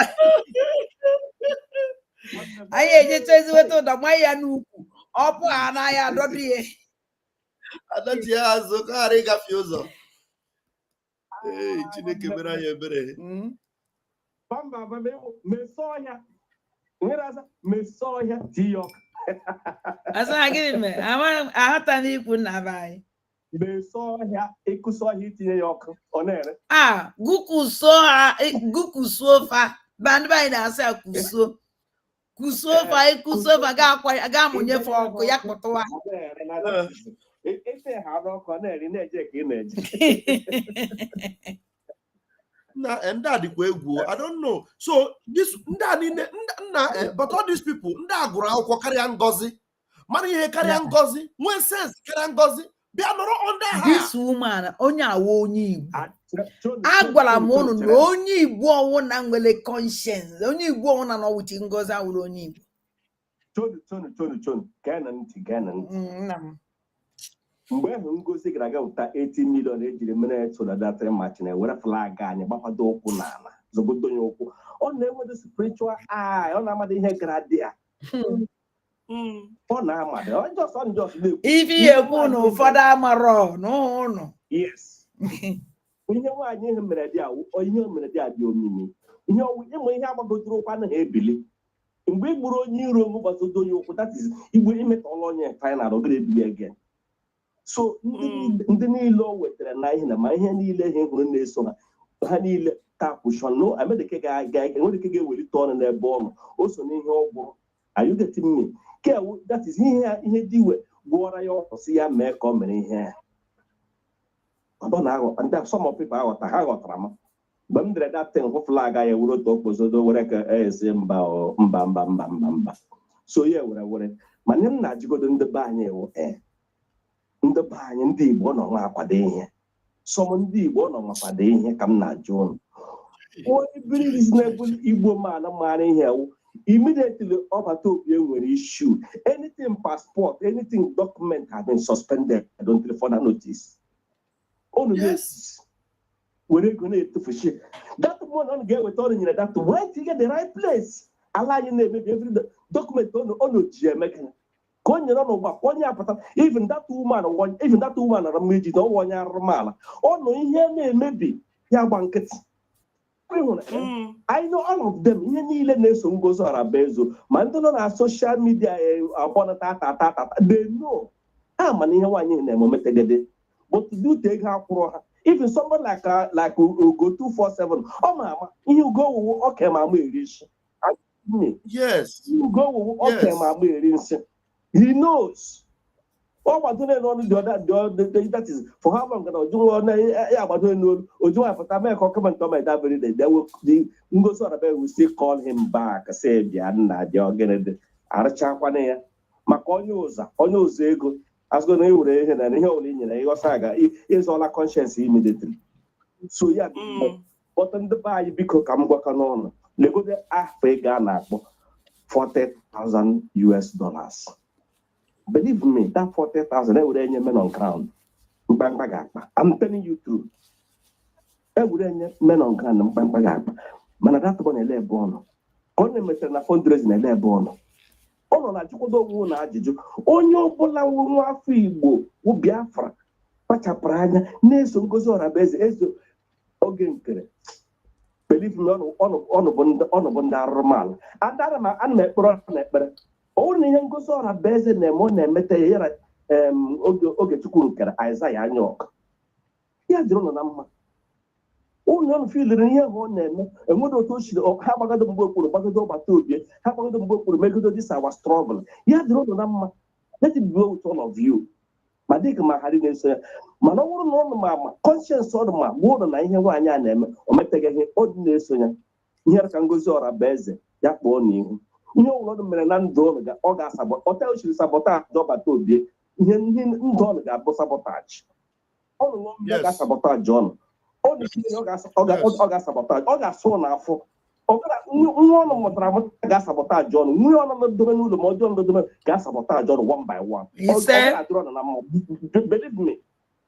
Anyị ejecha ezigbote ụdọ ma ya n'ukwu ọ pụ ha n'ahịa adọdụ ya. Adọdụ ya azụ ka ghara ịgafe ụzọ. Chineke mere anyị ebere. Mesọ ọhịa tiyọ. Asa gịnị mere? Ahụta n'ikwu nna be anyị. Mesọ ọhịa ekuso ọhịa itinye ya ọkụ ọ na-ere. Gukusuo fa bandị be anyị na-asị ya kusuo. Kusuo fa ekusuo fa ga-amụnyefe ọkụ ya kpụtụwa. Efe ha n'ọkụ ọ na-eri na-eje ka ị na-eje. Ndị a dịkwa egwu. I don't know. So this ndị a niile but all these people ndị a gụrụ akwụkwọ karịa Ngozi mara ihe karịa Ngozi nwee sense karịa Ngozi bịa nọrọ under her. This woman onye awa onye Igbo agwara m unu na onye Igbo ọnwụ na nwere conscience onye Igbo ọnwụ na n'ọwụchi Ngozi awụrụ onye Igbo. Chonu gaa na ntị mgbe ahụ Ngozi gara aga wụta 80 million ejiri mere solidarity march na were flag anyị gbakwado ụkwụ n'ala zogodo ya ụkwụ ọ na-enwede spiritual eye ọ na-amada ihe gara dị ya ọ na-amada ife ekwu na ụfọdụ amarọ n'ụlọ. Yes. Ihe nwaanyị ihe mere dị adị omimi ihe ịmụ ihe agbagotụrụ ụkwụ anaghị ebili mgbe ị gburu onye iro m gbazodo ya ụkwụ that is igbe imetọla onye final ogere ebili again. So ndị niile o wetara na ihe na ma ihe niile ihe hụrụ na-eso ha niile tapushon no America enwere ike ga-ewelite ọnụ n'ebe ọ nọ o so n'ihe ọgwụ ayugetime ke that is ihe diwe gwọra ya ọkwụsị ya mee ka ọ mere ihe ọ na-aghọta ndị some of people aghọtara m mgbe m dere that thing flag ya were otu okpozodo were ka esi mba so ya were mana m na-ajụgodo ndị be anyị ewu ndị be anyị ndị Igbo nọ nwa akwado ihe sọm ndị Igbo nọ nwakwado ihe ka m na-ajụ ụnụ onye biri reasonable Igbo maara ihe Immediately over to when issue anything passport, anything document have been suspended. I don't for that notice. Only Yes. we're going to for shit. That one on get with all in that why to get the right place. Allow you maybe every document on GM. Even that woman, even that woman are made it one year mala. Oh no, here maybe ya banket. I know all of them. NGOZI ORABUGBORO na social media they know. But to do take her even somebody like go 247. Oh mama, you go okay, mama. Yes. You go okay, mama. He knows. Oh, but that is for how long can I do? But do comment on my that very day. They will the NGOZI ORABUGBORO will still call him back. Say, Diana, you're getting Arachakwane, Maconyoza ego. As going to and he only in a saga is all a conscience immediately. So, yeah, but on the buy because I'm working on they go to Africa $40,000. Believe me, that 40,000 would any men on ground. I'm telling you true. Every men on ground, man, that one a born. Only metal fundraising a born. All on a Jukodo won ajiju. Onyo Bola won afọ Igbo, wo Biafra. Pachapara anya, na-eso NGOZI ORABUGBORO ezo oge nkere. Believe me, ọnụ bụ ndị arụrụmalụ. Adara ma a na-ekpere na-ekpere. Only NGOZI ORABUGBORO na-eme na-emete ya oge Chukwu nkere Aịzaya anya ọka. Ya jụrụ nọ na mma. Ụlọ filiri ihe ọ na-eme enwere otu o siri ha gbagado mgbe okpuru gbagado ọgbata obi ha gbagado mgbe okpuru megide this our struggle. Ya jụrụ nọ na mma. Let it be with all of you. Ma dịka ma ha na-eso ya mana ọ bụrụ na ọnụ ma conscience ọdụ ma gbụrụ na ihe nwaanyị a na-eme o meteghị ihe ọ dị na-eso ya ihe ka NGOZI ORABUGBORO ya kpọọ n'ihu ihe ọbụla mere na ndụ ọnụ ọ ga-asabọ ọta ochiri sabọtaji ọbata obi ihe ndụ ọnụ ga-abụ sabotaji ọnụ mmiri ga-asabọtaji ọnụ ọ ga-asabọtaji ọ ga-asụ n'afọ nwa ọnụ mụtara amụta ga-asabọtaji ọnụ nwunye ọnụ dobe n'ụlọ ma ọjọọ ndodobe ga-asabọtaji ọnụ one by one. Believe me,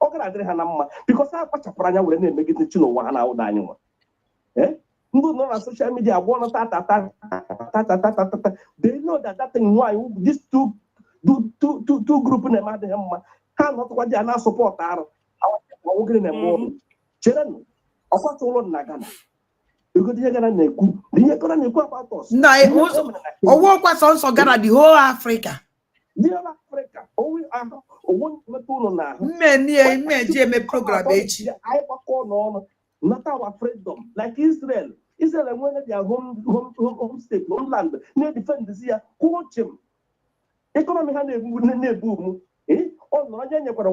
ọ ga-adịrị ha na mma because ha kpachapụrụ anya were na-emegide chi n'ụwa ha na-awụda anyị nwa ndị nọ na social media abụọ na tata they know that that thing nwaanyị these two group na-eme adịghị mma ha nọtụkwa dị a na-asọpọtụ arụ awụgịrị na-eme ọrụ cherenụ ọkwata ụlọ na Ghana egodi ihe Ghana na-ekwu ihe Ghana na-ekwu about us ọwụ kwa sọnsọ Ghana the whole Africa mmeji eme program echi anyị gbakọ n'ọnụ not our freedom like Israel enwere their home state homeland na-edefend ya kwuochem economy ha na-ebu umu ọ nọrọ onye nyekwara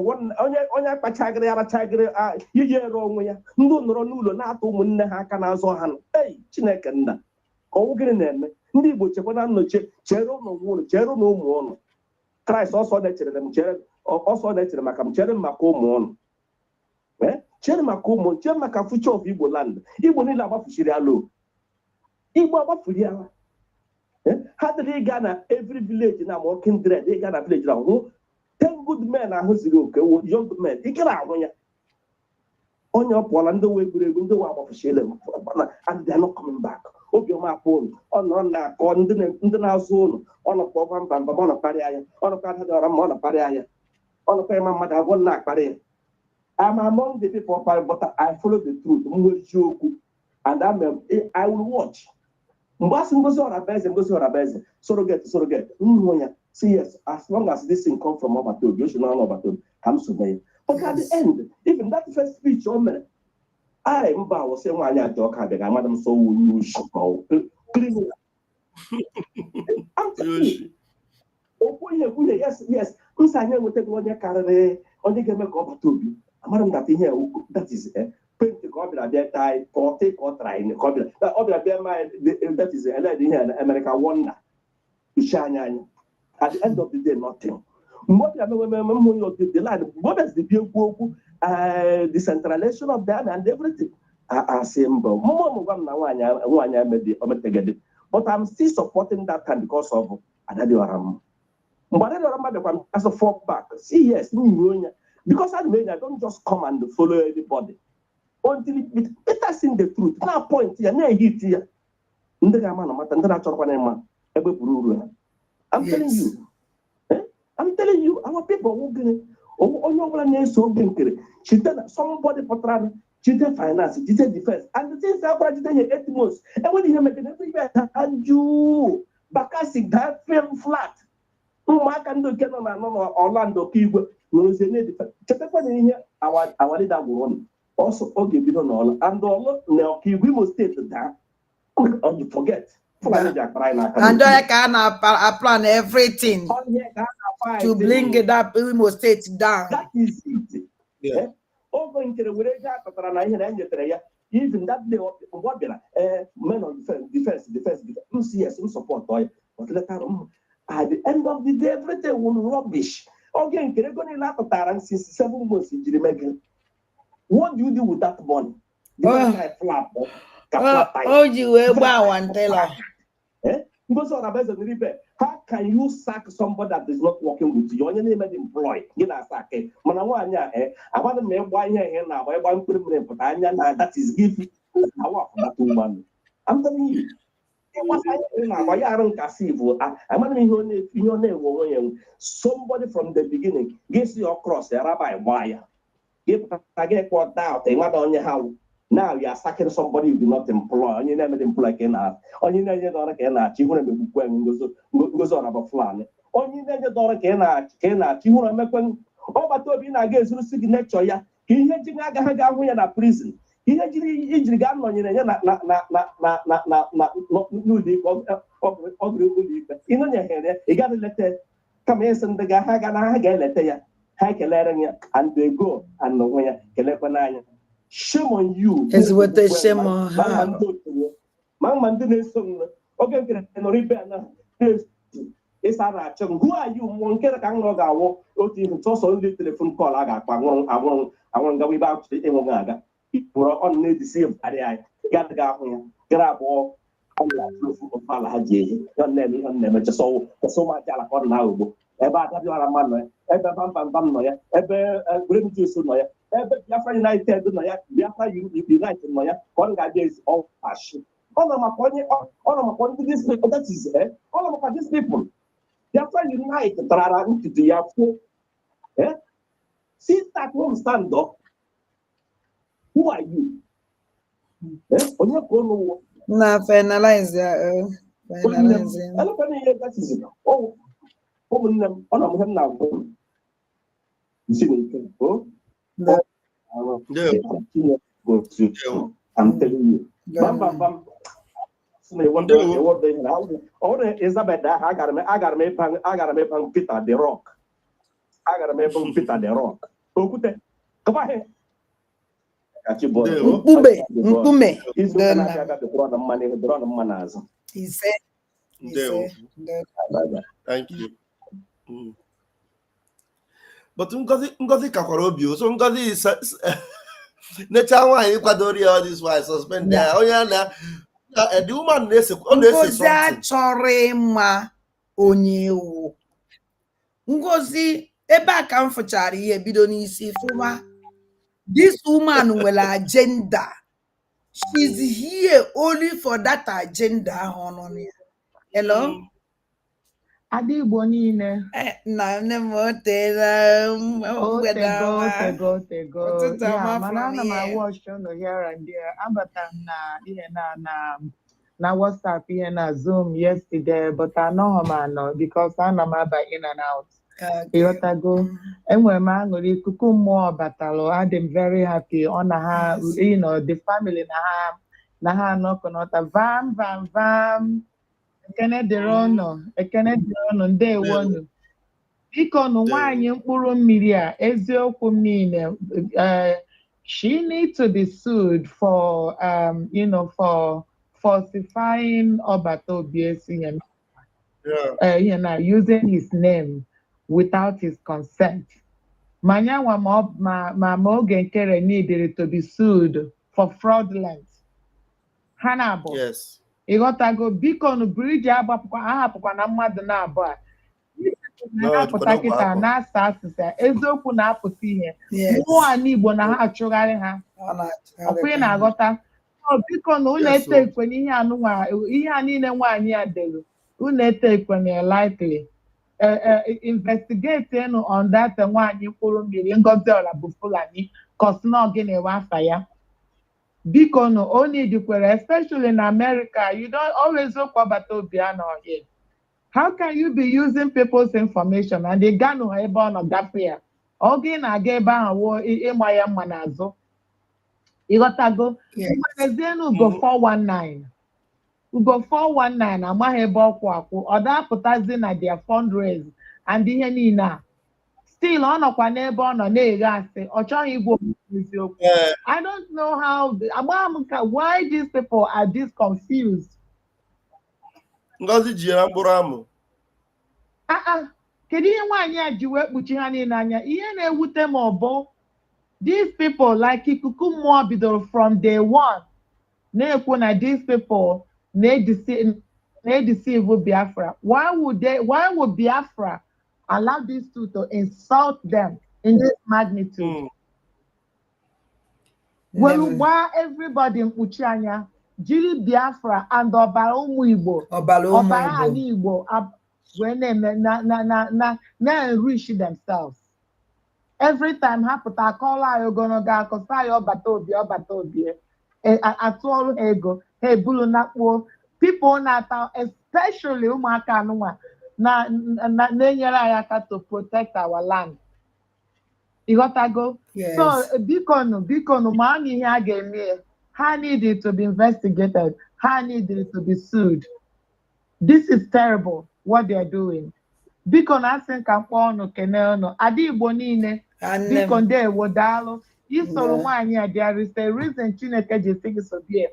onye akpachagịrị arachagịrị iji ere onwe ya ndị nọrọ n'ụlọ na-atụ ụmụnne ha aka n'azụ ha Chineke nna ọnwụ gịnị na-eme ndị Igbo chekwa na nnọchi chere ụlọ nwụrụ chere na ụmụ ụnụ Kraịst ọsọ na-echere maka m chere maka ụmụ ụnụ chere maka ụmụ chere maka future of Igbo land Igbo niile agbafuchiri ala Igbo agbafuri ala ha dịrị ịga na every village na ma kindred ịga na village na hụ 10 good men ahụ ziri oke young men ikere ahụ ya onye ọ pụọla ndị wee egwuregwu ndị wee agbafuchile and they are not coming back obiọma apụ ọ nọrọ na-akọ ndị na-azụ ụlọ ọnọkwa ọgwa mba mba ọ nọkarịa ya ọnọkwa adadọra ma ọ nọkarịa ya ọnọkwa ịma mmadụ agwọ na-akparị ya I'm among the people, but I follow the truth. And I will watch. NGOZI ORABUGBORO, surrogate. See, yes, as long as this thing comes from Obato, you should not know Obato, comes to me. But at the end, even that first speech, I was saying, why I talk, I madam, so you should go. Clean yes. Usanya will take 1 year carry, only can make Obato. Madam, that is paint the copy at that time, or take or try in the copy. That is a lady here in America wonder to shine at the end of the day, nothing. What is the beautiful decentralization of them and everything? I say, but But I'm still supporting that time because of Adadi Oram. But Adadi Oram as a fall back. See, yes, because I don't just come and follow anybody. Until it better seen the truth. Now point here, now hit here. I'm telling you. I'm telling you, our people who somebody for children finance, children defense, and the things that are 8 months. And when you make it, and you Bakasi that film flat. Makando Kenon and Orlando Kigo was a native. Our leader will also okay, we don't know. And all now Kigo state that. Oh, you forget. And I can plan everything to bring it up. We must state down. That is it. Yeah. Over in the even that day, what men of defense, yes, support oil. But at the end of the day, everything will rubbish. Again, they're going to since 7 months in Jirimegin. What do you do with that money? You will bow and tell her. How can you sack somebody that is not working with you? Your name is employed. You know, sack it. I want to make one here now. I want to put but that is giving. That woman. I'm telling you. Somebody from the beginning gives you across the rabbi wire. I get caught out. They want on your house. Now you are sacking somebody you do not employ. You never employ Kena. On you never don't Kena. You want to be going goes on about Fulani. On you never don't Kena. You want to make one. Oh, but to be in against the signature. Yeah, he had Jinaga in a prison. He had injury gun on you. You know, you got a letter. Come here, and the Gahaga letter. Hack and they go and the way Kelepanaya. Shame on you. It's what the shame on her. Man, okay, it's a who are you? One get a gang log. I won't also the telephone call. I won't go about the Emogaga. People are on the same area. Got the guy, grab all. Your name, just so much on now. About that, you are a man, ever bring you soon. Biafra United, Biafra United, one guy is all passion. All of my these people, that is it. All of these people, Biafra United, to the Yafu. See that one stand up. Who are you? On your corner. Now, finalize. That is it. Oh, now. You see me? Oh. I'm telling you. Bam. What they now? Elizabeth, I gotta make Peter the Rock. I gotta make Peter the Rock. Come on here. Mpume. He said. Thank you. But Ngozi kakwara obi so Ngozi is nature nwaanyị kwadoro all this while suspend there onye na the woman na-ese Ngozi achọrọ ịma onye ewu. Ngozi ebe a ka m fụchara ihe bido n'isi fụma. This woman nwere agenda. She's here only for that agenda ahụ nọ ya. Hello? Adị Igbo niile. Na nne m otego. Yeah, mana ana m awọch unu here and there. Abata m na ihe na WhatsApp ihe na Zoom yesterday, but anọghị m anọ because ana m aba in and out. Ịghọtago, enwere m aṅụrị ikuku mmụọ batalụ. Adị m very happy. Ọ na ha, the family na ha anọkọnọta vam. Ekene dịrị ọnụ ndewonu. Biko nụ nwaanyị mkpụrụ mmiri a eziokwu m niile. She needs to be sued for for falsifying Obata Obiesi using his name without his consent. Manyawa ma oge nkere needed to be sued for fraudulence. Hannibal. Yes. ịghọtago biko nụ briji ahapụkwa na mmadụ na-abụọ a na-apụta kịta na-asa asịsa eziokwu na-apụta ihe mmụọ ala Igbo na ha achụgharị ha ọkwa ị na-aghọta biko na unu ete ekwe n'ihe ihe a niile nwaanyị a dere unu ete ekwe na likely investigate on that nwaanyị mkpụrụ mmiri Ngozi Orabufulani kosna gịnị wa afa ya biko no only dikwere especially in America you don't always look about Obiano here. How can you be using people's information and they gano ebe ọ nọ gafe ya oge na-aga ebe ahụ ịma ya mma n'azụ ịghọtago ezienu ugo 419 ugo 419 amaghị ebe ọkwụ akwụ ọ dapụtazi na their fundraise and ihe niile a still ọ nọkwa n'ebe ọ nọ na-eghe asị ọ chọghị igwe eziokwu I don't know how why these people are this confused. Ngozi ji ya mkpụrụ amụ kedu ihe nwaanyị a ji wee kpuchi ha niile anya ihe na-ewute m ọbụ these people like ikuku mmụọ bidoro from day one na-ekwu na these people na-edeceive Biafra. Why would Biafra allow these two to insult them in this magnitude? Well, why everybody mkpuchi anya jiri Biafra and ọbara ụmụ Igbo ọbara ala Igbo wee na-enrich themselves every time ha pụta akọla anyị ogologo akọsa anyị ọbata obi atụ ọrụ ha ego ha ebulu nakpuo people na-ata especially ụmụaka anụnwa na-enyere anyị aka to protect our land. Ịghọtago? So bikonu ma na ihe a ga-eme ha needed to be investigated, ha needed to be sued. This is terrible what they are doing. Bikonu asị ka mkpọ ọnụ kene ọnụ ada Igbo niile biko ndewo daalụ isoro nwaanyị a there is a reason Chineke ji sị gị sobie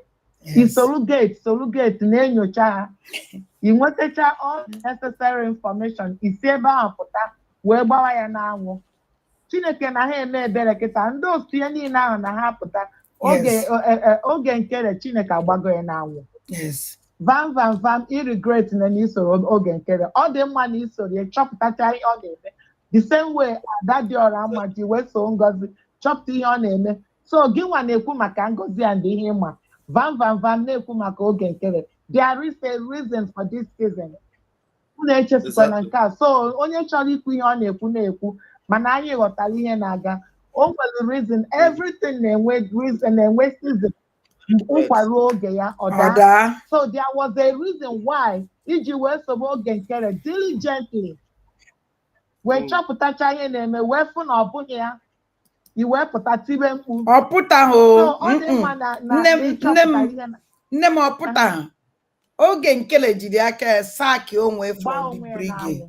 isolu gate na-enyocha ha inwetacha all necessary information isi ebe ahụ pụta wee gbawa ya n'anwụ Chineke na ha eme ebere kịta ndị otu ya niile ahụ na ha pụta oge nkere Chineke agbago ya n'anwụ vam irregret na isoro oge nkere ọ dị mma na isoro ya chọpụtacha ihe ọ na-eme the same way ada dị ọra mma ji wee so Ngozi chọpụta ihe ọ na-eme so gị nwa na-ekwu maka Ngozi and ihe ịma vam na-ekwu maka oge nkere there is a reason for this season unu echefukwa na nke a so onye chọrọ ikwu ihe ọ na-ekwu mana anyị ghọtara ihe na-aga o nwere reason everything na-enwe reason na-enwe season nkwaruo oge ya ọda so there was a reason why iji wee sobe oge nkere diligently wee chọpụtacha ihe na-eme wee fụ na ọ bụghị ya iwee pụta tibe mkpu ọ pụtaghị nne m ọ pụtaghị oge nkele jiri aka saki onwe from the brigade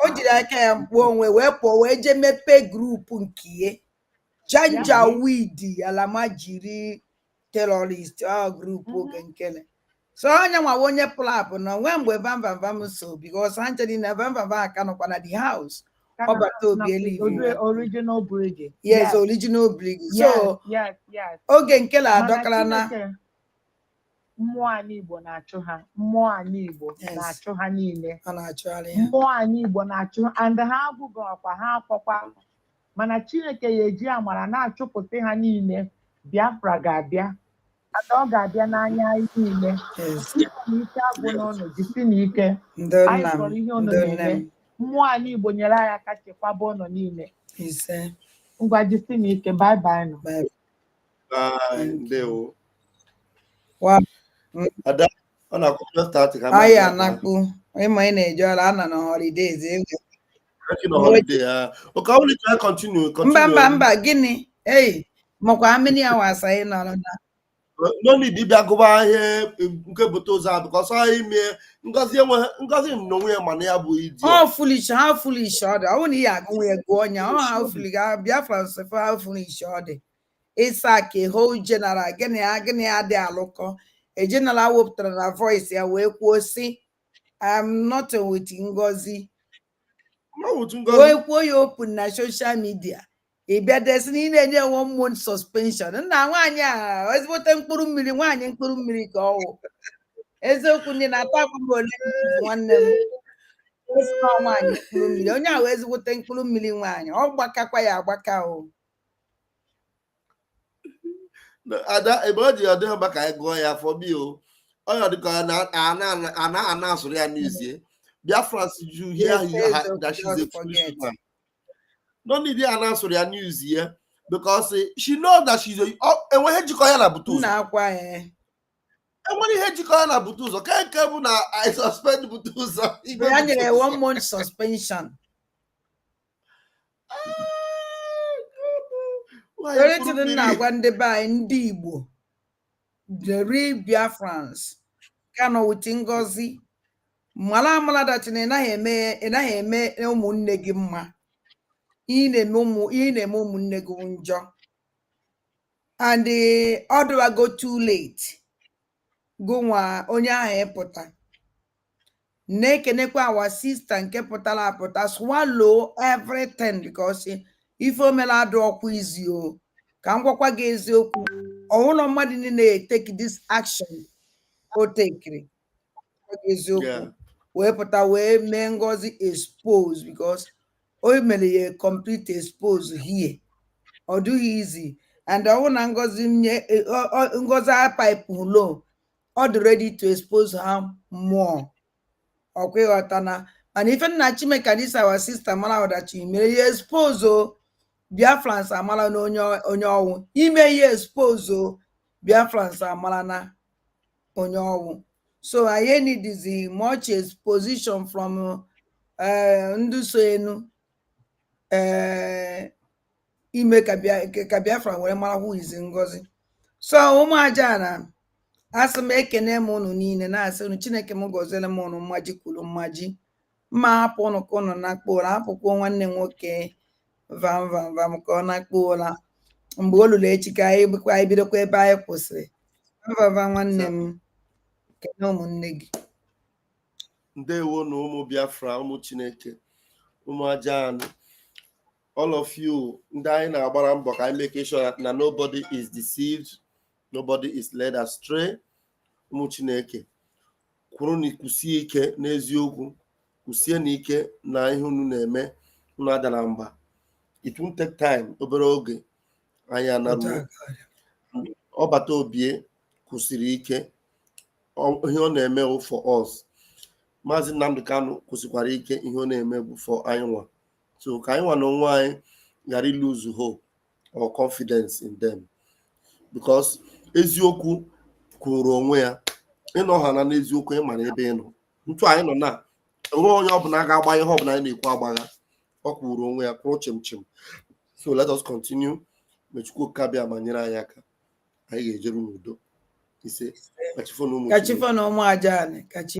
o jiri aka ya mkpu onwe wee pụọ wee jee mepee grupu nke Janjaweed alama jiri terrorist grupu oge nkele so onye nwawa onye plapụ na onwe mgbe vam so because ha nchedi na vam aka nọkwa na the house ọbata obi elive original brigade yes original brigade so oge nkele adọkara na mmụọ anyị Igbo na-achụ ha mmụọ anyị Igbo na-achụ ha niile mmụọ anyị Igbo na-achụ and ha abụghị ọkwa ha akpọkwa mana Chineke ya eji amara na-achụpụta ha niile Biafra ga-abịa ada ọ ga-abịa n'anya anyị niile ike agwụ n'ụlọ jisi n'ike anyị chọrọ ihe ụlọ na-eme mmụọ anyị Igbo nyere anyị aka chekwaba ụlọ niile ngwa jisi n'ike bye nọ Ada ọ na-akwụkwọ start ka anyị anakpu ịma ị na-eje ọrụ ana na holidays mba gịnị makwa amịnị ya wasa anyị nọrọ na no need ịbịa gụba ihe nke bute ụzọ ahụ because ọ ime Ngozi n'onwe ya mana ya bụ idi ọ foolish ọ dị ọ bụ na ihe agụnwe ya gụọ ọnya ọ ha foolish Biafra sefe ha foolish ọ dị ịsa ka whole general gịnị ya dị alụkọ general wepụtara na voice ya wee kwuo sị I'm not with Ngozi wee kwuo ya open na social media ịbịa desi na ị na-enye 1 month suspension nna nwaanyị a ezigbote mkpụrụ mmiri nwaanyị mkpụrụ mmiri ka ọ wụ eziokwu ndị na-ata akwụkwọ ole nwanne m nwaanyị mkpụrụ mmiri onye ahụ ezigbote mkpụrụ mmiri nwaanyị ọ gbakakwa ya agbaka o ada ebe ọ ji ọ dịghị mma ka anyị gụọ ya afọ bi o onye dịka ana asụrụ ya n'ezie Biafrans you hear that she's a foolish woman. No need ya na asụrụ ya news ya because she knows that she's enweghị jikọ ya na butu ụzọ na-akwa enwere ihe jikọ ya na butu ụzọ ka nke bụ na I suspend butu ụzọ ya nyere 1 month suspension Dorothy na-agwa ndị be anyị ndị Igbo the real Biafrans ka nọ with Ngozi mara amara that na ị naghị eme ụmụnne gị mma ị na-eme ụmụnne gị njọ and ọ dịwago too late go nwa onye ahụ ịpụta na-ekenekwa awa sista nke pụtara apụta swallow everything because ife omela adụ ọkwa izi o ka m gwakwa gị eziokwu ọhụrụ mmadụ niile take this action o tekiri eziokwu wee pụta wee mee Ngozi expose because o mere ya complete expose here ọ dịghị easy and ọwụ na Ngozi pipe low ọ dị ready to expose her more ọkwa ịghọta na mana ife nna Chimeka dis our sister mara ọdachi mere ya expose o Biafrans amara na onye ọnwụ ime ya expose o Biafrans amara na onye ọnwụ so anyị need much exposition from ndị so enu ime ka Biafra were mara who is Ngozi so ụmụ aja na asị m ekene m unu niile na-asị unu Chineke m gọziere m unu mmaji kwuru mmaji mma hapụ unu ka unu na-akpọ ụra hapụkwuo nwanne nwoke vam ka ọ na-akpọ ụra mgbe o lụrụ echi ka anyị bidokwa ebe anyị kwụsịrị vava nwanne m kene ụmụnne gị ndewo na ụmụ Biafra ụmụ Chineke ụmụ aja anụ all of you ndị anyị na-agbara mbọ ka anyị make sure that na nobody is deceived, nobody is led astray. Ụmụ Chineke kwuru na kwụsie ike n'eziokwu kwụsie n'ike na ihe unu na-eme unu ada na mba. It won't take time, obere oge anyị anaruo ọbata obie kwụsịrị ike ihe ọ na-eme for us. Maazị Nnamdi Kanu kwụsịkwara ike ihe ọ na-eme bụ for anyị nwa. So ka anyị nwa na onwe anyị ghara lose hope or confidence in them because eziokwu kwuru onwe ya ịnọ ha na n'eziokwu ị mara ebe ị nọ ntu anyị nọ na onwe onye ọbụla ga-agba ihe ọbụla anyị na-ekwu agbagha ọ kwuru onwe ya kwụrụ chim. So let us continue mechukwu kabịa ma nyere anyị aka anyị ga-ejeru n'udo ise kachifo na ụmụ ụmụ aja